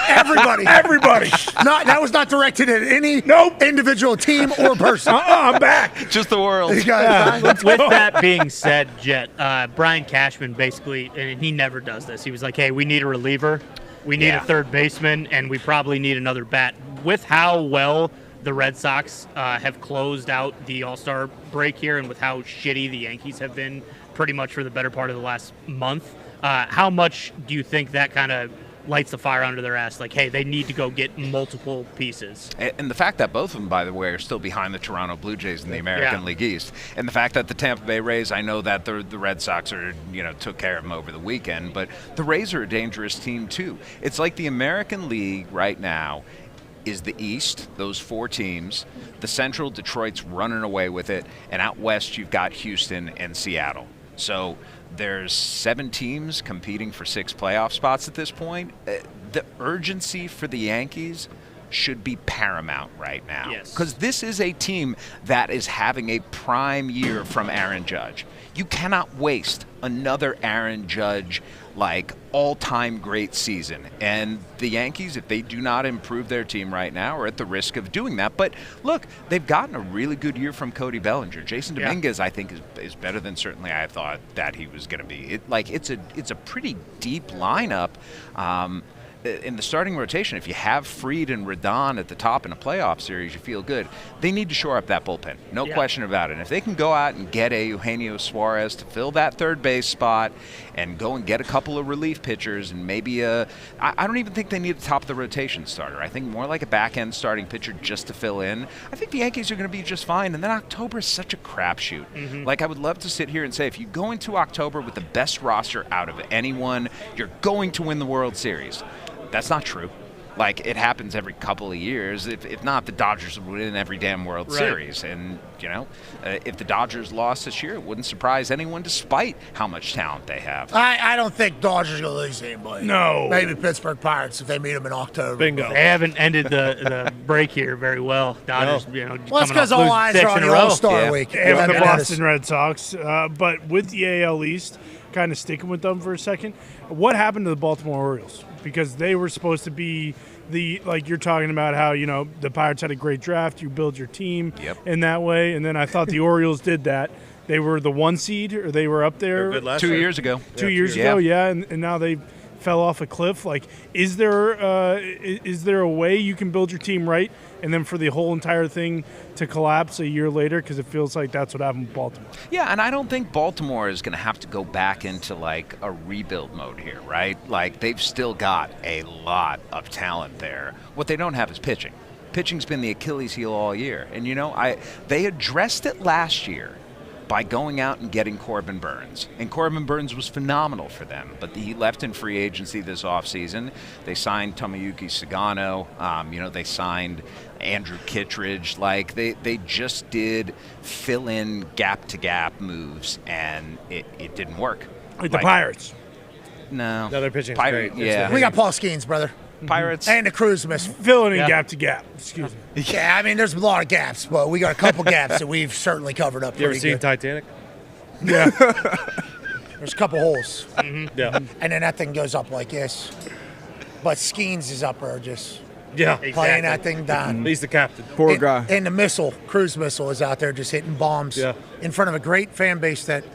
S9: Everybody. That was not directed at any individual team or person.
S5: I'm back.
S20: Just the world.
S4: With that being said, Jet, Brian Cashman basically, and he never does this, he was like, hey, we need a reliever, we need a third baseman, and we probably need another bat. With how well the Red Sox have closed out the All-Star break here, and with how shitty the Yankees have been pretty much for the better part of the last month, how much do you think that kind of lights the fire under their ass? Like, hey, they need to go get multiple pieces.
S20: And the fact that both of them, by the way, are still behind the Toronto Blue Jays in the American League East. And the fact that the Tampa Bay Rays, I know that the Red Sox took care of them over the weekend, but the Rays are a dangerous team too. It's like the American League right now is the East, those 4 teams. The Central, Detroit's running away with it. And out West, you've got Houston and Seattle. So there's 7 teams competing for 6 playoff spots at this point. The urgency for the Yankees should be paramount right now. Because this is a team that is having a prime year from Aaron Judge. You cannot waste another Aaron Judge all-time great season. And the Yankees, if they do not improve their team right now, are at the risk of doing that. But look, they've gotten a really good year from Cody Bellinger. Jason Dominguez, I think, is better than certainly I thought that he was going to be. It's a pretty deep lineup. in the starting rotation, if you have Fried and Rodon at the top in a playoff series, you feel good. They need to shore up that bullpen. No question about it. And if they can go out and get a Eugenio Suarez to fill that third base spot and go and get a couple of relief pitchers and maybe I don't even think they need a top of the rotation starter. I think more like a back-end starting pitcher just to fill in. I think the Yankees are going to be just fine. And then October is such a crapshoot.
S6: Mm-hmm.
S20: Like, I would love to sit here and say, if you go into October with the best roster out of anyone, you're going to win the World Series. That's not true. Like, it happens every couple of years. If not, the Dodgers would win every damn World Series. And, if the Dodgers lost this year, it wouldn't surprise anyone despite how much talent they have.
S9: I don't think Dodgers are going to lose anybody.
S4: No.
S9: Maybe Pittsburgh Pirates if they meet them in October.
S4: Bingo. They haven't ended the break here very well. Dodgers,
S9: well, it's because all eyes are on the All-Star week.
S5: And the Boston Red Sox. But with the AL East, kind of sticking with them for a second, what happened to the Baltimore Orioles? Because they were supposed to be like you're talking about how, the Pirates had a great draft, you build your team in that way, and then I thought the Orioles did that. They were the 1 seed, or they were up there
S20: 2 years ago.
S5: 2 years ago, and now they fell off a cliff. Like, is there a way you can build your team right, and then for the whole entire thing to collapse a year later? Because it feels like that's what happened with Baltimore.
S20: Yeah, and I don't think Baltimore is going to have to go back into, like, a rebuild mode here, right? Like, they've still got a lot of talent there. What they don't have is pitching. Pitching's been the Achilles heel all year. And, they addressed it last year by going out and getting Corbin Burns. And Corbin Burns was phenomenal for them, but he left in free agency this offseason. They signed Tomoyuki Sagano. They signed Andrew Kittredge. Like, they just did fill-in gap-to-gap moves, and it didn't work.
S5: Like the Pirates.
S20: No.
S6: No, their pitching's
S20: Pirate,
S6: great.
S20: Yeah.
S9: We got Paul Skeens, brother.
S20: Pirates.
S9: And the Cruz miss.
S5: Filling in gap to gap. Excuse me.
S9: Yeah, I mean, there's a lot of gaps, but we got a couple gaps that we've certainly covered up.
S6: You ever
S9: pretty
S6: seen
S9: good.
S6: Titanic?
S5: Yeah.
S9: There's a couple holes.
S6: Yeah.
S9: And then that thing goes up like this. But Skeens is up there just
S6: Yeah.
S9: playing that thing down.
S6: He's the captain.
S7: Poor guy.
S9: And the missile, Cruise missile, is out there just hitting bombs in front of a great fan base that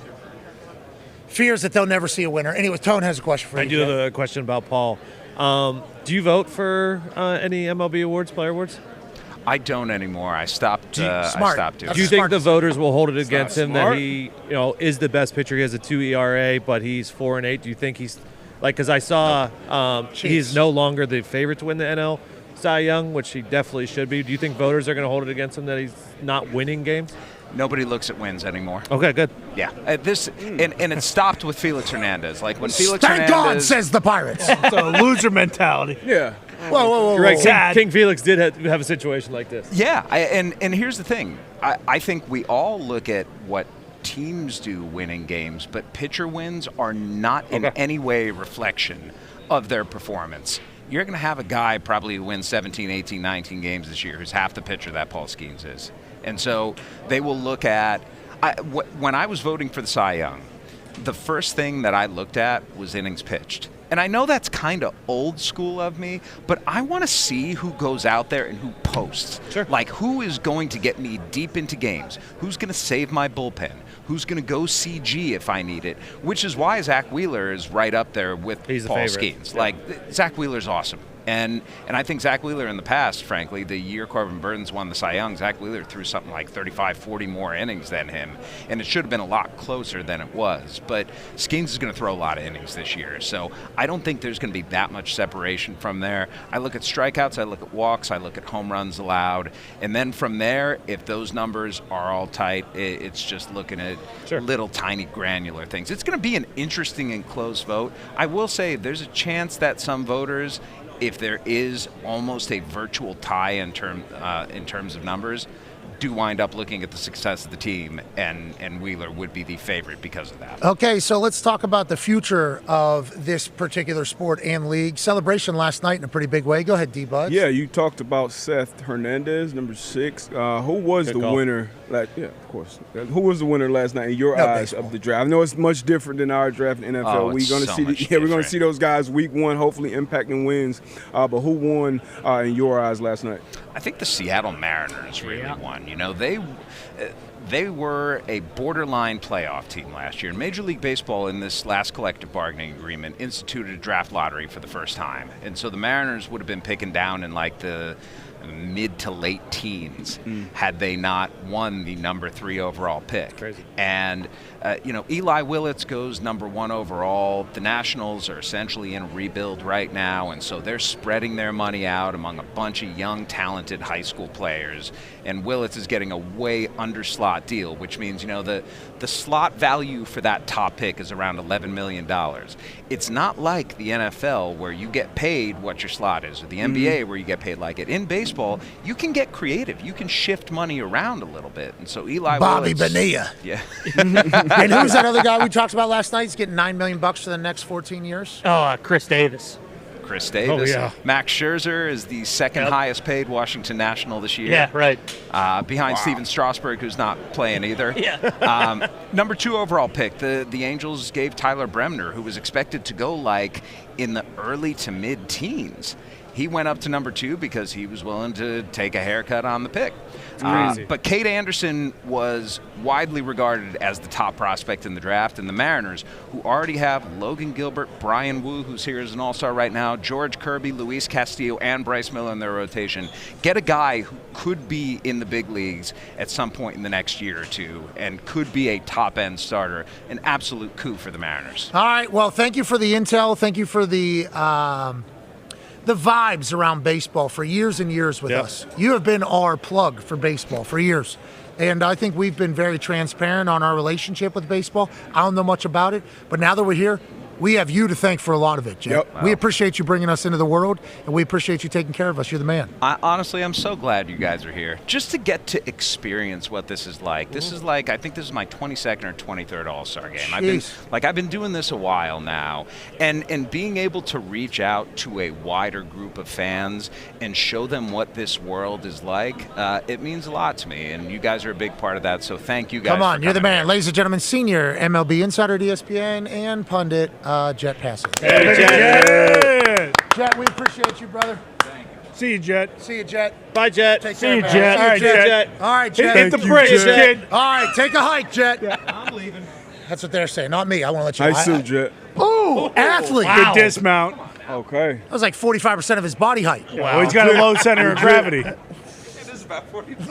S9: fears that they'll never see a winner. Anyway, Tone has a question for you.
S6: I do have a question about Paul. Do you vote for any MLB awards, player awards?
S20: I don't anymore. I stopped.
S9: Smart.
S20: I stopped doing
S6: Do you
S20: it.
S6: think the voters will hold it against him
S7: smart.
S6: that he, is the best pitcher? He has a 2 ERA, but he's 4-8. Do you think he's because I saw he's no longer the favorite to win the NL Cy Young, which he definitely should be. Do you think voters are going to hold it against him that he's not winning games?
S20: Nobody looks at wins anymore.
S6: Okay, good.
S20: Yeah, and it stopped with Felix Hernandez. Like when Felix
S9: Thank God,
S20: Hernandez
S9: says the Pirates.
S5: It's a loser mentality.
S7: Yeah.
S9: Whoa.
S6: Right, King Felix did have a situation like this.
S20: Yeah, and here's the thing. I think we all look at what teams do winning games, but pitcher wins are not in any way a reflection of their performance. You're going to have a guy probably who wins 17, 18, 19 games this year who's half the pitcher that Paul Skeens is. And so they will look at when I was voting for the Cy Young, the first thing that I looked at was innings pitched. And I know that's kind of old school of me, but I want to see who goes out there and who posts.
S6: Sure.
S20: Like, who is going to get me deep into games? Who's going to save my bullpen? Who's going to go CG if I need it? Which is why Zach Wheeler is right up there with Paul Skeens.
S6: Yeah.
S20: Like, Zach Wheeler's awesome. And I think Zach Wheeler in the past, frankly, the year Corbin Burns won the Cy Young, Zach Wheeler threw something like 35, 40 more innings than him. And it should have been a lot closer than it was. But Skeens is going to throw a lot of innings this year. So I don't think there's going to be that much separation from there. I look at strikeouts, I look at walks, I look at home runs allowed. And then from there, if those numbers are all tight, it's just looking at little tiny granular things. It's going to be an interesting and close vote. I will say there's a chance that some voters, if there is almost a virtual tie in terms of numbers, do wind up looking at the success of the team, and Wheeler would be the favorite because of that.
S9: Okay, so let's talk about the future of this particular sport and league. Celebration last night in a pretty big way. Go ahead, D-Buds.
S7: Yeah, you talked about Seth Hernandez, number 6. Who was the winner Yeah, of course. Who was the winner last night in your eyes of the draft? I know it's much different than our draft in NFL.
S20: Oh,
S7: We're going to see we're going to see those guys week one, hopefully impacting wins. But who won in your eyes last night?
S20: I think the Seattle Mariners really won. You know, they were a borderline playoff team last year. And Major League Baseball, in this last collective bargaining agreement, instituted a draft lottery for the first time. And so the Mariners would have been picking down in like the mid to late teens had they not won the number 3 overall pick.
S4: Crazy.
S20: And, Eli Willits goes number 1 overall. The Nationals are essentially in a rebuild right now, and so they're spreading their money out among a bunch of young, talented high school players. And Willits is getting a way under slot deal, which means, the slot value for that top pick is around $11 million. It's not like the NFL where you get paid what your slot is, or the NBA where you get paid like it. In baseball, you can get creative. You can shift money around a little bit. And so Eli
S9: Bobby
S20: Willits,
S9: Bonilla.
S20: Yeah.
S9: And who's that other guy we talked about last night? He's getting $9 million for the next 14 years.
S4: Oh, Chris Davis.
S20: Chris Davis.
S4: Oh, yeah.
S20: Max Scherzer is the second highest paid Washington National this year.
S4: Yeah, right.
S20: Behind Steven Strasburg, who's not playing either.
S4: Yeah.
S20: Number 2 overall pick, the Angels gave Tyler Bremner, who was expected to go in the early to mid-teens. He went up to number 2 because he was willing to take a haircut on the pick.
S4: Crazy.
S20: But Cade Anderson was widely regarded as the top prospect in the draft, and the Mariners, who already have Logan Gilbert, Brian Wu, who's here as an all-star right now, George Kirby, Luis Castillo, and Bryce Miller in their rotation, get a guy who could be in the big leagues at some point in the next year or two and could be a top-end starter. An absolute coup for the Mariners.
S9: All right, well, thank you for the intel. Thank you for the vibes around baseball for years and years with us. You have been our plug for baseball for years. And I think we've been very transparent on our relationship with baseball. I don't know much about it, but now that we're here, we have you to thank for a lot of it, Jay.
S20: Yep.
S9: We appreciate you bringing us into the world, and we appreciate you taking care of us. You're the man.
S20: Honestly, I'm so glad you guys are here. Just to get to experience what this is like. This is I think this is my 22nd or 23rd All-Star game. I've been doing this a while now, and being able to reach out to a wider group of fans and show them what this world is like, it means a lot to me, and you guys are a big part of that, so thank you guys.
S9: Come on,
S20: for
S9: you're the man.
S20: here.
S9: Ladies and gentlemen, senior MLB insider at ESPN and pundit, Jet Passing.
S5: Hey, Jet.
S9: Jet, we appreciate you, brother.
S5: Thank you. See you, Jet.
S9: See you, Jet.
S4: Bye, Jet.
S9: Take
S5: See
S9: care,
S5: you,
S9: man.
S5: Jet. All right, Jet.
S9: All right, Jet.
S5: Hit the brakes, kid.
S9: All right, take a hike, Jet. I'm leaving. That's what they're saying, not me. I want to let you know.
S7: Nice suit, Jet.
S9: Ooh, athlete.
S5: Good dismount.
S7: Okay.
S9: That was like 45% of his body height.
S5: Well, he's got a low center of gravity.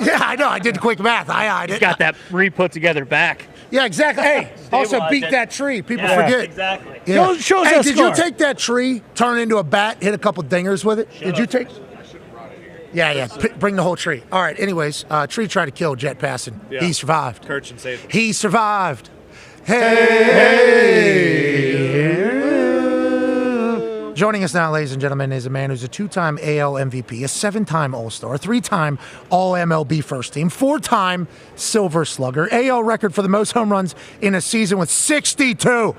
S9: Yeah, I know. I did the quick math. I
S4: He's
S9: did.
S4: got that re-put together back.
S9: Yeah, exactly. Hey, also
S4: Stabilized
S9: beat
S4: it.
S9: that tree. People
S4: Yeah,
S9: forget.
S4: exactly.
S9: Yeah.
S5: Shows
S9: hey,
S5: that
S9: did
S5: scar.
S9: you take that tree, turn it into a bat, hit a couple dingers with it? Did you take? Yeah. Bring the whole tree. All right. Anyways, tree tried to kill Jet Passing.
S4: Yeah.
S9: He survived.
S4: Kirchin saved him.
S9: He survived. Hey. Joining us now, ladies and gentlemen, is a man who's a 2-time AL MVP, a 7-time All-Star, a 3-time All-MLB first team, 4-time Silver Slugger, AL record for the most home runs in a season with 62.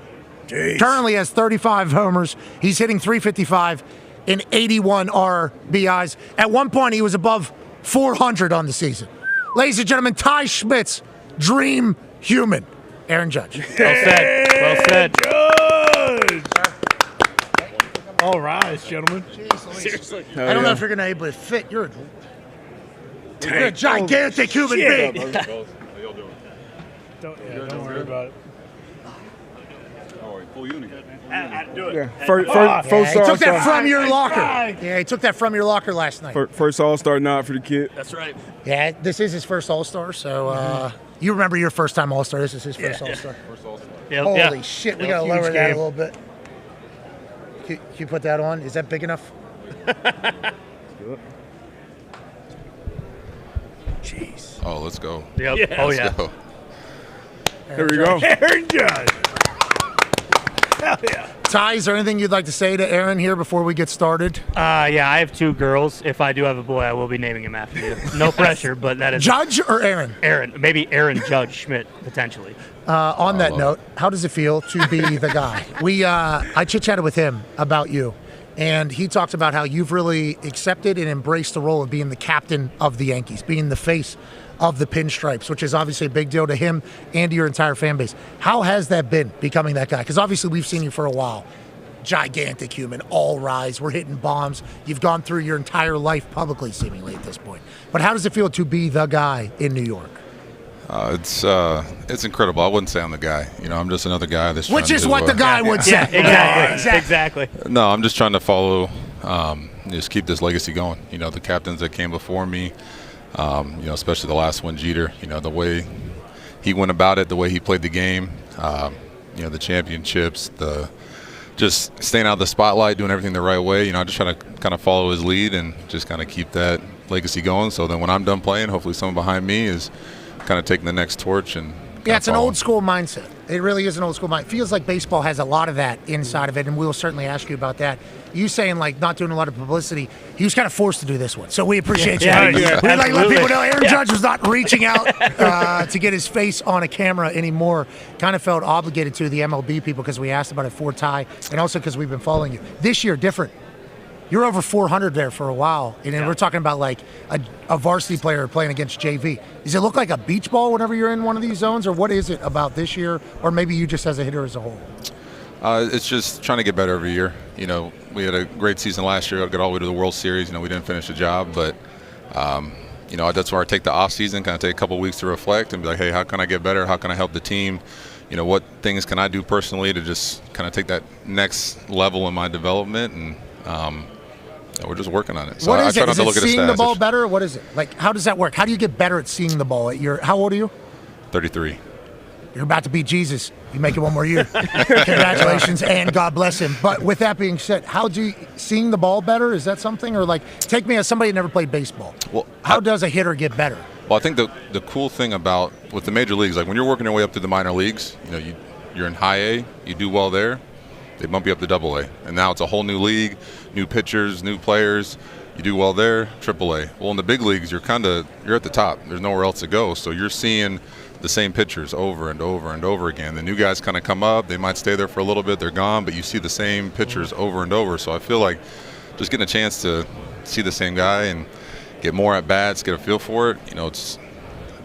S5: Jeez.
S9: Currently has 35 homers. He's hitting .355 in 81 RBIs. At one point, he was above 400 on the season. Ladies and gentlemen, Ty Schmidt's dream human, Aaron Judge.
S4: Well said. Well said.
S5: Judge. All rise, gentlemen.
S4: Seriously.
S9: I don't know if you're going to be able to fit. You're a gigantic human being.
S5: Don't worry about it.
S14: Full unit.
S5: Do it.
S7: Yeah. First
S9: He took that
S7: All-Star.
S9: from your locker. Yeah, he took that from your locker last night.
S7: First All-Star nod for the kid.
S4: That's right.
S9: Yeah, this is his first All-Star, so you remember your first time All-Star. This is his first All-Star. Holy shit, we got to lower that a little bit. Can you put that on? Is that big enough?
S5: Jeez.
S10: Oh, let's go.
S4: Yep.
S5: Yeah.
S4: Oh,
S10: Let's
S4: yeah.
S10: go.
S7: Here we go.
S5: Aaron Judge. Hell yeah.
S9: Ty, is there anything you'd like to say to Aaron here before we get started?
S4: Yeah, I have 2 girls. If I do have a boy, I will be naming him after you. No pressure, but that is
S9: Judge or Aaron?
S4: Aaron. Maybe Aaron Judge Schmidt, potentially.
S9: On that note, how does it feel to be the guy? I chit-chatted with him about you, and he talked about how you've really accepted and embraced the role of being the captain of the Yankees, being the face of the pinstripes, which is obviously a big deal to him and to your entire fan base. How has that been, becoming that guy? Because obviously we've seen you for a while. Gigantic human, all rise. We're hitting bombs. You've gone through your entire life publicly, seemingly, at this point. But how does it feel to be the guy in New York?
S21: It's incredible. I wouldn't say I'm the guy. I'm just another guy that's
S9: Which
S21: trying
S9: is
S21: to,
S9: what the guy would say.
S4: Exactly.
S21: No, I'm just trying to follow, just keep this legacy going. The captains that came before me, especially the last one, Jeter, the way he went about it, the way he played the game, the championships, just staying out of the spotlight, doing everything the right way. I just try to kind of follow his lead and just kind of keep that legacy going. So then when I'm done playing, hopefully someone behind me is kind of taking the next torch and
S9: it's an old school mindset. It really is an old school mindset. It feels like baseball has a lot of that inside of it, and we'll certainly ask you about that. You saying not doing a lot of publicity, he was kind of forced to do this one, so we appreciate you. We let people know Aaron Judge was not reaching out to get his face on a camera anymore. Kind of felt obligated to the MLB people because we asked about it for Ty, and also because we've been following you. This year, different. You're over 400 there for a while, and then we're talking about a varsity player playing against JV. Does it look like a beach ball whenever you're in one of these zones, or what is it about this year, or maybe you just as a hitter as a whole?
S21: It's just trying to get better every year. We had a great season last year. I got all the way to the World Series. We didn't finish the job, but that's where I take the off season, kind of take a couple of weeks to reflect and be like, hey, how can I get better? How can I help the team? What things can I do personally to just kind of take that next level in my development? And we're just working on it. So
S9: what is
S21: I try
S9: it?
S21: not
S9: Is
S21: to
S9: it
S21: look at the
S9: seeing
S21: stats.
S9: the ball better, or what is it? How does that work? How do you get better at seeing the ball? How old are you?
S21: 33.
S9: You're about to beat Jesus. You make it one more year. Congratulations, and God bless him. But with that being said, how do you seeing the ball better? Is that something, or take me as somebody who never played baseball?
S21: Well,
S9: how does a hitter get better?
S21: Well, I think the cool thing about with the major leagues, when you're working your way up through the minor leagues, you're in high A, you do well there, they bump you up to double A, and now it's a whole new league, new pitchers, new players. You do well there, triple A. Well, in the big leagues, you're at the top. There's nowhere else to go, so you're seeing the same pitchers over and over and over again. The new guys kind of come up. They might stay there for a little bit. They're gone, but you see the same pitchers over and over. So I feel like just getting a chance to see the same guy and get more at bats, get a feel for it. It's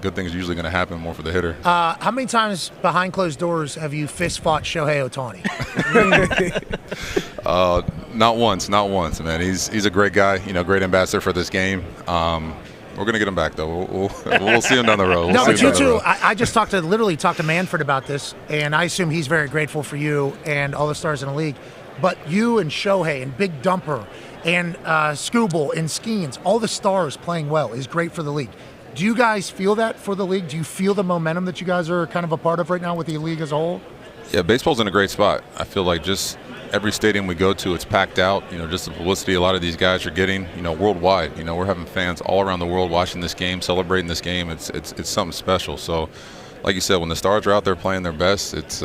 S21: good things are usually going to happen more for the hitter.
S9: How many times behind closed doors have you fist fought Shohei Ohtani?
S21: Not once, man. He's a great guy. Great ambassador for this game. We're going to get him back, though. We'll see him down the road.
S9: No, but you too. I just talked to Manfred about this, and I assume he's very grateful for you and all the stars in the league. But you and Shohei and Big Dumper and Scooble and Skeens, all the stars playing well is great for the league. Do you guys feel that for the league? Do you feel the momentum that you guys are kind of a part of right now with the league as a whole?
S21: Yeah, baseball's in a great spot. I feel like just every stadium we go to, it's packed out. Just the publicity a lot of these guys are getting, worldwide. We're having fans all around the world watching this game, celebrating this game. It's something special. So, like you said, when the stars are out there playing their best, it's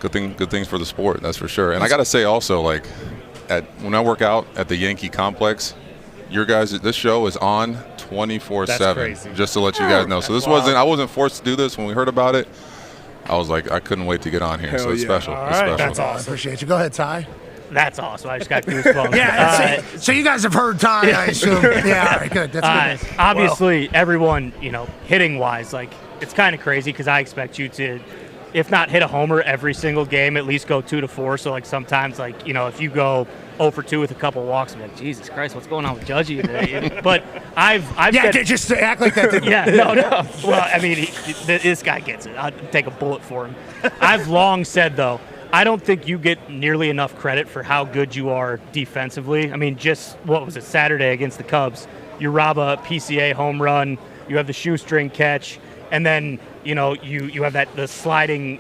S21: good things for the sport. That's for sure. And I got to say also, when I work out at the Yankee complex, your guys, this show is on 24/7. Just to let you guys know. So I wasn't forced to do this when we heard about it. I was like, I couldn't wait to get on here. So it's special.
S9: All
S21: it's
S9: right.
S21: special.
S9: That's awesome. I appreciate you. Go ahead, Ty.
S4: That's awesome. I just got goosebumps.
S9: Yeah. So you guys have heard Ty, I assume. Yeah. All right. Good. That's good.
S4: Obviously, everyone, hitting wise, it's kind of crazy because I expect you to, if not hit a homer every single game, at least go 2 to 4. So sometimes if you go 0 for 2 with a couple walks, I'm like, Jesus Christ, what's going on with Judgy today? But I've said,
S9: just to act like that.
S4: Yeah, no. Well, I mean, this guy gets it. I'll take a bullet for him. I've long said, though, I don't think you get nearly enough credit for how good you are defensively. I mean, just, what was it, Saturday against the Cubs, you rob a PCA home run, you have the shoestring catch, and then, you have the sliding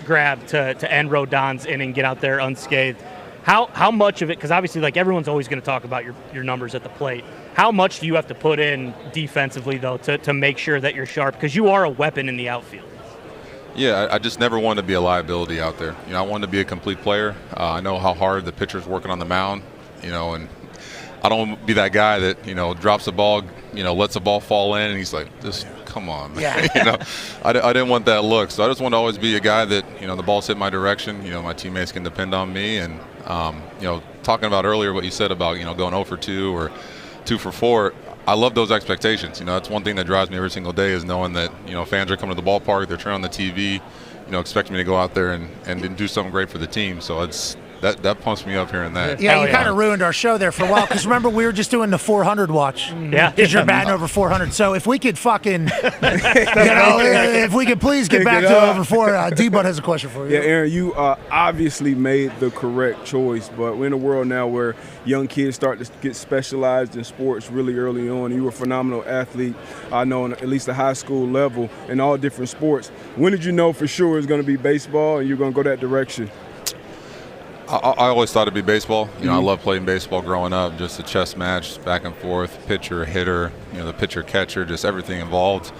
S4: grab to end Rodon's inning, get out there unscathed. How much of it, because obviously everyone's always going to talk about your numbers at the plate, how much do you have to put in defensively, though, to make sure that you're sharp? Because you are a weapon in the outfield.
S21: Yeah, I just never wanted to be a liability out there. I wanted to be a complete player. I know how hard the pitcher's working on the mound, and I don't want to be that guy that, drops the ball, lets the ball fall in, and he's like, just come on, man.
S9: Yeah.
S21: I didn't want that look. So I just want to always be a guy that, the ball's hit my direction, my teammates can depend on me. And, talking about earlier what you said about, going 0 for 2 or 2 for 4, I love those expectations. That's one thing that drives me every single day is knowing that, fans are coming to the ballpark, they're turning on the TV, expecting me to go out there and do something great for the team. So it's that pumps me up here and there.
S9: Yeah, you kind of ruined our show there for a while because remember we were just doing the 400 watch.
S4: Yeah,
S9: because you're batting over 400. So if we could fucking, if we could please get back to over 4. D-Bud has a question for you.
S7: Yeah, Aaron, you obviously made the correct choice, but we're in a world now where young kids start to get specialized in sports really early on. You were a phenomenal athlete, I know, on at least the high school level in all different sports. When did you know for sure it was going to be baseball and you're going to go that direction?
S21: I always thought it'd be baseball. I love playing baseball growing up, just a chess match, back and forth, pitcher, hitter, the pitcher, catcher, just everything involved.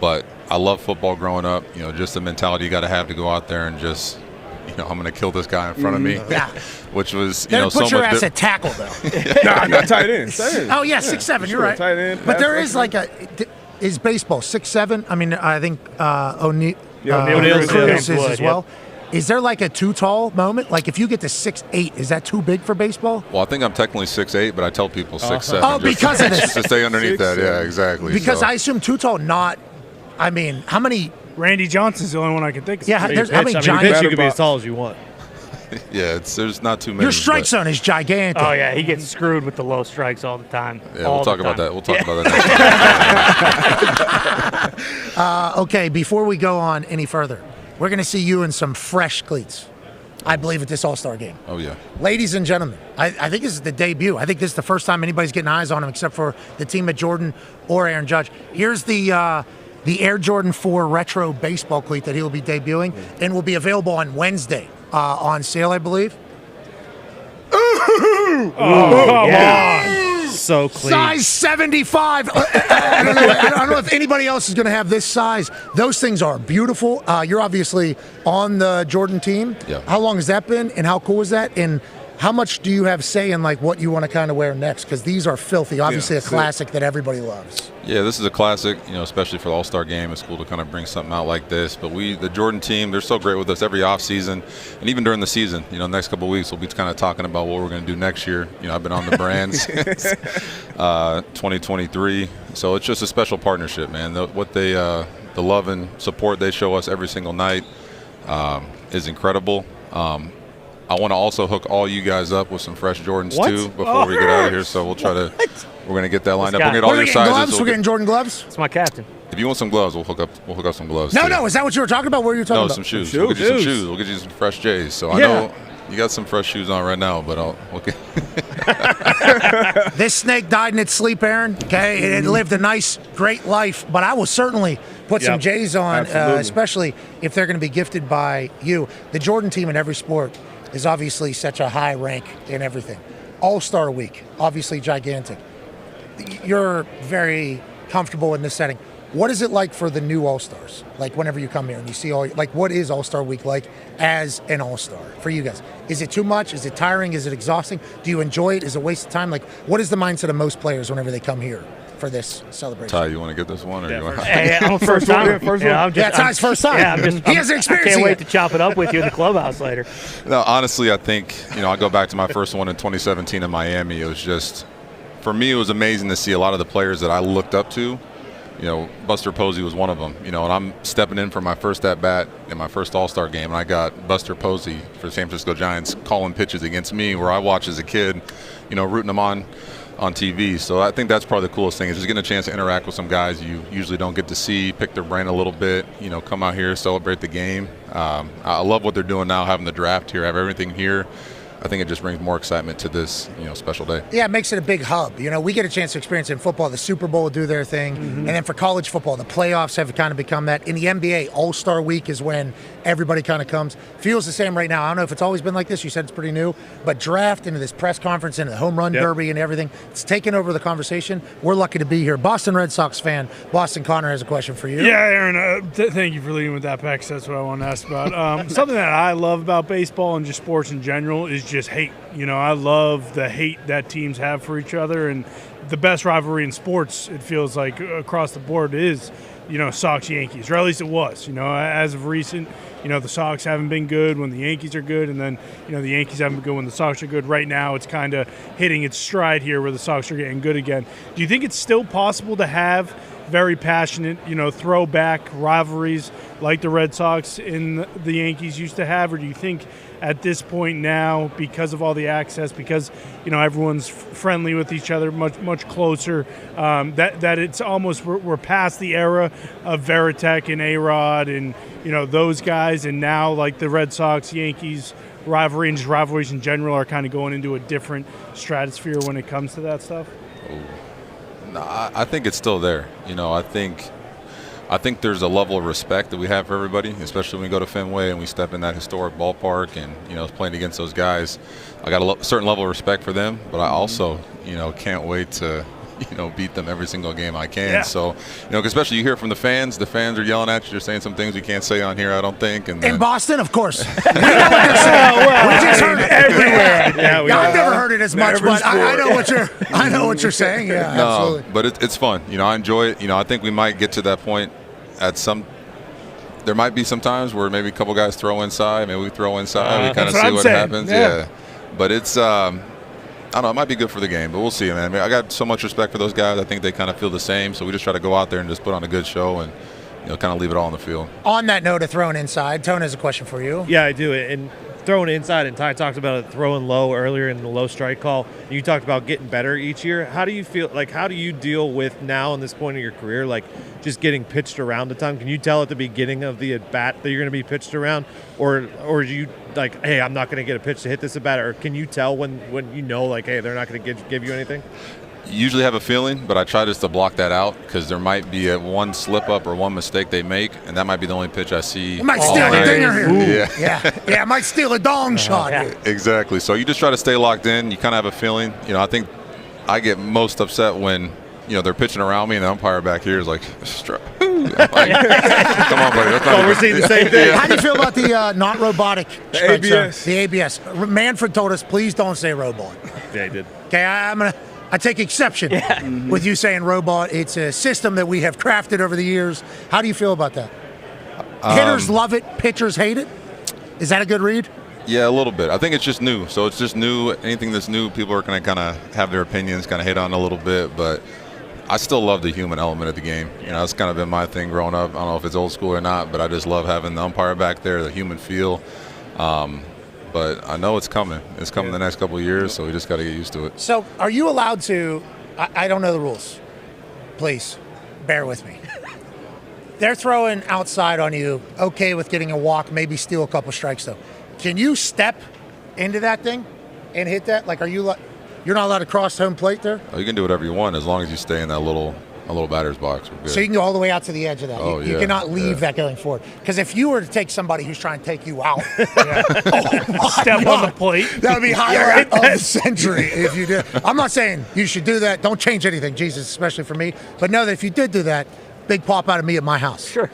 S21: But I love football growing up, just the mentality you got to have to go out there and just, I'm going to kill this guy in front of me.
S9: Yeah.
S21: Which was,
S9: so put your ass at tackle, though.
S7: Nah, not tight end.
S9: Oh, yeah, 6'7", you're right.
S7: Tight end,
S9: but there is is baseball 6'7"? I mean, I think O'Neal is as well. Yep. Is there like a too tall moment? Like if you get to 6'8", is that too big for baseball?
S21: Well, I think I'm technically 6'8", but I tell people 6'7".
S9: Oh, because of this.
S21: To stay underneath that, yeah, exactly.
S9: Because I assume too tall, how many?
S5: Randy Johnson's the only one I can think of.
S9: Yeah, there's how many giants?
S6: You can be as tall as you want.
S21: Yeah, there's not too many.
S9: Your strike zone is gigantic.
S4: Oh, yeah, he gets screwed with the low strikes all the time.
S21: Yeah, we'll talk about that. We'll talk about that next time.
S9: Okay, before we go on any further, we're going to see you in some fresh cleats, I believe, at this All-Star game.
S21: Oh, yeah.
S9: Ladies and gentlemen, I think this is the debut. I think this is the first time anybody's getting eyes on him except for the team at Jordan or Aaron Judge. Here's the Air Jordan 4 retro baseball cleat that he'll be debuting and will be available on Wednesday on sale, I believe.
S6: Oh, come on. So clean.
S9: Size 75. I don't know if anybody else is going to have this size. Those things are beautiful. You're obviously on the Jordan team.
S21: Yeah.
S9: How long has that been, and how cool is that? And how much do you have say in like what you want to kind of wear next? Because these are filthy. Obviously a classic that everybody loves.
S21: Yeah, this is a classic, especially for the All-Star game. It's cool to kind of bring something out like this. But the Jordan team, they're so great with us every offseason and even during the season. Next couple of weeks, we'll be kind of talking about what we're going to do next year. I've been on the brand since 2023. So it's just a special partnership, man. The love and support they show us every single night is incredible. I want to also hook all you guys up with some fresh Jordans too before we get out of here. So we'll try to. We're gonna get that lined up. We'll get all your sizes.
S9: Gloves? We're getting Jordan gloves.
S4: It's my captain.
S21: If you want some gloves, we'll hook up some gloves.
S9: No, is that what you were talking about? What are you talking about?
S21: No, some shoes. We'll get you some shoes. We'll get you some fresh J's. So I know you got some fresh shoes on right now, but we'll get.
S9: This snake died in its sleep, Aaron. Okay, it lived a nice, great life, but I will certainly put some J's on, especially if they're going to be gifted by you. The Jordan team in every sport is obviously such a high rank in everything. All-Star Week, obviously gigantic. You're very comfortable in this setting. What is it like for the new All-Stars? Like whenever you come here and you see what is All-Star Week like as an All-Star for you guys? Is it too much? Is it tiring? Is it exhausting? Do you enjoy it? Is it a waste of time? Like what is the mindset of most players whenever they come here for this celebration?
S21: Ty, you want to get this one? Or you want?
S4: Hey, I'm a first time.
S9: Ty's first time.
S4: Yeah,
S9: he hasn't experienced it.
S4: I can't wait to chop it up with you in the clubhouse later.
S21: No, honestly, I think, I go back to my first one in 2017 in Miami. It was just, for me, it was amazing to see a lot of the players that I looked up to. Buster Posey was one of them, and I'm stepping in for my first at-bat in my first All-Star game, and I got Buster Posey for the San Francisco Giants calling pitches against me where I watched as a kid, rooting them on TV. So I think that's probably the coolest thing is just getting a chance to interact with some guys you usually don't get to see, pick their brain a little bit, come out here, celebrate the game. I love what they're doing now, having the draft here, have everything here. I think it just brings more excitement to this, special day.
S9: Yeah, it makes it a big hub. We get a chance to experience it in football. The Super Bowl will do their thing. And then for college football, the playoffs have kind of become that. In the NBA, All-Star Week is when everybody kind of comes. Feels the same right now. I don't know if it's always been like this. You said it's pretty new. But draft into this press conference, into the home run derby and everything, it's taken over the conversation. We're lucky to be here. Boston Red Sox fan, Boston Connor has a question for you.
S5: Yeah, Aaron, thank you for leading with that, Peck. That's what I want to ask about. Something that I love about baseball and just sports in general is just hate. I love the hate that teams have for each other, and the best rivalry in sports, it feels like, across the board is, Sox-Yankees, or at least it was. As of recent, the Sox haven't been good when the Yankees are good, and then, the Yankees haven't been good when the Sox are good. Right now, it's kind of hitting its stride here where the Sox are getting good again. Do you think it's still possible to have very passionate, throwback rivalries like the Red Sox and the Yankees used to have, or do you think at this point now, because of all the access, because everyone's friendly with each other, much closer, that it's almost we're past the era of Veritek and A-Rod and those guys, and now like the Red Sox, Yankees rivalry and just rivalries in general are kind of going into a different stratosphere when it comes to that stuff?
S21: No, I think it's still there. I think there's a level of respect that we have for everybody, especially when we go to Fenway and we step in that historic ballpark and, playing against those guys. I got a certain level of respect for them, but I also, can't wait to, beat them every single game I can. Yeah. So, especially you hear from the fans are yelling at you, they're saying some things we can't say on here, I don't think. And
S9: in Boston, of course. We know what they're saying. We just heard it everywhere. Yeah, I've never heard it as much, but I know what you're saying. Yeah,
S21: no,
S9: absolutely.
S21: But it's fun. I enjoy it. I think we might get to that point there might be some times where maybe a couple guys throw inside, maybe we throw inside, we kind of see what happens. Yeah. But it's I don't know, it might be good for the game, but we'll see, man. I got so much respect for those guys. I think they kind of feel the same, so we just try to go out there and just put on a good show and kind of leave it all on the field.
S9: On that note of throwing inside, Tone has a question for you.
S6: Yeah, I do. And throwing inside, and Ty talked about it throwing low earlier in the low strike call. You talked about getting better each year. How do you feel, how do you deal with now in this point of your career, just getting pitched around a ton? Can you tell at the beginning of the at-bat that you're going to be pitched around? Or are you hey, I'm not going to get a pitch to hit this at-bat? Or can you tell when hey, they're not going to give you anything?
S21: Usually have a feeling, but I try just to block that out because there might be one slip up or one mistake they make, and that might be the only pitch I see.
S9: It might steal a dinger here. Yeah, it might steal a dong shot.
S21: Yeah. Exactly. So you just try to stay locked in. You kind of have a feeling. I think I get most upset when they're pitching around me and the umpire back here is like, come on, buddy.
S6: We're seeing the same thing.
S9: How do you feel about the not robotic strike
S6: ABS?
S9: Zone? The ABS. Manfred told us, please don't say robot.
S6: Yeah, he did.
S9: Okay, I take exception with you saying robot. It's a system that we have crafted over the years. How do you feel about that? Hitters love it. Pitchers hate it. Is that a good read?
S21: Yeah, a little bit. I think it's just new. So it's just new. Anything that's new, people are going to kind of have their opinions, kind of hit on a little bit. But I still love the human element of the game. That's kind of been my thing growing up. I don't know if it's old school or not, but I just love having the umpire back there, the human feel. But I know it's coming. It's coming the next couple of years, so we just got to get used to it.
S9: So are you allowed to – I don't know the rules. Please, bear with me. They're throwing outside on you, okay with getting a walk, maybe steal a couple strikes, though. Can you step into that thing and hit that? Are you – you're not allowed to cross home plate there?
S21: Oh, you can do whatever you want as long as you stay in that little batter's box. We're good.
S9: So you can go all the way out to the edge of that. You cannot leave that going forward. Because if you were to take somebody who's trying to take you out,
S5: step on the plate,
S9: that would be highlight of the century if you did. I'm not saying you should do that. Don't change anything, Jesus, especially for me. But know that if you did do that, big pop out of me at my house.
S4: Sure.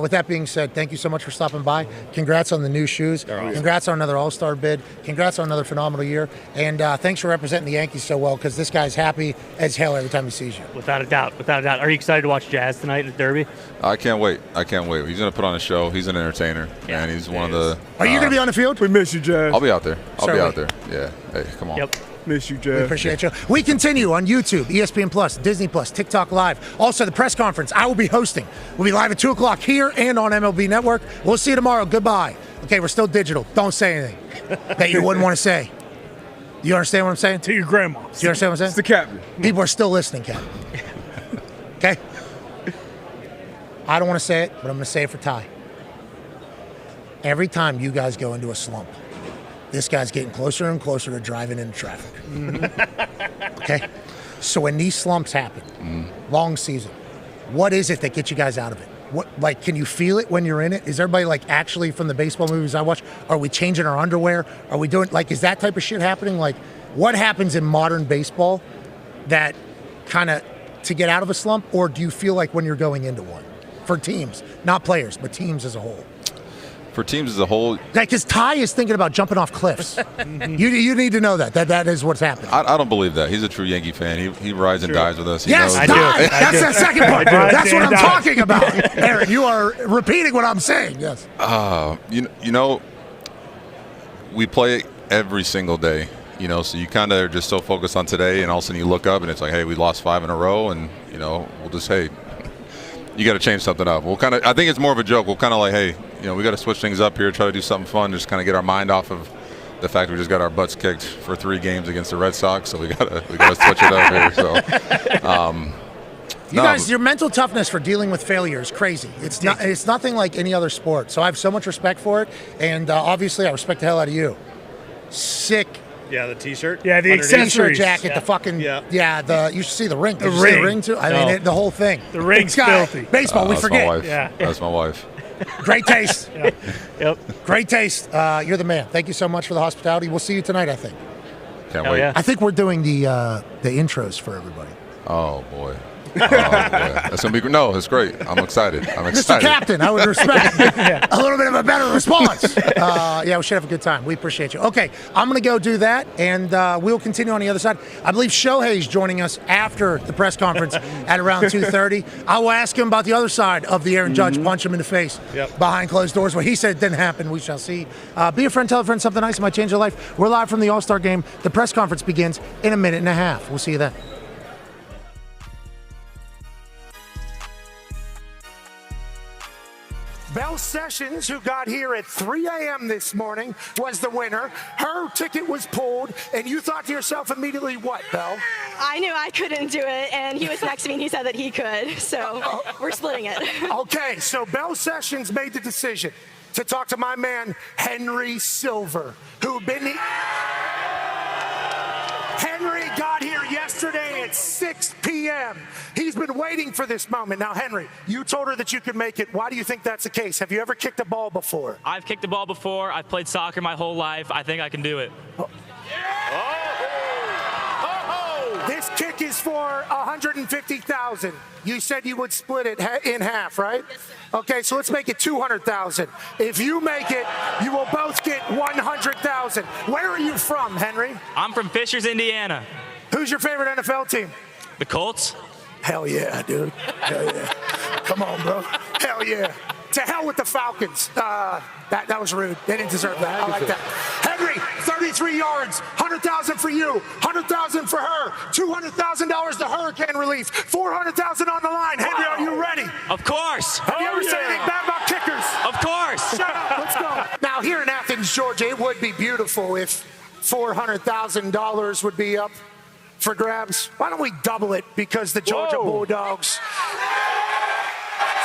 S9: With that being said, thank you so much for stopping by. Congrats on the new shoes. Congrats on another All-Star bid. Congrats on another phenomenal year. And thanks for representing the Yankees so well, because this guy's happy as hell every time he sees you.
S4: Without a doubt. Are you excited to watch Jazz tonight at Derby?
S21: I can't wait. He's going to put on a show. He's an entertainer, and he's one of the...
S9: Are you going to be on the field?
S7: We miss you, Jazz.
S21: I'll be out there. Yeah. Hey, come on.
S4: Yep.
S7: Miss you, Jazz.
S9: We appreciate you. We continue on YouTube, ESPN Plus, Disney Plus, TikTok Live. Also, the press conference I will be hosting. We'll be live at 2 o'clock here and on MLB Network. We'll see you tomorrow. Goodbye. Okay, we're still digital. Don't say anything that you wouldn't want to say. You understand what I'm saying?
S5: To your grandma.
S9: Do you understand what I'm saying?
S7: It's the captain.
S9: People are still listening, Captain. Okay? I don't want to say it, but I'm going to say it for Ty. Every time you guys go into a slump, this guy's getting closer and closer to driving into traffic. Okay? So when these slumps happen, long season, what is it that gets you guys out of it? What, can you feel it when you're in it? Is everybody actually from the baseball movies I watch, are we changing our underwear? Are we doing, is that type of shit happening? What happens in modern baseball that kind of to get out of a slump? Or do you feel like when you're going into one? For teams, not players, but teams as a whole.
S21: for teams as a whole,
S9: Because Ty is thinking about jumping off cliffs. You need to know that is what's happening.
S21: I don't believe that. He's a true Yankee fan. He rides and dies with us. He
S9: Yes,
S21: knows
S9: die. That's the second part. That's what I'm
S21: dies.
S9: talking about. Aaron, you are repeating what I'm saying. Yes.
S21: You know, we play every single day. You know, so you kind of are just so focused on today, and all of a sudden you look up and it's like, hey, we lost 5 in a row, and you know, we'll just, hey, you got to change something up. We'll kind of, I think it's more of a joke. We'll kind of like, hey, you know, we got to switch things up here, try to do something fun, just kind of get our mind off of the fact we just got our butts kicked for 3 games against the Red Sox, so we gotta switch it up here. So,
S9: You guys, your mental toughness for dealing with failure is crazy. It's nothing like any other sport. So I have so much respect for it, and obviously I respect the hell out of you. Sick.
S8: Yeah, the T-shirt.
S5: Yeah, the
S9: T-shirt
S5: accessories.
S9: jacket, the fucking you should see the ring. Did you see
S5: ring.
S9: the ring too? I mean, the whole thing.
S5: The ring's
S9: This guy,
S5: filthy.
S9: Baseball, we
S21: that's
S9: forget.
S21: my wife.
S5: Yeah.
S21: That's my wife.
S9: Great taste.
S5: Yep.
S9: Great taste. You're the man. Thank you so much for the hospitality. We'll see you tonight, I think.
S21: Can't wait.
S9: I think we're doing the intros for everybody.
S21: Oh boy. That's gonna be great. No, it's great. I'm excited.
S9: Mr. Captain, I would respect a little bit of a better response. Yeah, we should have a good time. We appreciate you. Okay, I'm going to go do that, and we'll continue on the other side. I believe Shohei's joining us after the press conference at around 2:30. I will ask him about the other side of the Aaron Judge punch him in the face behind closed doors. Well, he said it didn't happen. We shall see. Be a friend, tell a friend something nice. It might change your life. We're live from the All-Star Game. The press conference begins in a minute and a half. We'll see you then. Belle Sessions, who got here at 3 a.m. this morning, was the winner. Her ticket was pulled, and you thought to yourself immediately, what, Belle?
S22: I knew I couldn't do it, and he was next to me, and he said that he could, so we're splitting it.
S9: Okay, so Belle Sessions made the decision to talk to my man, Henry Silver, who Henry got here yesterday at 6 p.m. He's been waiting for this moment. Now, Henry, you told her that you could make it. Why do you think that's the case? Have you ever kicked a ball before?
S23: I've kicked a ball before. I've played soccer my whole life. I think I can do it.
S9: This kick is for $150,000. You said you would split it in half, right? Okay, so let's make it $200,000. If you make it, you will both get $100,000. Where are you from, Henry?
S23: I'm from Fishers, Indiana.
S9: Who's your favorite NFL team?
S23: The Colts?
S9: Hell yeah, dude. Hell yeah. Come on, bro. Hell yeah. To hell with the Falcons. That was rude. They didn't deserve that. I like that. Henry, 33 yards, $100,000 for you, $100,000 for her, $200,000 to hurricane relief, $400,000 on the line. Henry, are you ready?
S23: Of course.
S9: Have you ever said anything bad about kickers?
S23: Of course.
S9: Shut up. Let's go. Now, here in Athens, Georgia, it would be beautiful if $400,000 would be up for grabs. Why don't we double it? Because the Georgia Bulldogs.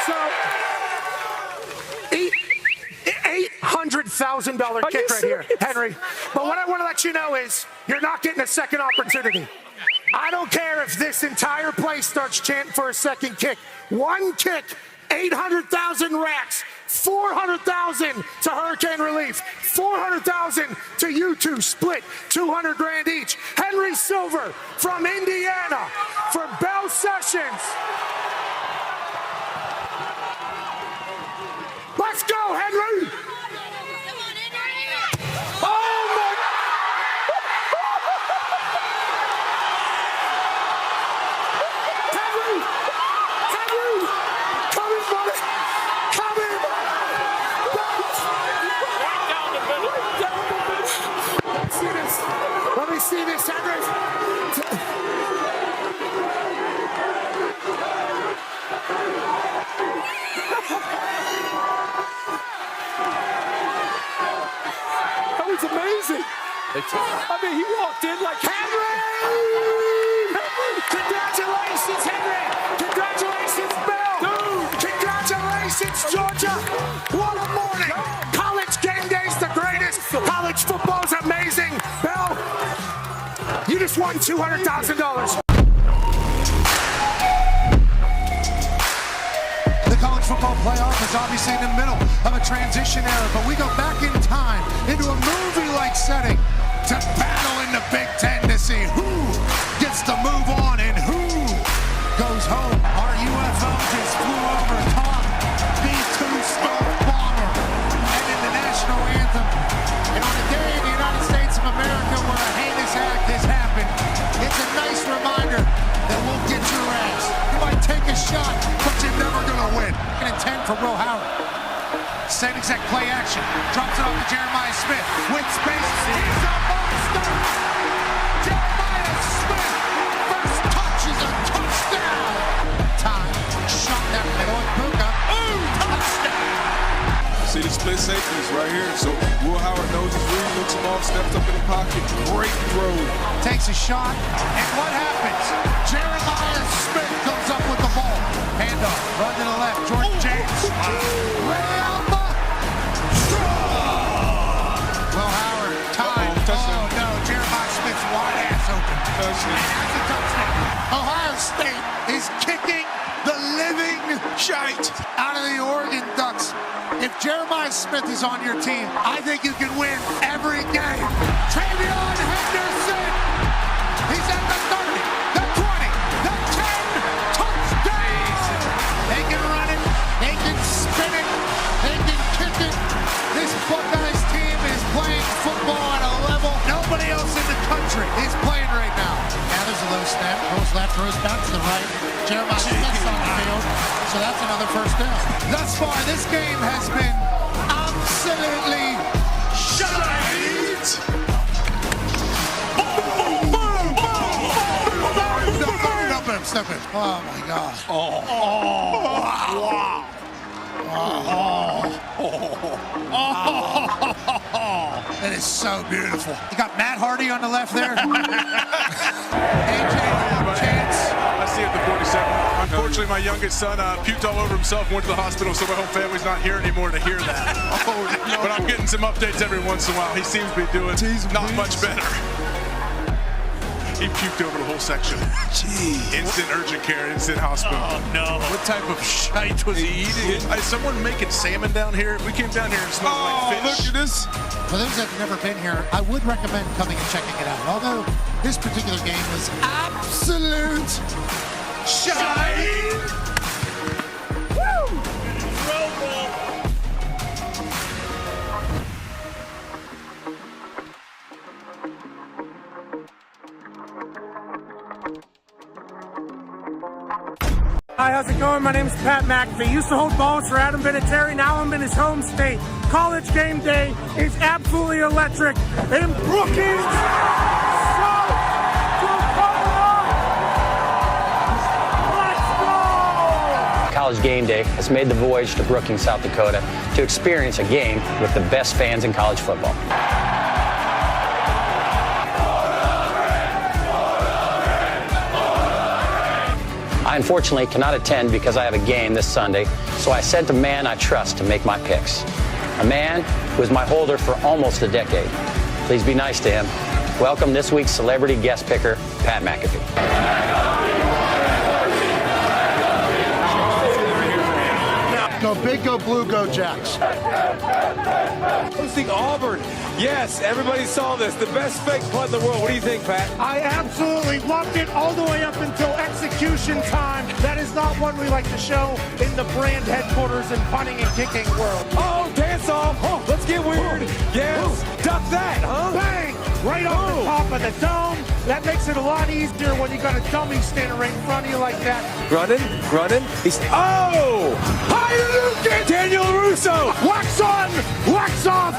S9: So, $800,000 kick right here, Henry. But what I want to let you know is you're not getting a second opportunity. I don't care if this entire place starts chanting for a second kick. One kick, 800,000 racks. 400,000 to hurricane relief, 400,000 to you two split, 200 grand each. Henry Silver from Indiana for Belle Sessions. Let's go, Henry. Oh my! Henry, come in, buddy. Come in. Let me see this, Henry. That was amazing. I mean, he walked in like, Henry! Congratulations, Henry! Congratulations, Belle! Dude! Congratulations, Georgia! What a morning! College game day's the greatest! College football's amazing! Belle, you just won $200,000.
S24: The college football playoff is obviously in the middle of a transition era, but we go back in time into a movie-like setting to battle in the Big Ten to see who gets to move on and who goes home. Our UFO just flew over top B-2 Stealth Bomber, and in from Will Howard. Same exact play action. Drops it off to Jeremiah Smith. With space. He's a monster. Jeremiah Smith. First touch is a touchdown. Time. Shot down the middle. Puka. Ooh, touchdown.
S7: See the split safeties right here. So Will Howard knows his read, looks him off, steps up in the pocket. Great throw.
S24: Takes a shot. And what happens? Jeremiah Smith comes up with the ball. Handoff. Run to the left. Jordan James. Ram. Will Howard. Time. Oh, no. Jeremiah Smith's wide ass open. And that's a touchdown. Ohio State is kicking the living shite out of the Oregon Ducks. If Jeremiah Smith is on your team, I think you can win every game. Travion Henderson. He's at the 30, the 20, the 10. Touchdown. They can run it. They can spin it. They can kick it. This Buckeyes team is playing football at a level nobody else in the country is playing right now. Now there's a low snap. Throws left, throws back to the right. Jeremiah Smith's on the field. So that's another first down. Thus far, this game has been absolutely shite. Step in. Oh my God. That is so beautiful. You got Matt Hardy on the left there. AJ, chance.
S1: I see it at the 47. Unfortunately, my youngest son puked all over himself, went to the hospital, so my whole family's not here anymore to hear that. No. But I'm getting some updates every once in a while. He seems to be doing not much better. He puked over the whole section. Jeez. Instant urgent care, instant hospital.
S5: Oh, no. What type of shite was he eating?
S1: Is someone making salmon down here? We came down here and smelled like fish.
S7: Look at this.
S24: For those that have never been here, I would recommend coming and checking it out. Although this particular game was absolute shite. Woo!
S2: Hi, how's it going? My name is Pat McAfee. Used to hold balls for Adam Vinatieri. Now I'm in his home state. College game day is absolutely electric. In Brookings,
S3: College game day has made the voyage to Brookings, South Dakota to experience a game with the best fans in college football. I unfortunately cannot attend because I have a game this Sunday, so I sent a man I trust to make my picks. A man who was my holder for almost a decade. Please be nice to him. Welcome this week's celebrity guest picker, Pat McAfee.
S24: Go big, go blue, go Jacks.
S8: Hosting Auburn. Yes, everybody saw this. The best fake punt in the world. What do you think, Pat?
S2: I absolutely loved it all the way up until execution time. That is not one we like to show in the brand headquarters and punting and kicking world.
S8: Oh, dance off. Oh, let's get weird. Yes. Duck that, huh?
S2: Bang! Right off the top of the dome. That makes it a lot easier when you got a dummy standing right in front of you like that.
S8: Running. He's Daniel Russo.
S2: Wax on, wax off,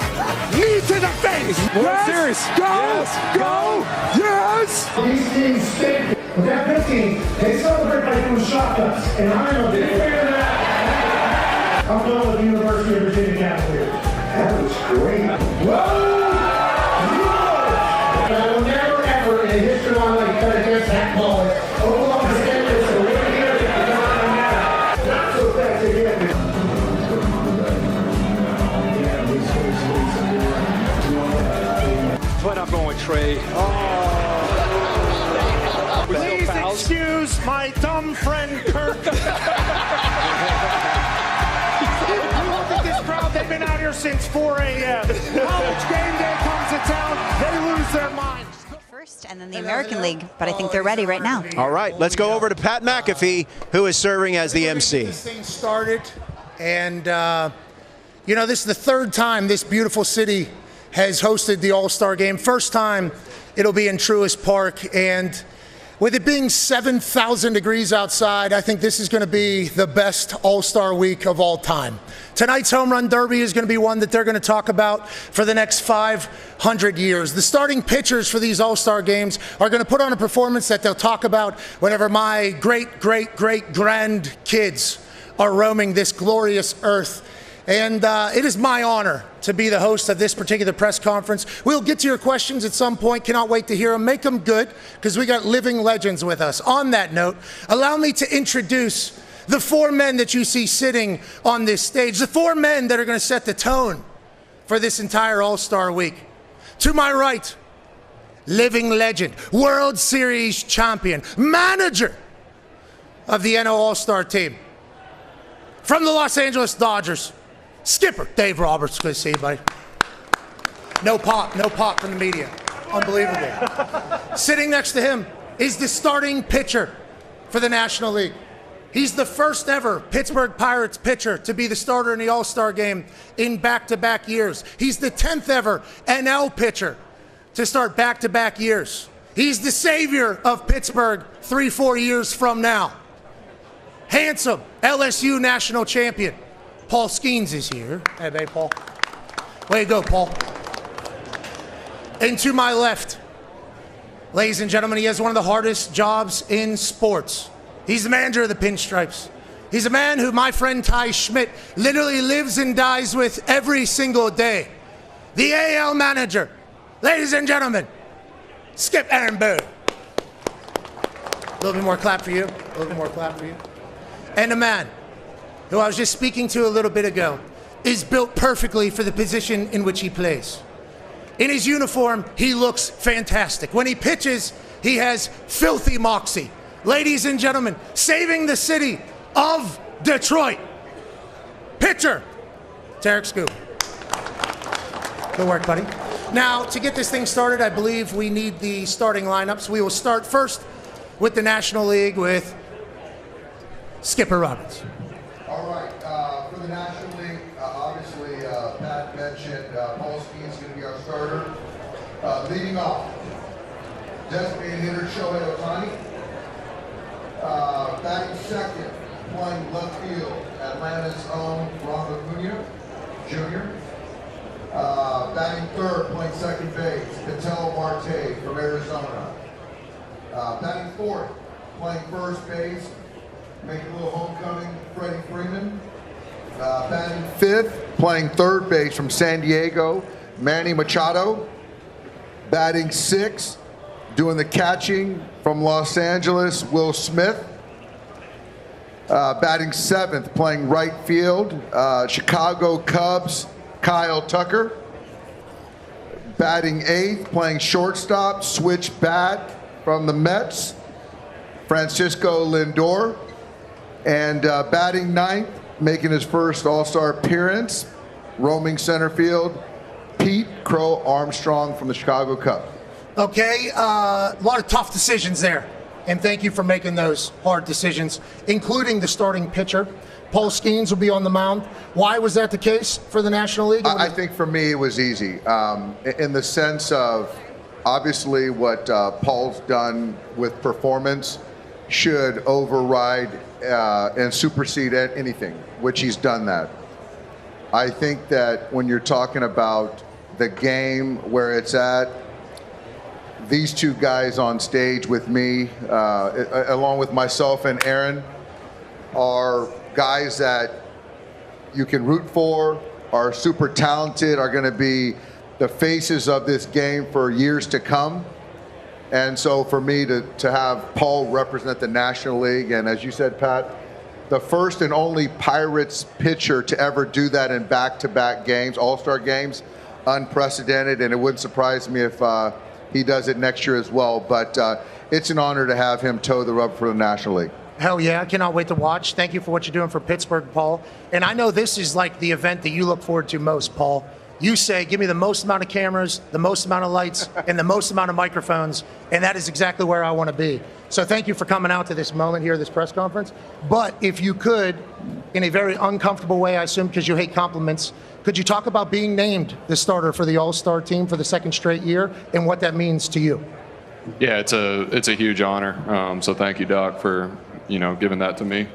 S2: knee to the face.
S8: Yes. Serious.
S2: Go, yes.
S25: These teams stink. With that 15, they celebrate by doing shotguns, and I'm a big fan of that. I'm going with the University of Virginia Cavaliers. That was great. Whoa! I will never, ever in the history of my life bet against that ball. Oklahoma State is the winner here. Not so fast again.
S8: But I'm going with Trey.
S2: Please excuse my dumb friend Kirk. You look at this crowd, they've been out here since 4 a.m. College game day comes to town, they lose their minds.
S26: And then the American League, but I think they're ready right now.
S27: All right, let's go over to Pat McAfee, who is serving as the MC.
S24: This thing started, and this is the third time this beautiful city has hosted the All-Star Game. First time it'll be in Truist Park, and
S9: With it being 7,000 degrees outside, I think this is going to be the best All-Star week of all time. Tonight's Home Run Derby is going to be one that they're going to talk about for the next 500 years. The starting pitchers for these All-Star games are going to put on a performance that they'll talk about whenever my great-great-great-grandkids are roaming this glorious earth. And it is my honor to be the host of this particular press conference. We'll get to your questions at some point. Cannot wait to hear them. Make them good, because we got living legends with us. On that note, allow me to introduce the four men that you see sitting on this stage, the four men that are going to set the tone for this entire All-Star week. To my right, living legend, World Series champion, manager of the NL All-Star team. From the Los Angeles Dodgers, skipper Dave Roberts. Good to see you, buddy. No pop from the media. Unbelievable. Sitting next to him is the starting pitcher for the National League. He's the first ever Pittsburgh Pirates pitcher to be the starter in the All-Star game in back-to-back years. He's the 10th ever NL pitcher to start back-to-back years. He's the savior of Pittsburgh 3-4 years from now. Handsome LSU national champion Paul Skeens is here. Hey, babe, Paul. Way to go, Paul. And to my left, ladies and gentlemen, he has one of the hardest jobs in sports. He's the manager of the Pinstripes. He's a man who my friend Ty Schmidt literally lives and dies with every single day. The AL manager. Ladies and gentlemen, Skip Aaron Boone. A little bit more clap for you. A little bit more clap for you. And a man who I was just speaking to a little bit ago, is built perfectly for the position in which he plays. In his uniform, he looks fantastic. When he pitches, he has filthy moxie. Ladies and gentlemen, saving the city of Detroit, pitcher, Tarek Scoop. Good work, buddy. Now, to get this thing started, I believe we need the starting lineups. We will start first with the National League with Skipper Roberts.
S11: All right, for the National League, obviously, Pat mentioned Paul Skeens is going to be our starter. Leading off, designated hitter Shohei Ohtani. Batting second, playing left field, Atlanta's own Ronald Acuna Jr. Batting third, playing second base, Ketel Marte from Arizona. Batting fourth, playing first base, making a little homecoming, Freddie Freeman. Batting fifth, playing third base from San Diego, Manny Machado. Batting sixth, doing the catching from Los Angeles, Will Smith. Batting seventh, playing right field, Chicago Cubs, Kyle Tucker. Batting eighth, playing shortstop, switch bat from the Mets, Francisco Lindor. And batting ninth, making his first All-Star appearance, roaming center field, Pete Crow Armstrong from the Chicago Cubs.
S9: Okay, a lot of tough decisions there. And thank you for making those hard decisions, including the starting pitcher. Paul Skeens will be on the mound. Why was that the case for the National League?
S11: I think for me it was easy, in the sense of obviously what Paul's done with performance should override and supersede anything, which he's done that. I think that when you're talking about the game where it's at, these two guys on stage with me, along with myself and Aaron, are guys that you can root for, are super talented, are going to be the faces of this game for years to come. And so for me to have Paul represent the National League, and as you said, Pat, the first and only Pirates pitcher to ever do that in back-to-back games, All-Star games, unprecedented, and it wouldn't surprise me if he does it next year as well. But it's an honor to have him toe the rubber for the National League.
S9: Hell yeah, I cannot wait to watch. Thank you for what you're doing for Pittsburgh, Paul. And I know this is like the event that you look forward to most, Paul. You say, give me the most amount of cameras, the most amount of lights, and the most amount of microphones, and that is exactly where I want to be. So thank you for coming out to this moment here, this press conference. But if you could, in a very uncomfortable way, I assume, because you hate compliments, could you talk about being named the starter for the All-Star team for the second straight year and what that means to you?
S12: Yeah, it's a huge honor. So thank you, Doc, for giving that to me.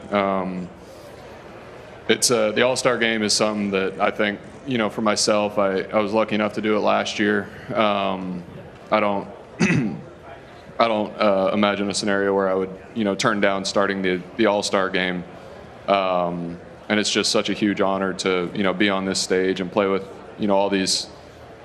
S12: It's the All-Star Game is something that I think for myself, I was lucky enough to do it last year. I don't imagine a scenario where I would turn down starting the All-Star Game. And it's just such a huge honor to be on this stage and play with all these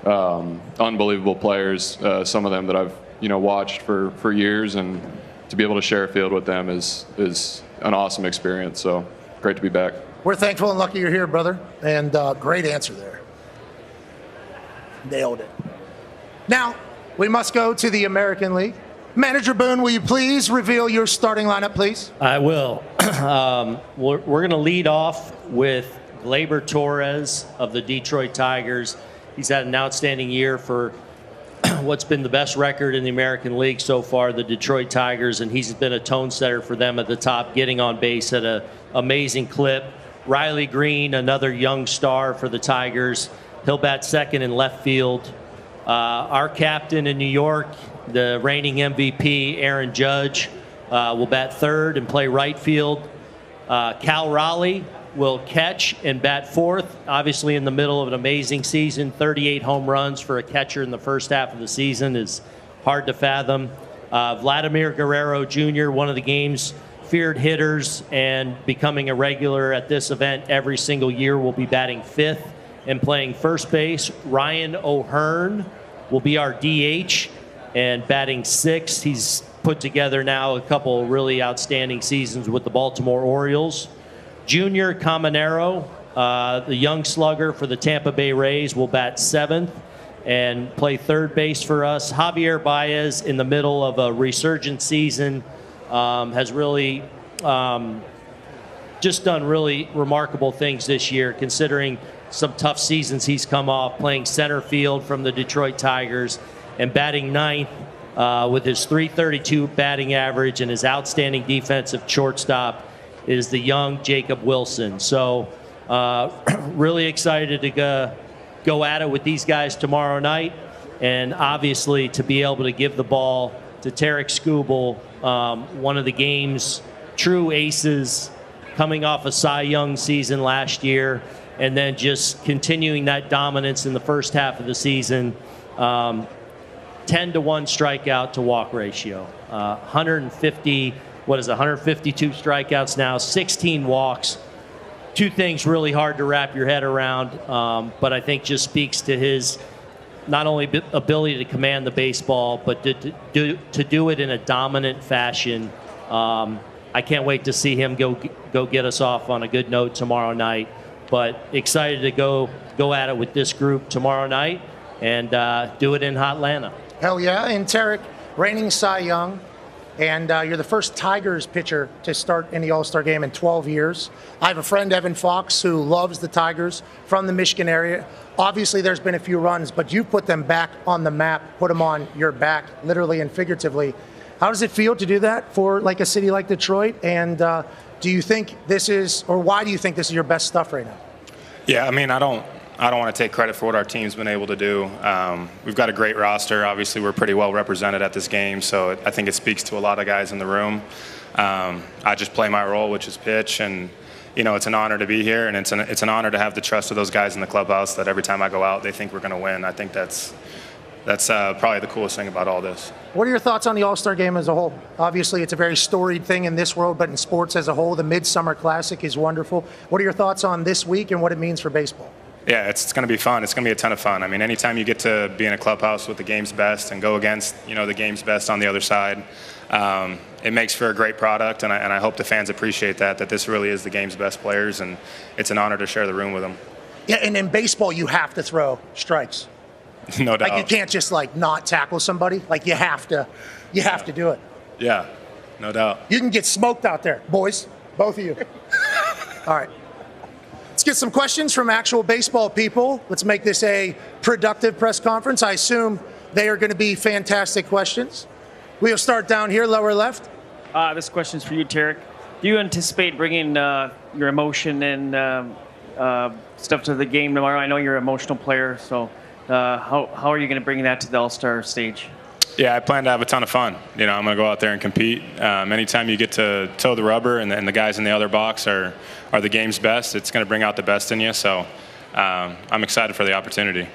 S12: unbelievable players. Some of them that I've watched for years, and to be able to share a field with them is an awesome experience. So great to be back.
S9: We're thankful and lucky you're here, brother. And great answer there. Nailed it. Now, we must go to the American League. Manager Boone, will you please reveal your starting lineup, please?
S13: I will. We're going to lead off with Gleyber Torres of the Detroit Tigers. He's had an outstanding year for what's been the best record in the American League so far, the Detroit Tigers, and he's been a tone setter for them at the top, getting on base at an amazing clip. Riley Green, another young star for the Tigers. He'll bat second in left field. Our captain in New York, the reigning MVP, Aaron Judge, will bat third and play right field. Cal Raleigh will catch and bat fourth, obviously in the middle of an amazing season. 38 home runs for a catcher in the first half of the season is hard to fathom. Vladimir Guerrero Jr., one of the game's feared hitters and becoming a regular at this event every single year, will be batting fifth and playing first base. Ryan O'Hearn will be our DH and batting sixth. He's put together now a couple really outstanding seasons with the Baltimore Orioles. Junior Caminero, the young slugger for the Tampa Bay Rays, will bat seventh and play third base for us. Javier Baez, in the middle of a resurgent season, has really just done really remarkable things this year, considering some tough seasons he's come off, playing center field from the Detroit Tigers and batting ninth with his .332 batting average, and his outstanding defensive shortstop is the young Jacob Wilson. So really excited to go at it with these guys tomorrow night, and obviously to be able to give the ball to Tarek Skubal, one of the game's true aces, coming off a Cy Young season last year, and then just continuing that dominance in the first half of the season. 10-1 strikeout to walk ratio. 152 strikeouts now, 16 walks. Two things really hard to wrap your head around, but I think just speaks to his not only ability to command the baseball, but to do it in a dominant fashion. I can't wait to see him go get us off on a good note tomorrow night. But excited to go at it with this group tomorrow night and do it in Hotlanta.
S9: Hell yeah. And Tarek, reigning Cy Young, and you're the first Tigers pitcher to start in the All-Star game in 12 years. I have a friend, Evan Fox, who loves the Tigers from the Michigan area. Obviously, there's been a few runs, but you put them back on the map, put them on your back, literally and figuratively. How does it feel to do that for like a city like Detroit? And do you think this is, or why do you think this is your best stuff right now?
S15: Yeah, I mean, I don't want to take credit for what our team's been able to do. We've got a great roster. Obviously, we're pretty well represented at this game, so I think it speaks to a lot of guys in the room. I just play my role, which is pitch, and it's an honor to be here, and it's an honor to have the trust of those guys in the clubhouse that every time I go out, they think we're going to win. I think that's probably the coolest thing about all this.
S9: What are your thoughts on the All-Star game as a whole? Obviously, it's a very storied thing in this world, but in sports as a whole, the Midsummer Classic is wonderful. What are your thoughts on this week and what it means for baseball?
S15: Yeah, it's going to be fun. It's going to be a ton of fun. I mean, anytime you get to be in a clubhouse with the game's best and go against, the game's best on the other side, it makes for a great product, and I hope the fans appreciate that this really is the game's best players, and it's an honor to share the room with them.
S9: Yeah, and in baseball, you have to throw strikes.
S15: No doubt.
S9: Like, you can't just, not tackle somebody. Like, you have to do it.
S15: Yeah, no doubt.
S9: You can get smoked out there, boys, both of you. All right. Let's get some questions from actual baseball people. Let's make this a productive press conference. I assume they are going to be fantastic questions. We'll start down here, lower left.
S16: This question's for you, Tarek. Do you anticipate bringing your emotion and stuff to the game tomorrow? I know you're an emotional player, so how are you going to bring that to the All-Star stage?
S15: Yeah, I plan to have a ton of fun. I'm going to go out there and compete. Anytime you get to toe the rubber and the guys in the other box are the game's best, it's going to bring out the best in you. So I'm excited for the opportunity.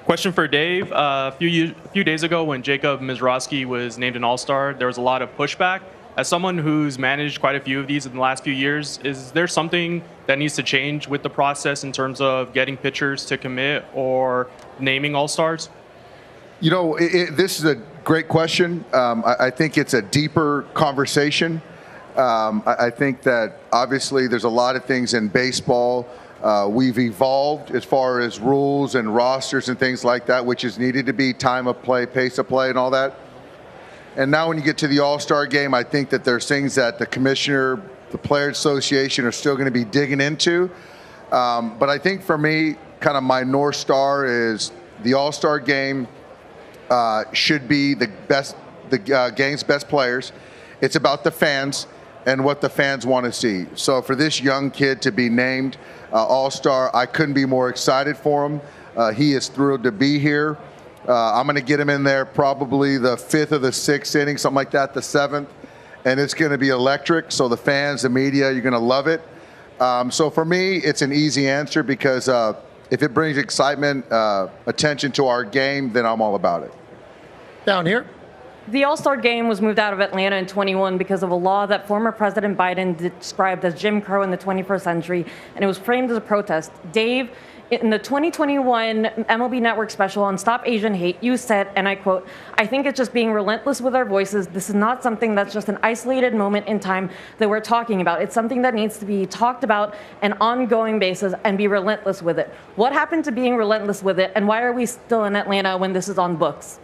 S23: Question for Dave. A few days ago when Jacob Mizrachi was named an All-Star, there was a lot of pushback. As someone who's managed quite a few of these in the last few years, is there something that needs to change with the process in terms of getting pitchers to commit or naming All-Stars?
S11: This is a great question. I think it's a deeper conversation. I think that obviously there's a lot of things in baseball. We've evolved as far as rules and rosters and things like that, which is needed to be time of play, pace of play, and all that. And now when you get to the All-Star game, I think that there's things that the commissioner, the Players Association are still going to be digging into. But I think for me, kind of my North Star is the All-Star game should be the game's best players. It's about the fans and what the fans want to see. So for this young kid to be named All-Star, I couldn't be more excited for him. He is thrilled to be here. I'm going to get him in there probably the 5th or the 6th inning, something like that, the 7th. And it's going to be electric. So the fans, the media, you're going to love it. So for me, it's an easy answer because if it brings excitement, attention to our game, then I'm all about it.
S9: Down here.
S6: The All-Star Game was moved out of Atlanta in 21 because of a law that former President Biden described as Jim Crow in the 21st century, and it was framed as a protest. Dave, in the 2021 MLB Network special on Stop Asian Hate, you said, and I quote, "I think it's just being relentless with our voices. This is not something that's just an isolated moment in time that we're talking about. It's something that needs to be talked about on an ongoing basis and be relentless with it." What happened to being relentless with it, and why are we still in Atlanta when this is on books?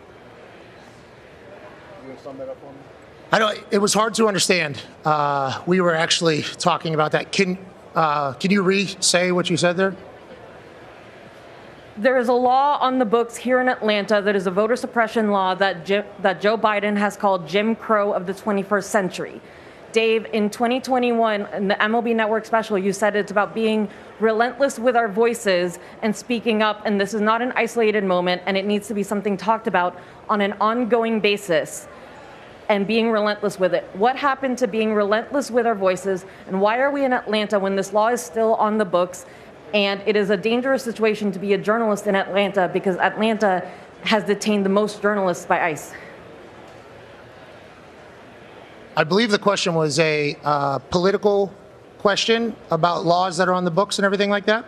S9: I know it was hard to understand. We were actually talking about that. Can you re-say what you said there?
S6: There is a law on the books here in Atlanta that is a voter suppression law that Joe Biden has called Jim Crow of the 21st century. Dave, in 2021, in the MLB Network special, you said it's about being relentless with our voices and speaking up, and this is not an isolated moment, and it needs to be something talked about on an ongoing basis. And being relentless with it. What happened to being relentless with our voices, and why are we in Atlanta when this law is still on the books? And it is a dangerous situation to be a journalist in Atlanta because Atlanta has detained the most journalists by ICE.
S9: I believe the question was a political question about laws that are on the books and everything like that.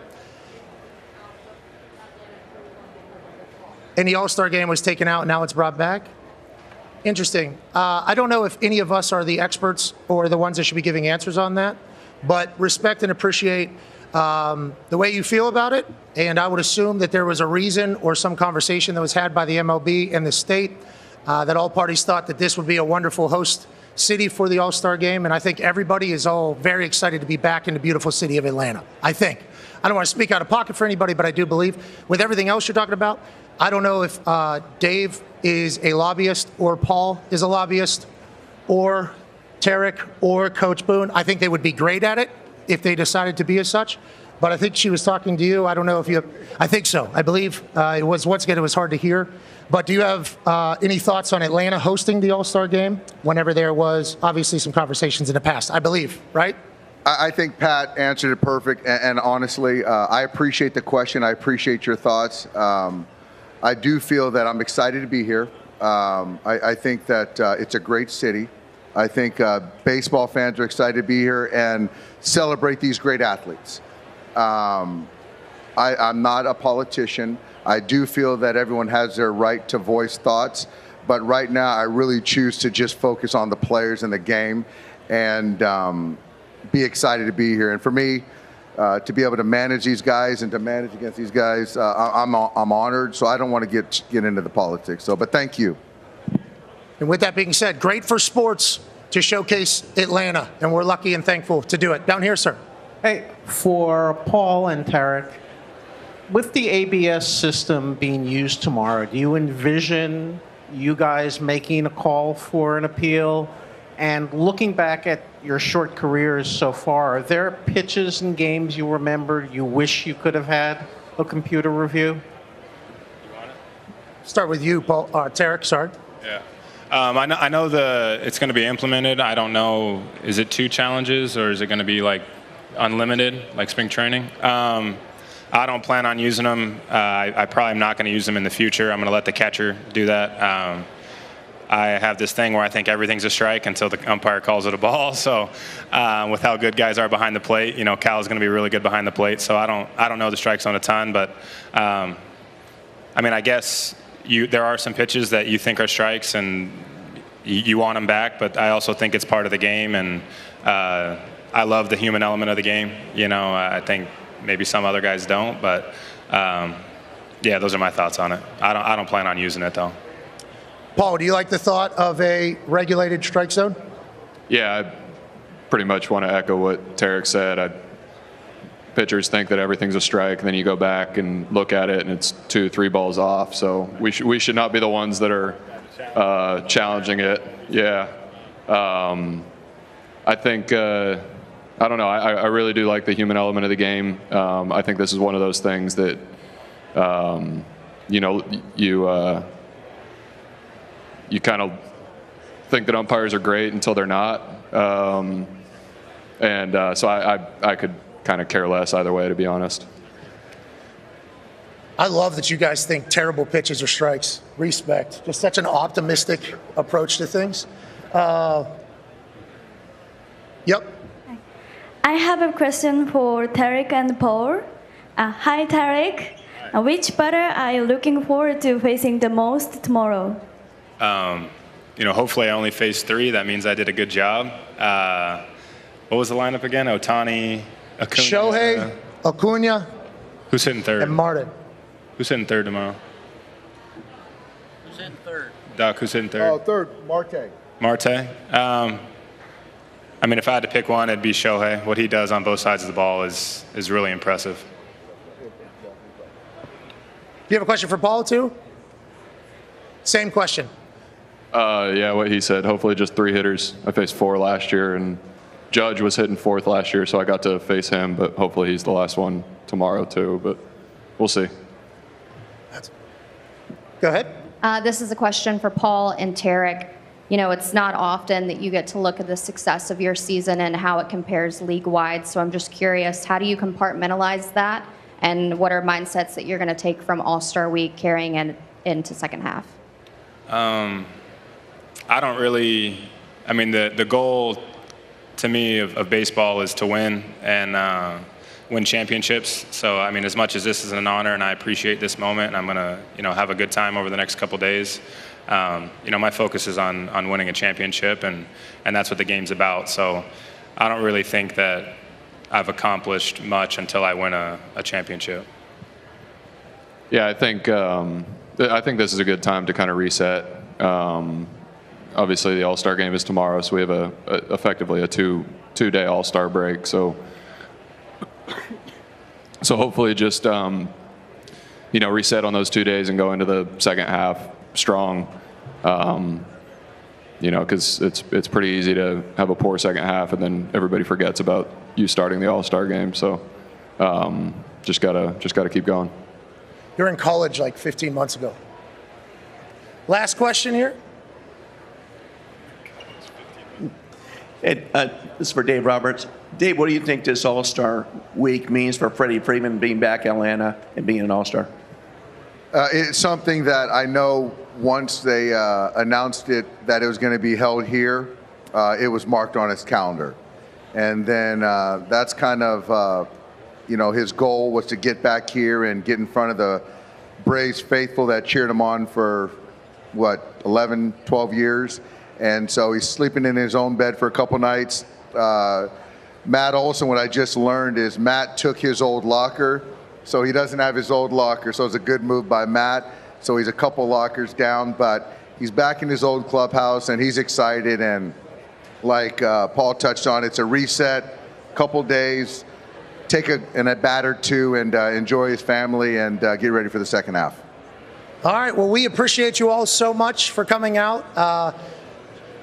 S9: And the All-Star game was taken out, now it's brought back. Interesting. I don't know if any of us are the experts or the ones that should be giving answers on that, but respect and appreciate the way you feel about it. And I would assume that there was a reason or some conversation that was had by the MLB and the state that all parties thought that this would be a wonderful host city for the All-Star game. And I think everybody is all very excited to be back in the beautiful city of Atlanta. I think. I don't want to speak out of pocket for anybody, but I do believe with everything else you're talking about, I don't know if Dave is a lobbyist or Paul is a lobbyist or Tarek or Coach Boone. I think they would be great at it if they decided to be as such. But I think she was talking to you. I don't know if you I think so. I believe it was, once again, it was hard to hear. But do you have any thoughts on Atlanta hosting the All-Star game whenever there was obviously some conversations in the past, I believe, right?
S11: I think Pat answered it perfect. And honestly, I appreciate the question. I appreciate your thoughts. I do feel that I'm excited to be here. I think that it's a great city. I think baseball fans are excited to be here and celebrate these great athletes. I'm not a politician. I do feel that everyone has their right to voice thoughts. But right now, I really choose to just focus on the players and the game and be excited to be here. And for me, to be able to manage these guys and to manage against these guys, I'm honored. So I don't want to get into the politics. So, but thank you.
S9: And with that being said, great for sports to showcase Atlanta, and we're lucky and thankful to do it. Down here, sir.
S10: Hey, for Paul and Tarek, with the ABS system being used tomorrow, do you envision you guys making a call for an appeal? And looking back at your short careers so far, are there pitches and games you remember you wish you could have had a computer review?
S9: Start with you, Paul. Tarek, sorry.
S15: Yeah. I know it's going to be implemented. I don't know, is it 2 challenges or is it going to be like unlimited, like spring training? I don't plan on using them. I probably am not going to use them in the future. I'm going to let the catcher do that. I have this thing where I think everything's a strike until the umpire calls it a ball. So with how good guys are behind the plate, Cal's going to be really good behind the plate. So I don't know the strike zone a ton, but I guess there are some pitches that you think are strikes and you want them back, but I also think it's part of the game, and I love the human element of the game. I think maybe some other guys don't, but yeah, those are my thoughts on it. I don't plan on using it though.
S9: Paul, do you like the thought of a regulated strike zone?
S12: Yeah, I pretty much want to echo what Tarek said. Pitchers think that everything's a strike, and then you go back and look at it, and it's 2-3 balls off. So we should not be the ones that are challenging it. Yeah. I think, I don't know, I really do like the human element of the game. I think this is one of those things that, you kind of think that umpires are great until they're not. So I could kind of care less either way, to be honest.
S9: I love that you guys think terrible pitches are strikes. Respect. Just such an optimistic approach to things. Yep.
S4: I have a question for Tarek and Paul. Hi, Tarek. Which batter are you looking forward to facing the most tomorrow?
S15: Hopefully I only faced 3. That means I did a good job. What was the lineup again? Ohtani, Acuna.
S9: Shohei, Acuna.
S15: Who's hitting third?
S9: And Martin.
S15: Who's hitting third tomorrow?
S14: Who's hitting third?
S15: Doc, who's hitting third?
S11: Oh, third, Marte.
S15: Marte? If I had to pick one, it'd be Shohei. What he does on both sides of the ball is really impressive.
S9: You have a question for Paul, too? Same question.
S12: Yeah, what he said. Hopefully just 3 hitters. I faced 4 last year, and Judge was hitting 4th last year, so I got to face him, but hopefully he's the last one tomorrow, too. But we'll see.
S9: Go ahead.
S17: This is a question for Paul and Tarek. It's not often that you get to look at the success of your season and how it compares league-wide, so I'm just curious, how do you compartmentalize that, and what are mindsets that you're going to take from All-Star Week carrying into second half?
S15: I don't really, the goal to me of baseball is to win and win championships. So, as much as this is an honor and I appreciate this moment and I'm going to, have a good time over the next couple days, my focus is on winning a championship and that's what the game's about. So I don't really think that I've accomplished much until I win a championship.
S12: Yeah, I think this is a good time to kind of reset. Obviously, the All-Star game is tomorrow, so we have effectively a two-day All-Star break. So hopefully, just reset on those 2 days and go into the second half strong. Because it's pretty easy to have a poor second half and then everybody forgets about you starting the All-Star game. So just gotta keep going.
S9: You're in college like 15 months ago. Last question here.
S18: This is for Dave Roberts. Dave, what do you think this All-Star week means for Freddie Freeman being back in Atlanta and being an All-Star?
S11: It's something that I know once they announced it that it was going to be held here, it was marked on his calendar. And then that's kind of, his goal was to get back here and get in front of the Braves faithful that cheered him on for, 11, 12 years. And so he's sleeping in his own bed for a couple nights. Matt Olson, what I just learned is Matt took his old locker, so he doesn't have his old locker. So it's a good move by Matt. So he's a couple lockers down, but he's back in his old clubhouse, and he's excited. And like Paul touched on, it's a reset, couple days, take a bat or two, and enjoy his family and get ready for the second half.
S9: All right. Well, we appreciate you all so much for coming out.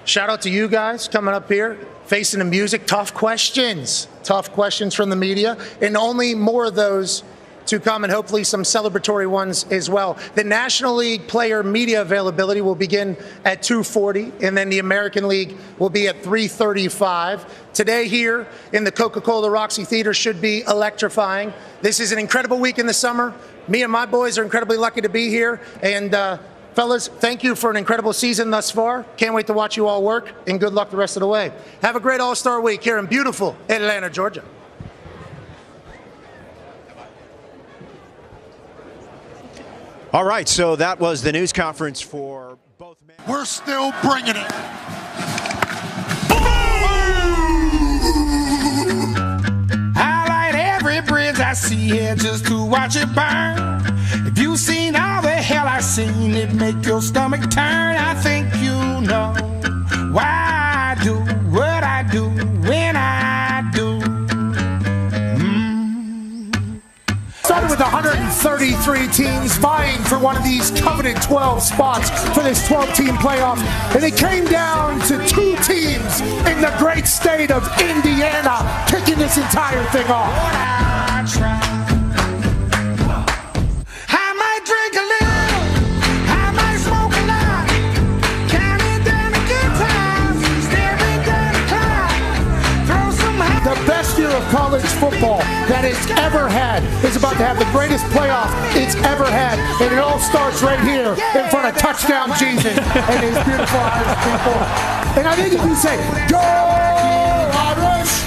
S9: Shout out to you guys coming up here, facing the music. Tough questions from the media, and only more of those to come, and hopefully some celebratory ones as well. The National League player media availability will begin at 2:40, and then the American League will be at 3:35. Today here in the Coca-Cola Roxy Theater should be electrifying. This is an incredible week in the summer. Me and my boys are incredibly lucky to be here, and fellas, thank you for an incredible season thus far. Can't wait to watch you all work, and good luck the rest of the way. Have a great All-Star week here in beautiful Atlanta, Georgia.
S27: All right, so that was the news conference for both men.
S24: We're still bringing it.
S25: I light every bridge I see here just to watch it burn. If you've seen all the hell I've seen, it make your stomach turn. I think you know why I do what I do when I do.
S2: Started with 133 teams vying for one of these coveted 12 spots for this 12-team playoff, and it came down to 2 teams in the great state of Indiana kicking this entire thing off.
S25: I might drink a little, I might smoke a lot, counting down the good times, staring down the clock, throw some
S2: The best year of college football that it's ever had is about to have the greatest playoff it's ever had, and it all starts right here in front of Touchdown Jesus and his beautiful Irish people. And I think if you say, "Go Irish!"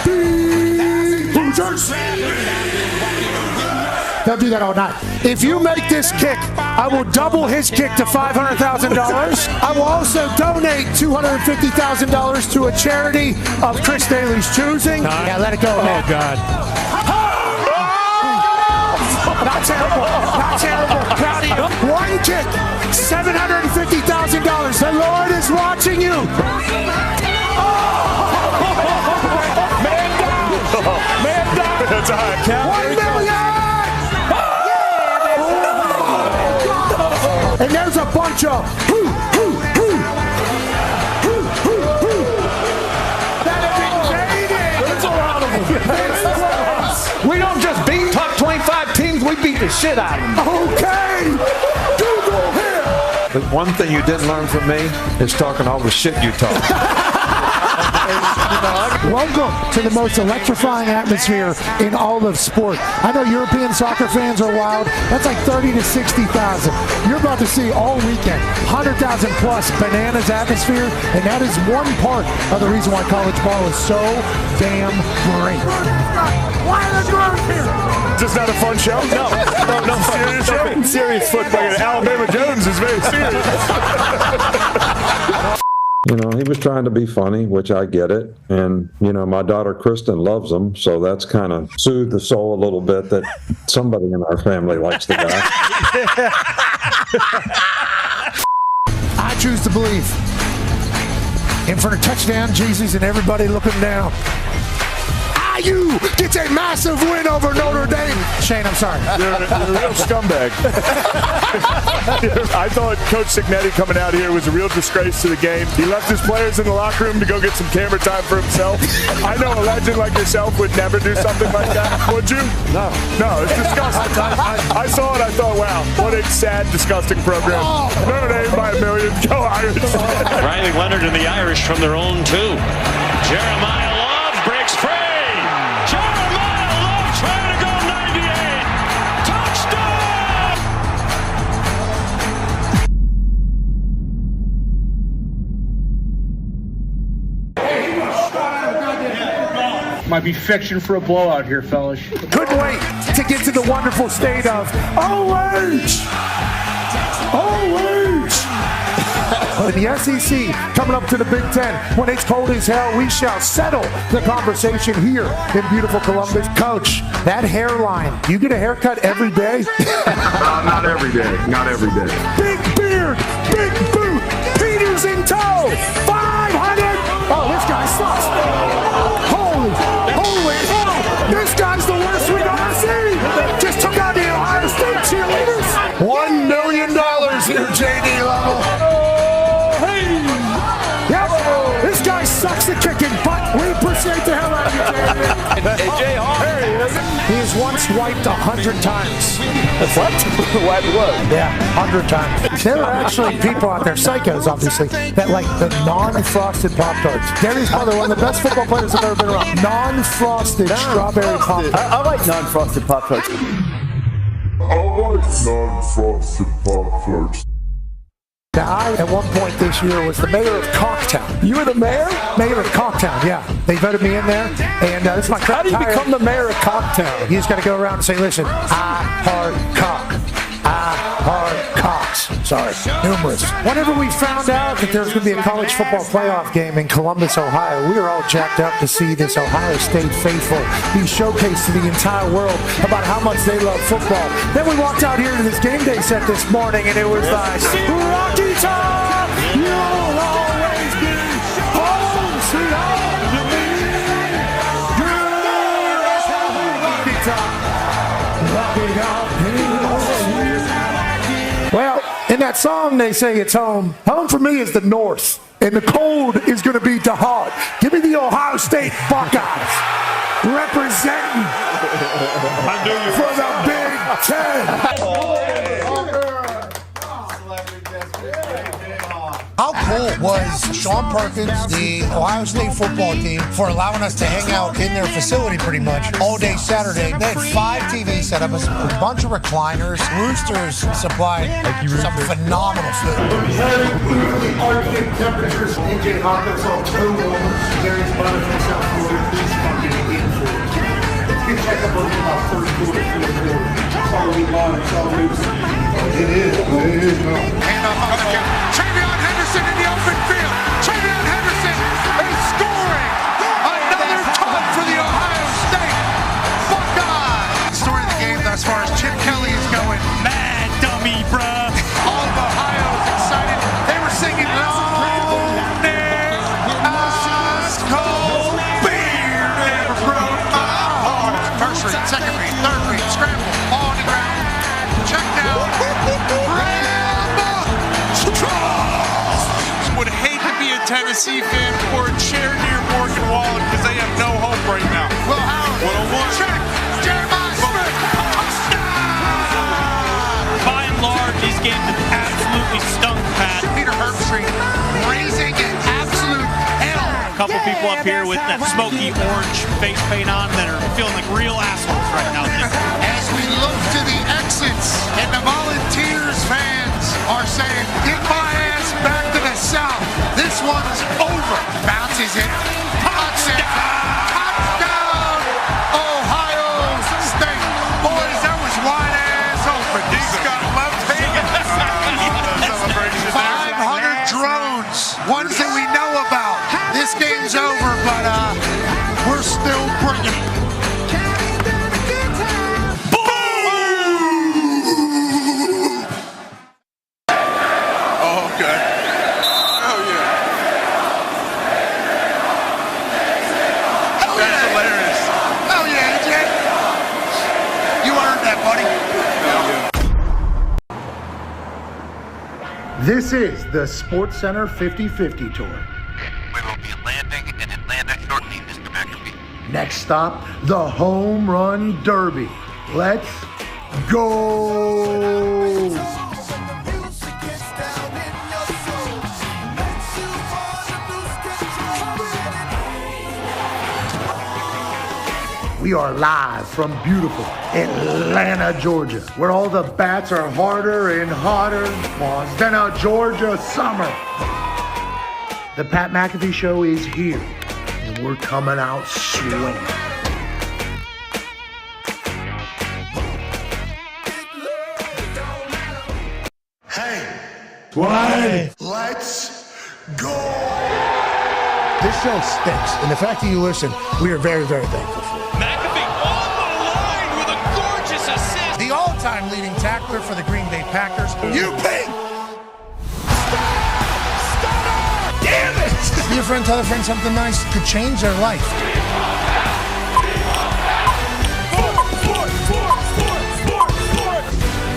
S2: the Hoosiers. They'll do that all night. If you make this kick, I will double his kick to $500,000. I will also donate $250,000 to a charity of Chris Daly's choosing. Yeah, let it go.
S1: Oh, God.
S2: Not terrible. Not terrible. Proud of you. One kick, $750,000. The Lord is watching you. Man down. Man down.
S1: That's all right.
S2: 1 million. And there's a bunch of that have been dated.
S1: There's a lot of them.
S2: We don't just beat top 25 teams, we beat the shit out of them. Okay. Google here.
S8: But one thing you didn't learn from me is talking all the shit you talk.
S2: Welcome to the most electrifying atmosphere in all of sport. I know European soccer fans are wild. That's like 30 to 60,000. You're about to see all weekend 100,000 plus bananas atmosphere, and that is one part of the reason why college ball is so damn great. Why are they going here?
S1: Is this not a fun show? No serious show. Serious football. Alabama Jones is very serious.
S5: You know, he was trying to be funny, which I get it. And, you know, my daughter Kristen loves him, so that's kind of soothed the soul a little bit that somebody in our family likes the guy.
S2: I choose to believe in front of Touchdown Jesus and everybody looking down. IU gets a massive win over Notre Dame. Shane, I'm sorry.
S1: You're a real scumbag. I thought Coach Cignetti coming out here was a real disgrace to the game. He left his players in the locker room to go get some camera time for himself. I know a legend like yourself would never do something like that. Would you?
S5: No,
S1: it's disgusting. I saw it. I thought, wow, what a sad, disgusting program. Notre Dame by a million. Go Irish.
S7: Riley Leonard and the Irish from their own 2. Jeremiah Love breaks free. Jeremiah Love trying to go 98. Touchdown!
S19: Might be fiction for a blowout here, fellas.
S2: Couldn't wait to get to the wonderful state of OH! In the SEC, coming up to the Big Ten, when it's cold as hell, we shall settle the conversation here in beautiful Columbus. Coach, that hairline, you get a haircut every day?
S5: Not every day. Not every day.
S2: Big beard, big boot, Peters in tow, 500. Oh, this guy sucks. Holy, this guy's the worst we've ever seen. Just took out the Ohio State cheerleaders. $1 million here, JD level. This guy sucks at kicking, but we appreciate the hell out of you, JD.
S1: Hey, Jay Hall.
S2: was once wiped 100 times.
S1: What? What?
S2: Yeah, 100 times. There are actually people out there, psychos obviously, that like the non-frosted Pop-Tarts. Gary's probably one of the best football players I've ever been around. Non-frosted strawberry Pop-Tarts.
S1: I like non-frosted Pop-Tarts.
S25: I like non-frosted Pop-Tarts.
S2: Now, I, at one point this year, was the mayor of Cocktown.
S1: You were the mayor?
S2: Mayor of Cocktown, yeah. They voted me in there, and this is my
S1: How do you become the mayor of Cocktown?
S2: You just got to go around and say, listen, I heart cock. I heart cocks. Sorry, numerous. Whenever we found out that there was going to be a college football playoff game in Columbus, Ohio, we were all jacked up to see this Ohio State faithful be showcased to the entire world about how much they love football. Then we walked out here to this game day set this morning, and it was like, Rocky Top, you'll always be home, sweet home to me. Rocky Top, Rocky Top. Well, in that song, they say it's home. Home for me is the North, and the cold is going to be Dahn. Give me the Ohio State Buckeyes representing for the Big Ten.
S24: How cool was Sean Perkins, the Ohio State football team, for allowing us to hang out in their facility pretty much all day Saturday? They had 5 TVs set up, a bunch of recliners. Roosters supplied some phenomenal food.
S2: Arctic temperatures. NJ Hawkins on Gary's brother from South Florida. He's fucking in for it. You can check up on about first quarter, fourth quarter. It's all we want. It's all loose. It is. It is now.
S24: Hand off on the count. Travion Henderson in the open field. Travion Henderson is scoring. Another ton for the Ohio State Buckeyes. Story of the game thus far as Chip Kelly is going mad dummy, bruh. All of Ohio is excited. They were singing long neck, ice cold beer never broke my heart. First read, second read, third read, scramble, ball on the ground. Check down. Would hate to be a Tennessee fan or chair near Morgan Wallen because they have no hope right now. Well, Howard, check. Jeremiah Smith, touchdown!
S14: By and large, these games have absolutely stunk, Pat.
S24: Peter Herbstreit raising an absolute hell.
S14: A couple people up here with that smoky orange face paint on that are feeling like real assholes right now.
S24: As we look to the exits, and the Volunteers fans are saying, get my ass back to the South. This one's over. Bounces it. Touchdown! Ohio State. Boys, that was wide ass open. He's got left-handed. 500 drones. Ones that we know about. This game's over, but we're still bringing it.
S2: This is the SportsCenter 50/50 Tour.
S3: We will be landing in Atlanta shortly, Mr. McAfee.
S2: Next stop, the Home Run Derby. Let's go! We are live from beautiful Atlanta, Georgia, where all the bats are harder and hotter than a Georgia summer. The Pat McAfee Show is here, and we're coming out swinging.
S24: Hey,
S2: Why?
S24: let's go!
S2: This show stinks, and the fact that you listen, we are very, very thankful for it.
S14: McAfee on the line with a gorgeous assist.
S24: The all-time leading tackler for the Green Bay Packers, UP! Damn it! Your friend tell a friend something nice could change their life.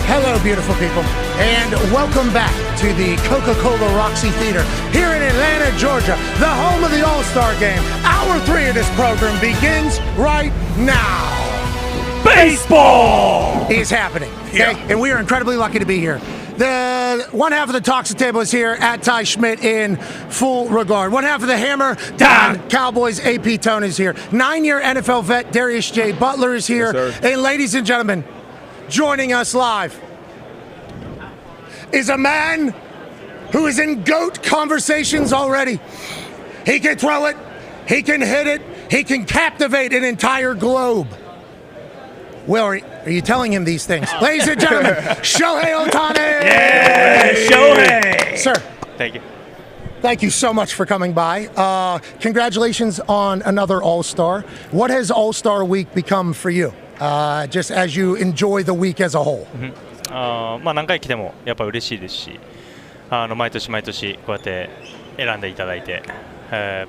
S24: Hello, beautiful people, and welcome back to the Coca-Cola Roxy Theater here in Atlanta, Georgia, the home of the All-Star Game. Hour 3 of this program begins right now.
S9: Baseball is happening. Okay? And we are incredibly lucky to be here. The one half of the Toxic Table is here at Ty Schmidt in full regard. One half of the Hammer, Dahn Cowboys, AP Tone is here. 9-year NFL vet Darius J. Butler is here.
S1: Yes,
S9: and ladies and gentlemen, joining us live is a man who is in GOAT conversations already. He can throw it, he can hit it, he can captivate an entire globe. Will, are you telling him these things? Ladies and gentlemen, Shohei Ohtani!
S13: Yeah, Shohei!
S9: Sir.
S13: Thank you.
S9: Thank you so much for coming by. Congratulations on another All-Star. What has All-Star Week become for you, just as you enjoy the week as a whole?
S13: まあ何回来てもやっぱ嬉しいですし、毎年毎年こうやって選んでいただいて、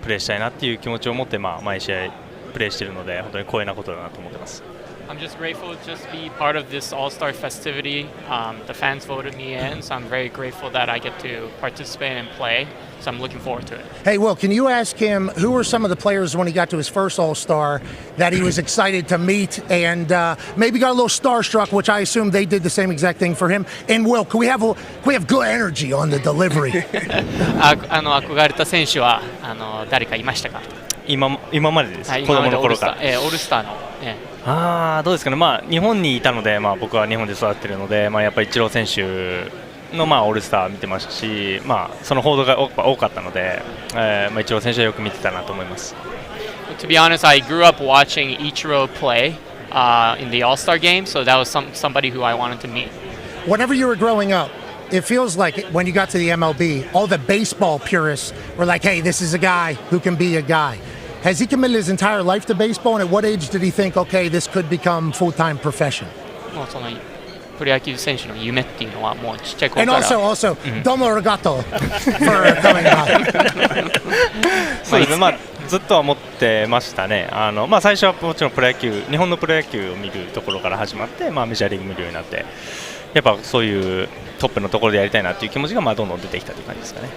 S13: プレーしたいなっていう気持ちを持って毎試合プレーしているので本当に光栄なことだなと思ってます。
S16: I'm just grateful to just be part of this All-Star festivity. The fans voted me in, so I'm very grateful that I get to participate and play. So I'm looking forward to it.
S9: Hey, Will, can you ask him who were some of the players when he got to his first All-Star that he was excited to meet and maybe got a little starstruck, which I assume they did the same exact thing for him. And Will, can we have good energy on the delivery?
S16: 憧れた選手は誰かいましたか？
S13: 今までです。子供の頃から。
S16: オールスターの。
S13: どうですかね。日本にいたので、僕は日本で育っているので、やっぱりイチロー選手のオールスター見てましたし、その報道が多かったので、イチロー選手はよく見てたなと思います。
S16: To be honest, I grew up watching Ichiro play in the All-Star game, so that was somebody who I wanted to meet.
S9: Whenever you were growing up, it feels like when you got to the MLB, all the baseball purists were like, hey, this is a guy who can be a guy. Has he committed his entire life to baseball, and at what age did he think, okay, this could become full-time profession?
S16: もうそのプロ野球選手の夢っていうのはもうちっちゃい頃
S9: And
S16: から。
S9: also, domo arigato for coming by.
S13: そうですね。ずっとは思ってましたね。最初はもちろん日本のプロ野球を見るところから始まって、メジャーリーグ見るようになって、やっぱそういうトップのところでやりたいなっていう気持ちがどんどん出てきたという感じですかね。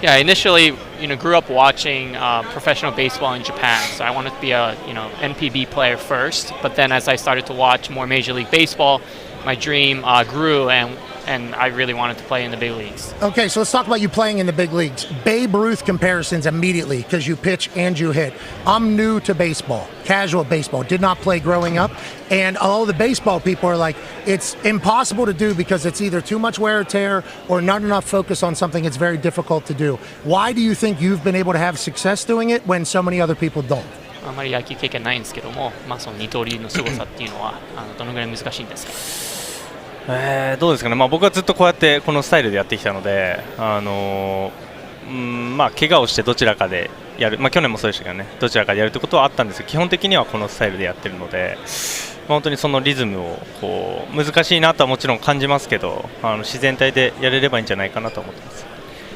S16: Yeah, I initially, grew up watching professional baseball in Japan, so I wanted to be a, NPB player first. But then, as I started to watch more Major League Baseball, my dream grew, and I really wanted to play in the big leagues.
S9: Okay, so let's talk about you playing in the big leagues. Babe Ruth comparisons immediately because you pitch and you hit. I'm new to baseball, casual baseball, did not play growing up. And all the baseball people are like, it's impossible to do because it's either too much wear or tear or not enough focus on something. It's very difficult to do. Why do you think you've been able to have success doing it when so many other people don't?
S16: あまり野球経験ないんですけども、その二刀流の凄さっていうのはどのぐらい難しいんですか？
S13: どうですかね。僕はずっとこうやってこのスタイルでやってきたので、怪我をしてどちらかでやる、去年もそうでしたけどね、どちらかでやるということはあったんですけど、基本的にはこのスタイルでやってるので、本当にそのリズムを難しいなとはもちろん感じますけど、自然体でやれればいいんじゃないかなと思ってます。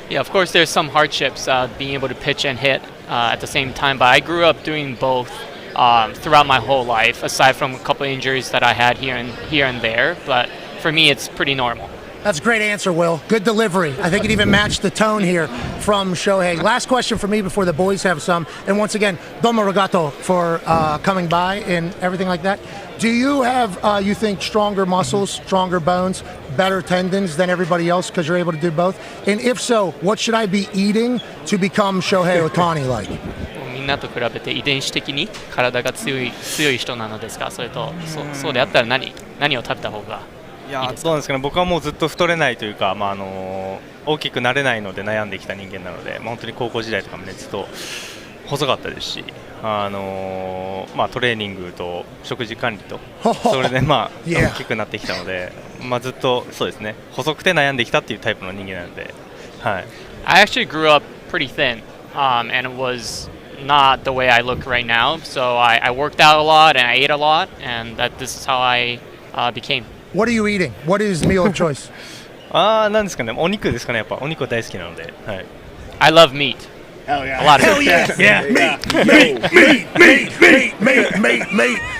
S16: Yeah, of course, there's some hardships being able to pitch and hit at the same time, but I grew up doing both throughout my whole life, aside from a couple of injuries that I had here and there. But for me, it's pretty normal.
S9: That's a great answer, Will. Good delivery. I think it even matched the tone here from Shohei. Last question for me before the boys have some. And once again, domo arigato for coming by and everything like that. Do you have, you think, stronger muscles, stronger bones, better tendons than everybody else because you're able to do both? And if so, what should I be eating to become Shohei Ohtani like?
S16: みんなと比べて遺伝子的に体が強い人なのですか？それとそうであったら何を食べた方がいいですか？
S13: そうですかね。僕はもうずっと太れないというか、大きくなれないので悩んできた人間なので、本当に高校時代とかもねずっと細かったですし、トレーニングと食事管理とそれで大きくなってきたので、ずっとそうですね、細くて悩んできたっていうタイプの人間なので、はい。
S16: I actually grew up pretty thin, and it was not the way I look right now. So I worked out a lot and I ate a lot, and this is how I became.
S9: What are you eating? What is meal of choice?
S13: なんですかね。お肉ですかね。やっぱお肉は大好きなので、はい。
S16: I love meat.
S24: Hell yeah.
S16: A lot of
S24: Hell
S16: meat.
S24: Yeah.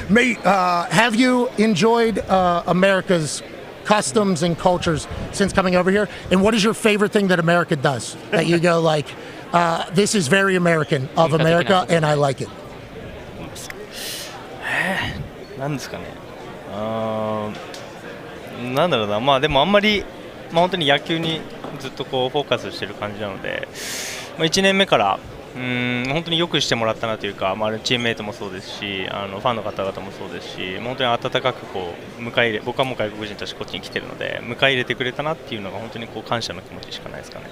S9: Meat. Have you enjoyed America's customs and cultures since coming over here? And what is your favorite thing that America does? That you go like, this is very American of America, and I like it.
S13: なんですかね。なんだろうな、まあでもあんまり、本当に野球にずっとこうフォーカスしてる感じなので、1年目から本当によくしてもらったなというか、チームメイトもそうですし、ファンの方々もそうですし、本当に温かくこう迎え入れ、僕はもう外国人としてこっちに来てるので、迎え入れてくれたなっていうのが本当にこう感謝の気持ちしかないですかね。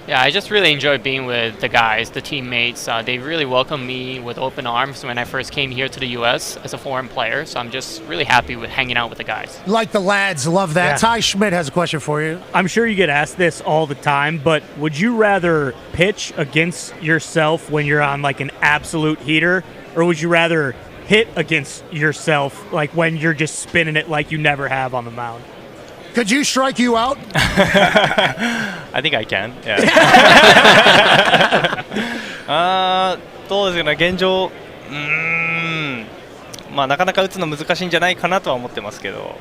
S16: Yeah, I just really enjoy being with the guys, the teammates. They really welcomed me with open arms when I first came here to the U.S. as a foreign player. So I'm just really happy with hanging out with the guys.
S9: Like the lads, love that.
S6: Yeah.
S9: Ty Schmidt has a question for you.
S6: I'm sure you get asked this all the time, but would you rather pitch against yourself when you're on like an absolute heater, or would you rather hit against yourself like when you're just spinning it like you never have on the mound?
S9: Could you strike you out?
S13: I think I can. Yeah. どうですかね、現状、なかなか打つの難しいんじゃないかなとは思ってますけど、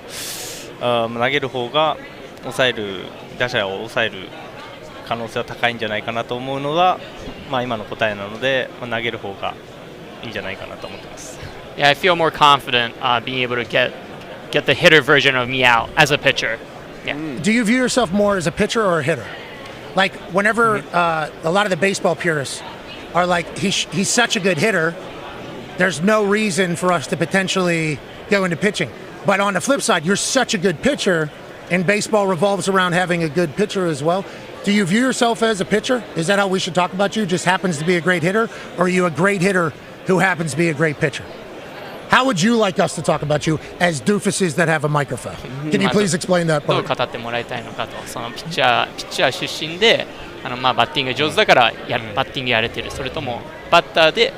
S13: 投げる方が抑える打者を抑える可能性は高いんじゃないかなと思うのが、今の答えなので、投げる方がいいんじゃないかなと思ってます。
S16: Yeah, I feel more confident being able to get the hitter version of me out as a pitcher. Yeah.
S9: Do you view yourself more as a pitcher or a hitter? Like whenever a lot of the baseball purists are like, he's such a good hitter, there's no reason for us to potentially go into pitching. But on the flip side, you're such a good pitcher, and baseball revolves around having a good pitcher as well. Do you view yourself as a pitcher? Is that how we should talk about you? Just happens to be a great hitter? Or are you a great hitter who happens to be a great pitcher? How would you like us to talk about you as doofuses that have a microphone? Can you please explain that
S16: どう
S9: part?
S16: 語ってもらいたいのかと、そのピッチャー出身で、バッティング上手だからバッティングやれてる、それともバッターで、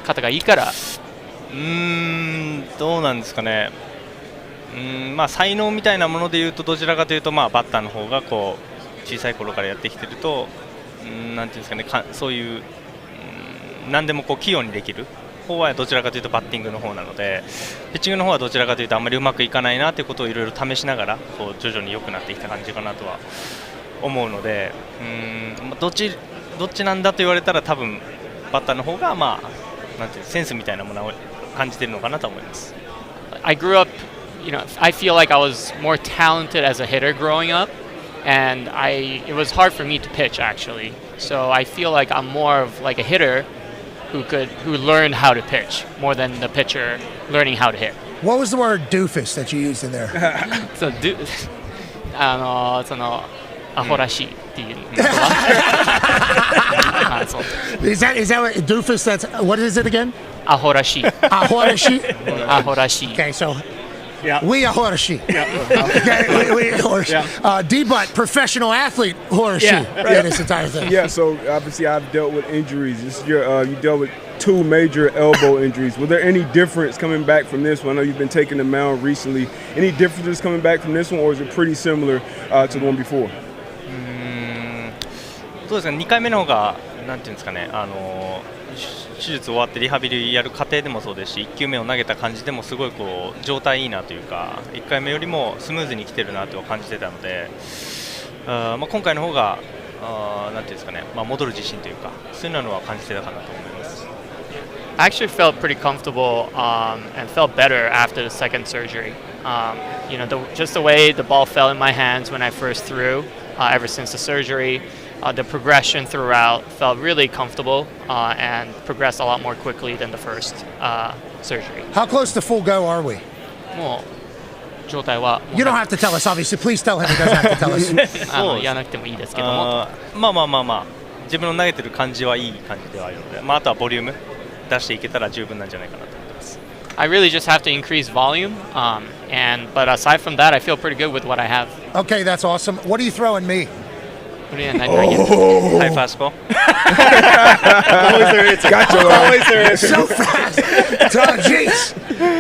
S16: 肩がいいから。
S13: どうなんですかね。才能みたいなものでいうと、どちらかというと、バッターの方がこう小さい頃からやってきてると、なんていうんですかね、そういう何でもこう器用にできる方はどちらかというとバッティングの方なので、ピッチングの方はどちらかというとあんまりうまくいかないなということをいろいろ試しながらこう徐々に良くなってきた感じかなとは思うので、どっちなんだと言われたら多分バッターの方がなんていうセンスみたいなものを感じているのかなと思います。
S16: I grew up, I feel like I was more talented as a hitter growing up, and it was hard for me to pitch actually. So I feel like I'm more of like a hitter who learned how to pitch more than the pitcher learning how to hit.
S9: What was the word doofus that you used in there?
S16: そのアホらしいっていう。
S9: Is that what doofus? What is it again?
S16: アホらしい。
S9: アホらしい。
S16: アホらしい。
S9: Okay, so we are Horashi. Okay, we Horashi. D-Butt, professional athlete Horashi. Yeah, this entire thing.
S10: Yeah, so obviously I've dealt with injuries. You dealt with 2 major elbow injuries. Was there any difference coming back from this one? I know you've been taking the mound recently. Any differences coming back from this one, or is it pretty similar to the one before?
S13: そうですね、2回目の方がなんていうんですかね、手術終わってリハビリやる過程でもそうですし、1球目を投げた感じでもすごいこう状態いいなというか、1回目よりもスムーズに来てるなと感じてたので、今回の方がなんていうんですかね、戻る自信というか、そういうのは感じてたかなと思います。
S16: I actually felt pretty comfortable and felt better after the second surgery. Just the way the ball fell in my hands when I first threw, ever since the surgery. The progression throughout felt really comfortable and progressed a lot more quickly than the first surgery.
S9: How close to full go are we?
S16: もう状態は
S9: You don't have to tell us, obviously. Please tell him he doesn't have to tell us.
S16: 言わなくてもいいですけども。
S13: 自分の投げてる感じはいい感じではあるので、あとはボリューム出していけたら十分なんじゃないかなと思ってます。
S16: I really just have to increase volume, but aside from that, I feel pretty good with what I have.
S9: Okay, that's awesome. What are you throwing me?
S13: High fastball.
S6: Always there is.
S10: Gotcha.
S6: Always there is.
S9: So fast.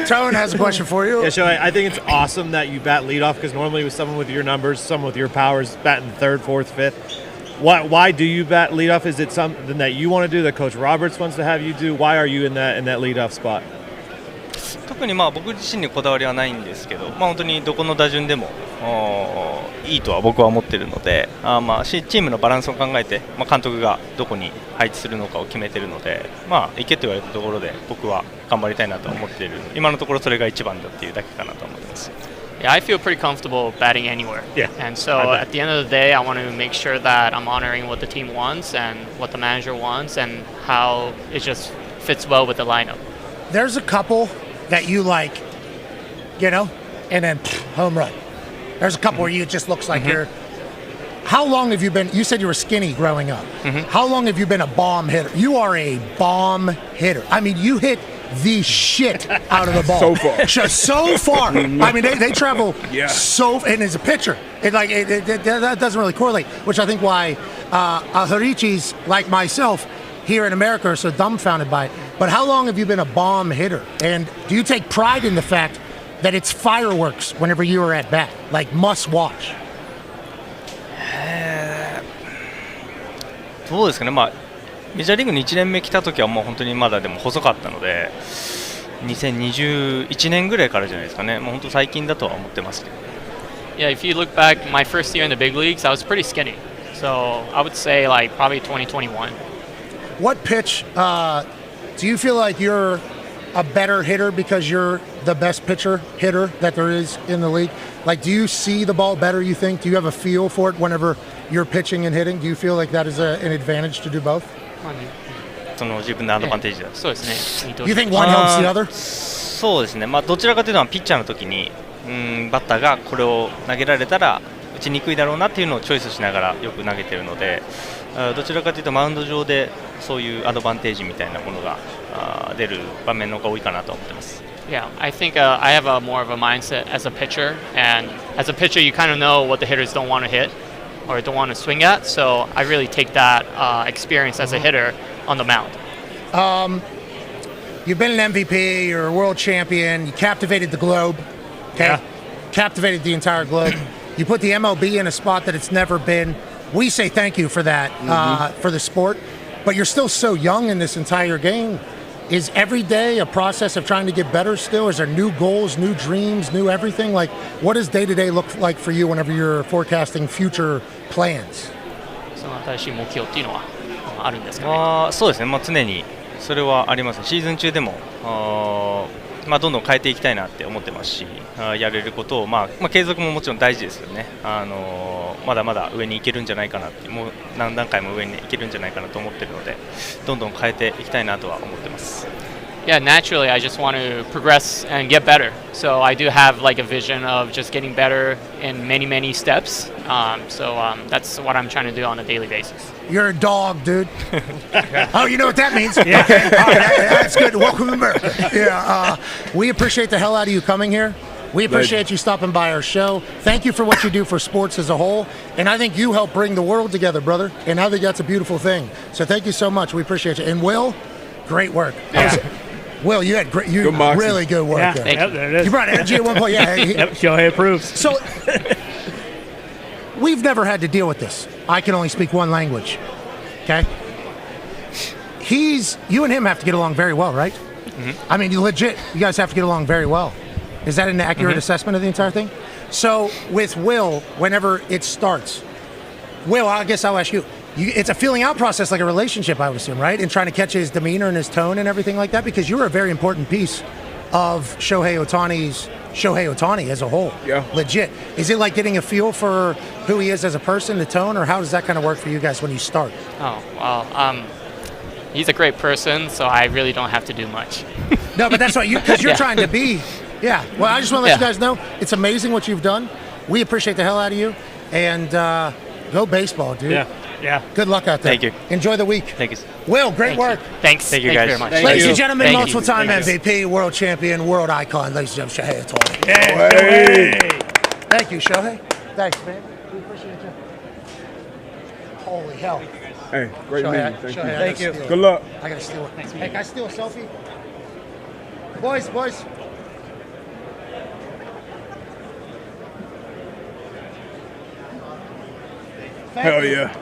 S9: Tone has a question for you.
S6: Yeah, Shohei, I think it's awesome that you bat leadoff because normally with someone with your numbers, someone with your powers, batting 3rd, 4th, 5th. Why do you bat leadoff? Is it something that you want to do, that Coach Roberts wants to have you do? Why are you in that leadoff spot?
S13: 特に僕自身にこだわりはないんですけど、本当にどこの打順でもいいとは僕は思っているので、チームのバランスを考えて、監督がどこに配置するのかを決めているので、行けと言われたところで僕は頑張りたいなと思っているので、今のところそれが一番だっていうだけかなと思ってます。
S16: Yeah, I feel pretty comfortable batting anywhere.
S6: Yeah.
S16: And so at the end of the day, I want to make sure that I'm honoring what the team wants and what the manager wants and how it just fits well with the lineup.
S9: There's a couple that you like, and then home run. There's a couple where it just looks like you're. How long have you been? You said you were skinny growing up. How long have you been a bomb hitter? You are a bomb hitter. I mean, you hit the shit out of the ball.
S10: So far.
S9: So far. I mean, they travel and as a pitcher, that doesn't really correlate, which I think why Horichis, like myself, here in America are so dumbfounded by it. But how long have you been a bomb hitter? And do you take pride in the fact that it's fireworks whenever you are at bat, like must watch?
S13: どうですかね、メジャーリーグに1年目来た時はもう本当にまだでも細かったので、2021年ぐらいからじゃないですかね、もう本当最近だとは思ってますけど。
S16: Yeah, if you look back, my first year in the big leagues, I was pretty skinny. So I would say like probably 2021.
S9: What pitch do you feel like you're a better hitter because you're the best hitter that there is in the league? Like, do you see the ball better, you think? Do you have a feel for it whenever you're pitching and hitting? Do you feel like that is an advantage to do both?
S13: その自分のアドバンテージだ。
S16: そうですね。
S9: You think one helps the other?
S13: そうですね。どちらかというとピッチャーの時にバッターがこれを投げられたら打ちにくいだろうなっていうのをチョイスしながらよく投げているので、どちらかというとマウンド上でそういうアドバンテージみたいなものが出る場面の方が多いかなと思ってます。
S16: Yeah, I think I have more of a mindset as a pitcher, and as a pitcher, you kind of know what the hitters don't want to hit or don't want to swing at. So I really take that experience as a hitter on the mound.
S9: You've been an MVP, you're a world champion, you captivated the globe, okay? Yeah. Captivated the entire globe. You put the MLB in a spot that it's never been. We say thank you for that, for the sport, but you're still so young in this entire game. Is every day a process of trying to get better still? Is there new goals, new dreams, new everything? Like, what does day-to-day look like for you whenever you're forecasting future plans?
S16: その新しい目標っていうのはあるんですかね。
S13: そうですね。常にそれはあります。シーズン中でもどんどん変えていきたいなって思ってますし、やれることを継続ももちろん大事ですよね。まだまだ上に行けるんじゃないかなって、もう何段階も上に行けるんじゃないかなと思ってるので、どんどん変えていきたいなとは思ってます。
S16: Yeah, naturally, I just want to progress and get better. So I do have like a vision of just getting better in many, many steps. That's what I'm trying to do on a daily basis.
S9: You're a dog, dude. Oh, you know what that means? Yeah. Okay. That's good. Welcome to America. Yeah. We appreciate the hell out of you coming here. We appreciate you stopping by our show. Thank you for what you do for sports as a whole. And I think you help bring the world together, brother. And I think that's a beautiful thing. So thank you so much. We appreciate you. And Will, great work. Yeah. Will, you had really good work.
S6: Yeah, there it is.
S9: You brought energy at one point. Yeah.
S6: Shohei approves.
S9: So we've never had to deal with this. I can only speak one language. Okay? You and him have to get along very well, right? Mm-hmm. I mean, you guys have to get along very well. Is that an accurate assessment of the entire thing? So with Will, whenever it starts, Will, I guess I'll ask you. It's a feeling out process like a relationship, I would assume, right? And trying to catch his demeanor and his tone and everything like that, because you're a very important piece of Shohei Ohtani as a whole. Yeah. Legit. Is it like getting a feel for who he is as a person, the tone, or how does that kind of work for you guys when you start?
S16: Oh, well, he's a great person, so I really don't have to do much.
S9: No, but that's what because you're trying to be. Yeah. Well, I just want to let you guys know it's amazing what you've done. We appreciate the hell out of you, and go baseball, dude.
S6: Yeah. Yeah.
S9: Good luck out there.
S13: Thank you.
S9: Enjoy the week.
S13: Thank you.
S9: Will, great work.
S16: Thanks.
S13: Thank you, guys.
S16: Very much.
S9: Ladies and gentlemen, multiple time MVP, world champion, world icon, ladies and gentlemen, Shohei Ohtani.
S6: Hey.
S9: Thank you, Shohei. Thanks, man. We appreciate you. Holy hell.
S10: Hey, great meeting. Thank you.
S9: Thank you.
S10: Good luck.
S9: I got to steal it. Hey, can I steal a selfie? Boys.
S10: Hell yeah.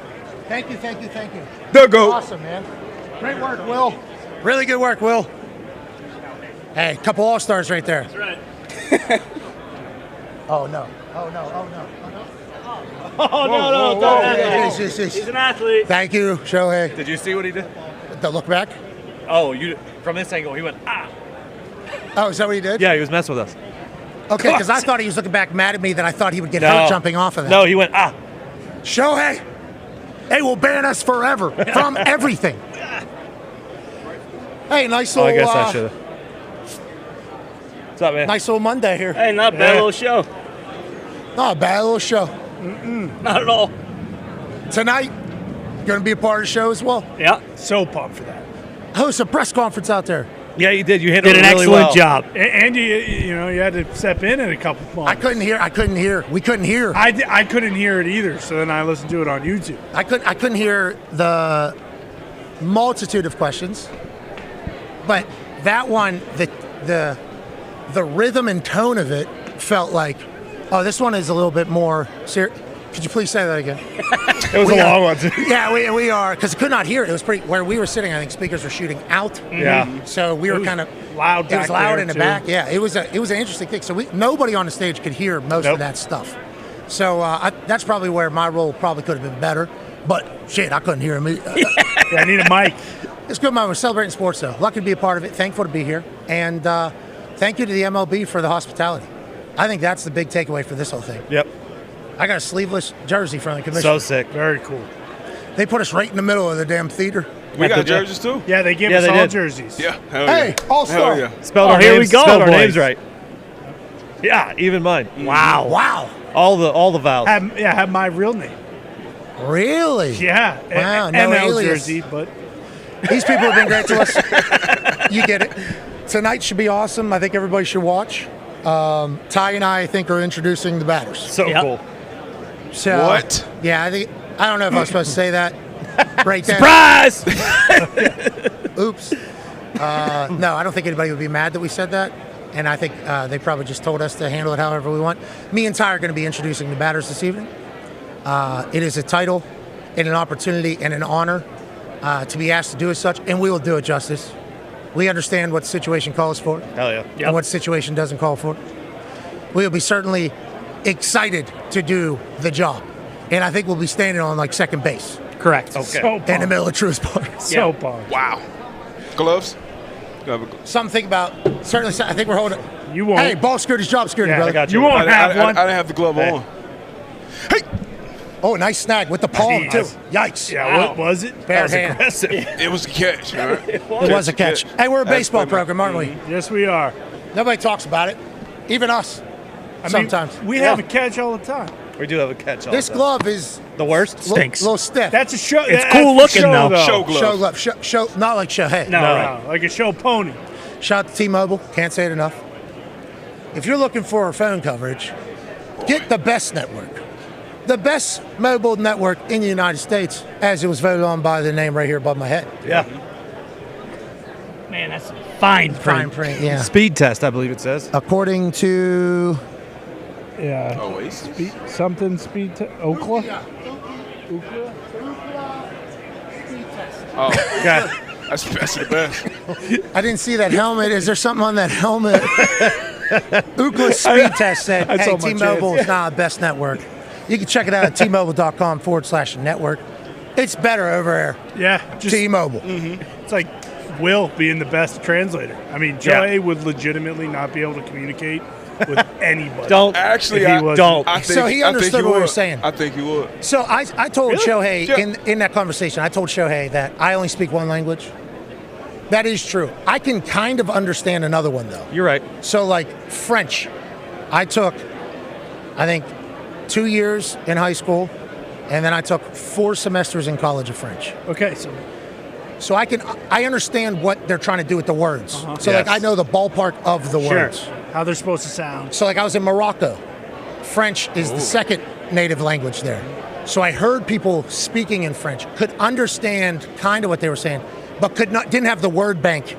S9: Thank you.
S10: The GOAT.
S9: Awesome, man. Great work, Will. Really good work, Will. Hey, couple all-stars right there.
S6: That's right.
S9: Oh, no.
S6: Oh, no, don't
S9: Yes,
S6: athlete.
S9: yes, yes.
S6: He's an athlete.
S9: Thank you, Shohei.
S4: Did you see what he did?
S9: The look back?
S4: Oh, you from this angle, he went, ah.
S9: Oh, is that what he did?
S4: Yeah, he was messing with us.
S9: Okay, because I thought he was looking back mad at me that I thought he would get hurt jumping off of that.
S4: No, he went, ah.
S9: Shohei, they will ban us forever from everything. Hey, nice little.
S4: I guess I should have. What's up, man?
S9: Nice little Monday here.
S6: Hey, not bad little show.
S9: Not a bad little show.
S6: Not at all.
S9: Tonight, going to be a part of the show as well.
S6: Yeah.
S14: So pumped for that.
S9: Host a press conference out there.
S4: Yeah, you did. You
S6: Did an excellent job.
S14: And you had to step in a couple moments.
S9: I couldn't hear. We couldn't hear.
S14: I couldn't hear it either. So then I listened to it on YouTube.
S9: I couldn't hear the multitude of questions, but that one, the rhythm and tone of it felt like, oh, this one is a little bit more serious. Could you please say that again?
S14: It was a long one, too.
S9: Yeah, we are, because I could not hear it. It was pretty, where we were sitting, I think speakers were shooting out.
S14: Yeah.
S9: So we were kind of
S14: loud.
S9: It was loud in the
S14: too.
S9: back. Yeah, it was an interesting thing. So nobody on the stage could hear most of that stuff. So that's probably where my role probably could have been better. But shit, I couldn't hear him.
S14: Yeah, I need a mic.
S9: It's good, man. We're celebrating sports, though. Lucky to be a part of it. Thankful to be here. And thank you to the MLB for the hospitality. I think that's the big takeaway for this whole thing.
S4: Yep.
S9: I got a sleeveless jersey from the commission.
S4: So sick.
S14: Very cool.
S9: They put us right in the middle of the damn theater.
S10: We got jerseys too.
S14: Yeah, they gave us all jerseys.
S10: Yeah. Hell
S9: Hey,
S10: yeah.
S9: all-star.
S10: Hell yeah.
S4: Spelled our
S6: here
S4: names,
S6: we go,
S4: spelled our
S6: boys.
S4: names right. Yeah, even mine.
S6: Wow.
S9: Wow.
S4: All the vowels.
S14: Have my real name.
S9: Really?
S14: Yeah.
S9: Wow, no
S14: ML
S9: alias.
S14: jersey, but
S9: These people have been great to us. You get it. Tonight should be awesome. I think everybody should watch. Ty and I think, are introducing the batters.
S4: So cool.
S9: So,
S10: What?
S9: Yeah, I don't know if I was supposed to say that right there.
S4: Surprise!
S9: Oops. No, I don't think anybody would be mad that we said that. And I think they probably just told us to handle it however we want. Me and Ty are going to be introducing the batters this evening. It is a title and an opportunity and an honor to be asked to do as such, and we will do it justice. We understand what the situation calls for.
S4: Hell yeah.
S9: And what the situation doesn't call for. We will be certainly excited to do the job. And I think we'll be standing on like second base.
S6: Correct.
S4: Okay.
S14: so
S9: In the middle of Truist Park.
S14: So pumped.
S10: Wow. Gloves?
S9: Something to think about. Certainly, I think we're holding.
S14: You won't.
S9: Hey, ball security, job security,
S14: Yeah,
S9: brother.
S14: I got you. You won't have one.
S10: I didn't have the glove on.
S9: Oh, nice snag with the palm, too. Yikes.
S14: Yeah, what was it?
S9: Bare hand.
S4: Aggressive.
S10: It was a catch. All right?
S9: It was a catch. Hey, we're a baseball program, aren't we?
S14: Yes, we are.
S9: Nobody talks about it. Even us. Sometimes.
S14: We have a catch all the time.
S4: We do have a catch on.
S9: This glove is
S4: the worst.
S9: a little stiff.
S14: That's a show.
S6: It's cool looking, though.
S10: Show glove.
S9: Show glove. Show, not like Shohei.
S14: No, like a show pony.
S9: Shout out to T-Mobile. Can't say it enough. If you're looking for phone coverage, get the best network. The best mobile network in the United States, as it was voted on by the name right here above my head.
S4: Yeah.
S6: Man, that's fine
S9: Fine
S6: print.
S9: print, yeah.
S4: Speed test, I believe it says.
S9: According to
S14: Yeah.
S10: Oasis.
S14: Speed Oklahoma.
S10: Oh,
S4: Okay.
S10: that's the best.
S9: I didn't see that helmet. Is there something on that helmet? Ookla speed test said,
S14: I
S9: hey,
S14: saw my
S9: T-Mobile
S14: chance.
S9: is not the best network. You can check it out at tmobile.com/network. It's better over there.
S14: Yeah.
S9: T-Mobile.
S14: It's like Will being the best translator. I mean, Shohei would legitimately not be able to communicate with anybody.
S4: Don't.
S10: Actually,
S14: If he
S10: I
S14: wasn't.
S10: don't. I think,
S9: So he
S10: I think
S9: understood what we
S10: would.
S9: were saying.
S10: I think he would.
S9: So I told
S14: Really?
S9: Shohei
S10: Yeah.
S9: in that conversation, I told Shohei that I only speak one language. That is true. I can kind of understand another one, though.
S4: You're right.
S9: So, like French, I took, I think, 2 years in high school, and then I took 4 semesters in college of French.
S14: Okay,
S9: So I understand what they're trying to do with the words. So, like,
S4: Yes.
S9: I know the ballpark of the words.
S14: sure. How they're supposed to sound.
S9: So, like, I was in Morocco. French is the second native language there. So I heard people speaking in French, could understand kind of what they were saying, but didn't have the word bank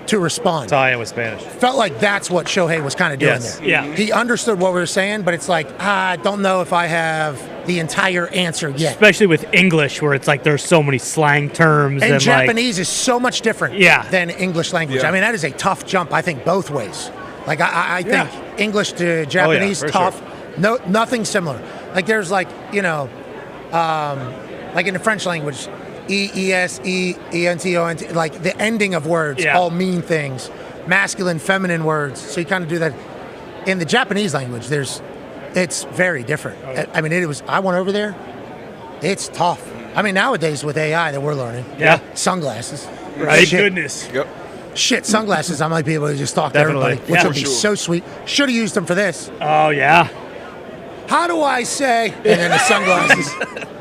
S9: to respond.
S4: Italian with Spanish.
S9: Felt like that's what Shohei was kind of doing
S4: Yes.
S9: there.
S6: Yeah.
S9: He understood what we were saying, but it's like, I don't know if I have the entire answer yet.
S6: Especially with English, where it's like there's so many slang terms.
S9: And
S6: And
S9: Japanese is so much different than English language.
S10: Yeah.
S9: I mean, that is a tough jump, I think, both ways. Like, I think English to Japanese,
S4: for
S9: tough. No, nothing similar. Like there's like, like in the French language, E-S-E-E-N-T-O-N-T, like the ending of words all mean things. Masculine, feminine words. So you kind of do that. In the Japanese language, it's very different. I mean, I went over there. It's tough. I mean, nowadays with AI that we're learning.
S6: Yeah.
S9: Sunglasses.
S14: Right.
S9: Shit.
S14: Goodness.
S10: Yep.
S9: Shit, sunglasses. I might be able to just talk to everybody, which would be so sweet. Should have used them for this.
S6: Oh, yeah.
S9: How do I say? And then the sunglasses.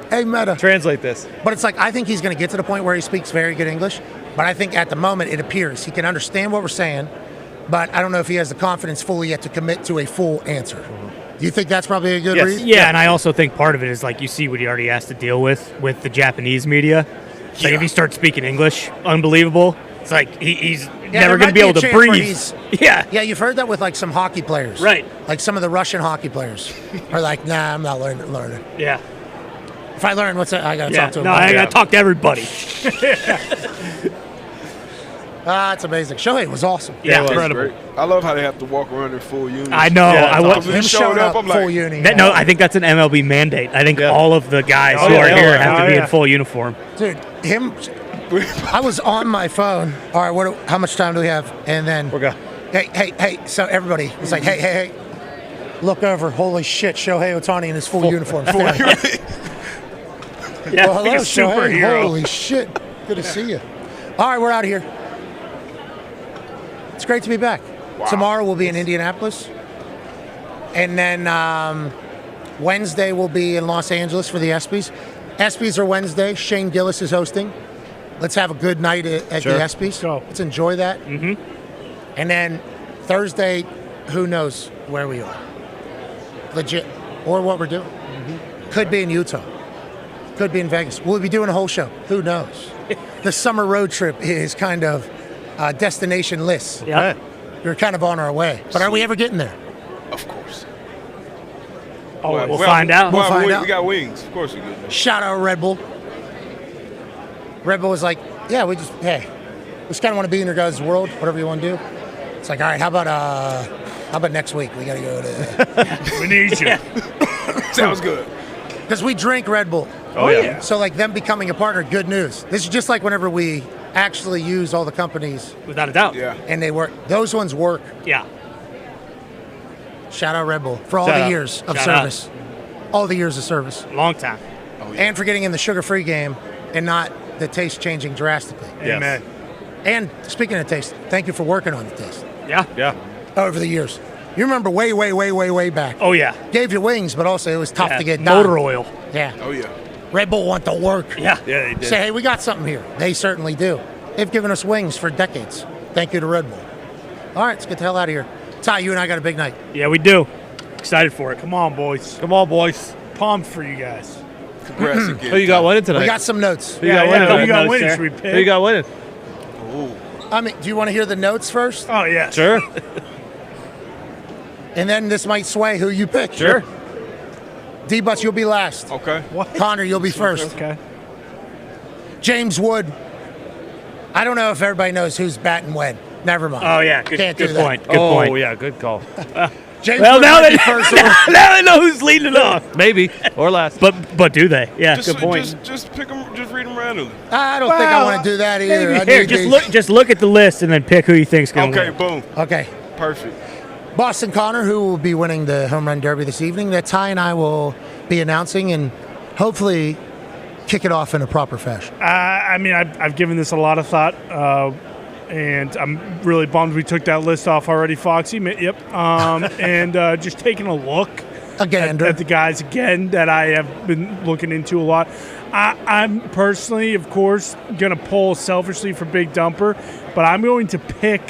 S9: Hey, Meta.
S4: Translate this.
S9: But it's like, I think he's going to get to the point where he speaks very good English. But I think at the moment it appears he can understand what we're saying. But I don't know if he has the confidence fully yet to commit to a full answer. Do you think that's probably a good read?
S6: Yeah, and I also think part of it is like you see what he already has to deal with the Japanese media. Like if he starts speaking English, unbelievable. It's like he's never going to be able to breathe.
S9: Yeah, you've heard that with like some hockey players.
S6: Right.
S9: Like some of the Russian hockey players are like, nah, I'm not learning.
S6: Yeah.
S9: If I learn, what's that? I got to talk to him.
S6: No, I got to talk to everybody.
S9: It's amazing. Shohei was awesome.
S6: Yeah, incredible.
S10: I love how they have to walk around in full uniform.
S6: I know.
S9: Him showing up
S10: I'm like,
S9: full uni.
S6: No, I think that's an MLB mandate. I think all of the guys who are here have to be in full uniform.
S9: Dude, I was on my phone. All right, how much time do we have? And then
S4: we're good.
S9: Hey. So everybody, it's like, hey. Look over. Holy shit, Shohei Ohtani in his full uniform.
S14: Yeah,
S9: well, hello,
S14: like a
S9: Shohei.
S14: superhero.
S9: Holy shit. Good to see you. All right, we're out of here. It's great to be back. Wow. Tomorrow we'll be in Indianapolis. And then Wednesday we'll be in Los Angeles for the ESPYs. ESPYs are Wednesday. Shane Gillis is hosting. Let's have a good night at the ESPYs. Let's enjoy that.
S6: Mm-hmm.
S9: And then Thursday, who knows where we are. Legit. Or what we're doing. Mm-hmm. Could be in Utah. Could be in Vegas. We'll be doing a whole show. Who knows? The summer road trip is kind of destination lists.
S6: Yeah.
S9: We're kind of on our way. But are we ever getting there?
S10: Of course.
S6: Oh, we'll find out.
S9: We'll find out.
S10: We got wings. Of course we get there.
S9: Shout out Red Bull. Red Bull was like, yeah, we just kind of want to be in your guys' world, whatever you want to do. It's like, all right, how about next week? We got to go to...
S14: We need you.
S10: Sounds good.
S9: Because we drink Red Bull.
S4: Oh, yeah.
S9: So like them becoming a partner, good news. This is just like whenever we actually use all the companies.
S6: Without a doubt.
S10: Yeah.
S9: And they work. Those ones work.
S6: Yeah.
S9: Shout out Red Bull for all the years of service. All the years of service.
S6: Long time.
S10: Oh, yeah.
S9: And for getting in the sugar-free game and not the taste changing drastically.
S6: Yes. Amen.
S9: And speaking of taste, thank you for working on the taste.
S6: Yeah.
S9: Over the years. You remember way back.
S6: Oh, yeah.
S9: Gave you wings, but also it was tough to get
S6: motor
S9: done.
S6: oil.
S9: Yeah.
S10: Oh, yeah.
S9: Red Bull want to work.
S6: Yeah.
S14: Yeah, they did.
S9: Say, hey, we got something here. They certainly do. They've given us wings for decades. Thank you to Red Bull. All right, let's get the hell out of here. Ty, you and I got a big night.
S6: Yeah, we do. Excited for it.
S14: Come on, boys.
S4: Come on, boys.
S14: Pumped for you guys.
S10: Congrats again.
S4: Who you got winning tonight?
S9: We got some notes.
S4: Who you got winning?
S14: We got
S6: notes
S14: winning.
S6: there.
S14: Should we pick?
S4: Who you got winning?
S9: I mean, do you want to hear the notes first?
S14: Oh, yeah.
S4: Sure.
S9: And then this might sway who you pick.
S4: Sure.
S9: D-Butts, you'll be last.
S10: Okay.
S14: What?
S9: Connor, you'll be first.
S14: Okay.
S9: James Wood. I don't know if everybody knows who's batting when. Never mind.
S6: Oh, yeah.
S9: Can't do
S6: good
S9: that.
S6: point. Good
S4: Oh,
S6: point.
S4: yeah, good call.
S9: James
S6: Well,
S9: Wood
S6: now
S9: might
S6: they,
S9: be first.
S6: now they know who's leading it off.
S4: Maybe. Or last.
S6: But do they? Yeah,
S10: Just,
S6: good point.
S10: Just pick them. Just read them randomly.
S9: I don't think I want to do that either. I
S6: Here,
S9: need
S6: just look at the list and then pick who you think's going to
S10: Okay.
S6: win.
S10: Boom.
S9: Okay.
S10: Perfect.
S9: Boston Connor, who will be winning the home run derby this evening, that Ty and I will be announcing and hopefully kick it off in a proper fashion.
S14: I mean, I've given this a lot of thought, and I'm really bummed we took that list off already, Foxy. Yep. And just taking a look
S9: Again,
S14: at the guys again that I have been looking into a lot. I'm personally, of course, going to pull selfishly for Big Dumper, but I'm going to pick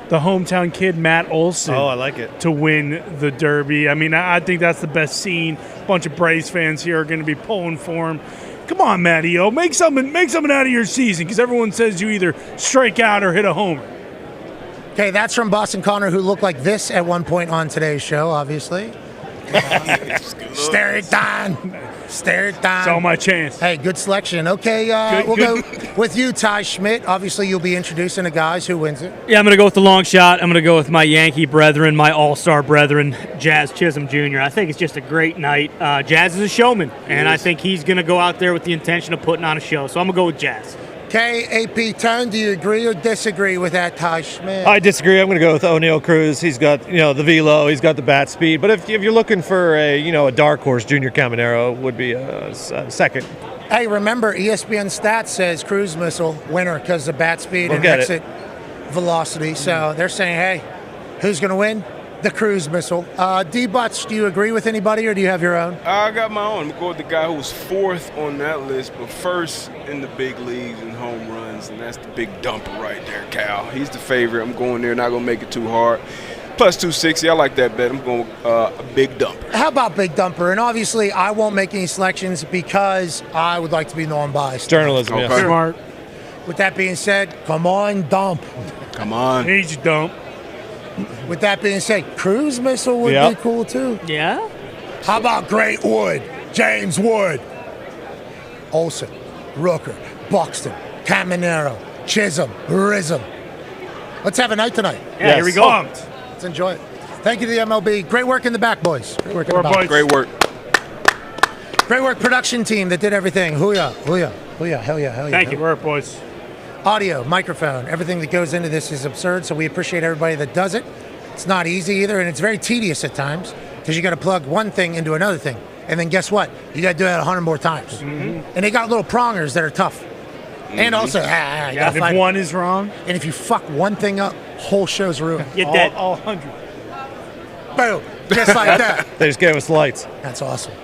S14: the hometown kid, Matt Olson.
S4: Oh, I like it.
S14: To win the Derby. I mean, I think that's the best scene. A bunch of Braves fans here are going to be pulling for him. Come on, Matty-O. Make something out of your season, because everyone says you either strike out or hit a homer.
S9: Okay, that's from Boston Connor, who looked like this at one point on today's show, obviously. Stare at Dahn. Stare down.
S14: Saw my chance.
S9: Hey, good selection. Okay, we'll go with you, Ty Schmidt. Obviously, you'll be introducing the guys. Who wins it?
S6: Yeah, I'm going to go with the long shot. I'm going to go with my Yankee brethren, my all-star brethren, Jazz Chisholm Jr. I think it's just a great night. Jazz is a showman, and I think he's going to go out there with the intention of putting on a show. So I'm going to go with Jazz.
S9: KAP Tone, do you agree or disagree with that, Ty Schmidt?
S4: I disagree. I'm going to go with O'Neal Cruz. He's got, the velo. He's got the bat speed. But if you're looking for a dark horse, Junior Caminero would be a second.
S9: Hey, remember, ESPN Stats says cruise missile winner because of bat speed and exit velocity. So they're saying, hey, who's going to win? The cruise missile. D-Butts, do you agree with anybody or do you have your own?
S10: I got my own. I'm going to go with the guy who was fourth on that list, but first in the big leagues and home runs, and that's the big dumper right there, Cal. He's the favorite. I'm going there, not going to make it too hard. Plus 260, I like that bet. I'm going a big dumper.
S9: How about big dumper? And obviously, I won't make any selections because I would like to be non-biased.
S4: Journalism,
S14: okay. Smart.
S9: With that being said, come on, dump.
S10: Come on.
S14: He's dump.
S9: With that being said, cruise missile would be cool too.
S6: Yeah.
S9: How about Great Wood, James Wood, Olsen, Rooker, Buxton, Caminero, Chisholm, Rizzo. Let's have a night tonight.
S6: Yeah, here we go.
S9: Let's enjoy it. Thank you to the MLB. Great work in the back, boys. Great work in the back.
S10: Great work.
S9: Great work, production team that did everything. Hoo-yah, hoo-yah, hoo-yah, hell yeah, hell yeah.
S14: Thank you. Good work, boys.
S9: Audio, microphone, everything that goes into this is absurd, so we appreciate everybody that does it. It's not easy either, and it's very tedious at times because you got to plug one thing into another thing. And then guess what? You got to do that 100 more times. Mm-hmm. And they got little prongers that are tough. Mm-hmm. And also,
S14: if one is wrong.
S9: And if you fuck one thing up, whole show's ruined.
S6: You're dead.
S14: All 100.
S9: Boom. Just like that.
S4: They just gave us lights.
S9: That's awesome.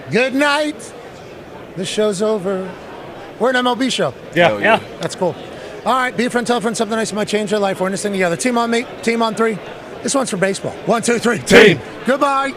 S9: Good night. This show's over. We're an MLB show.
S4: Yeah.
S9: That's cool. All right, be a friend, tell a friend something nice that might change their life. We're in this thing together. Team on me, team on three. This one's for baseball. 1, 2, 3, team. Goodbye.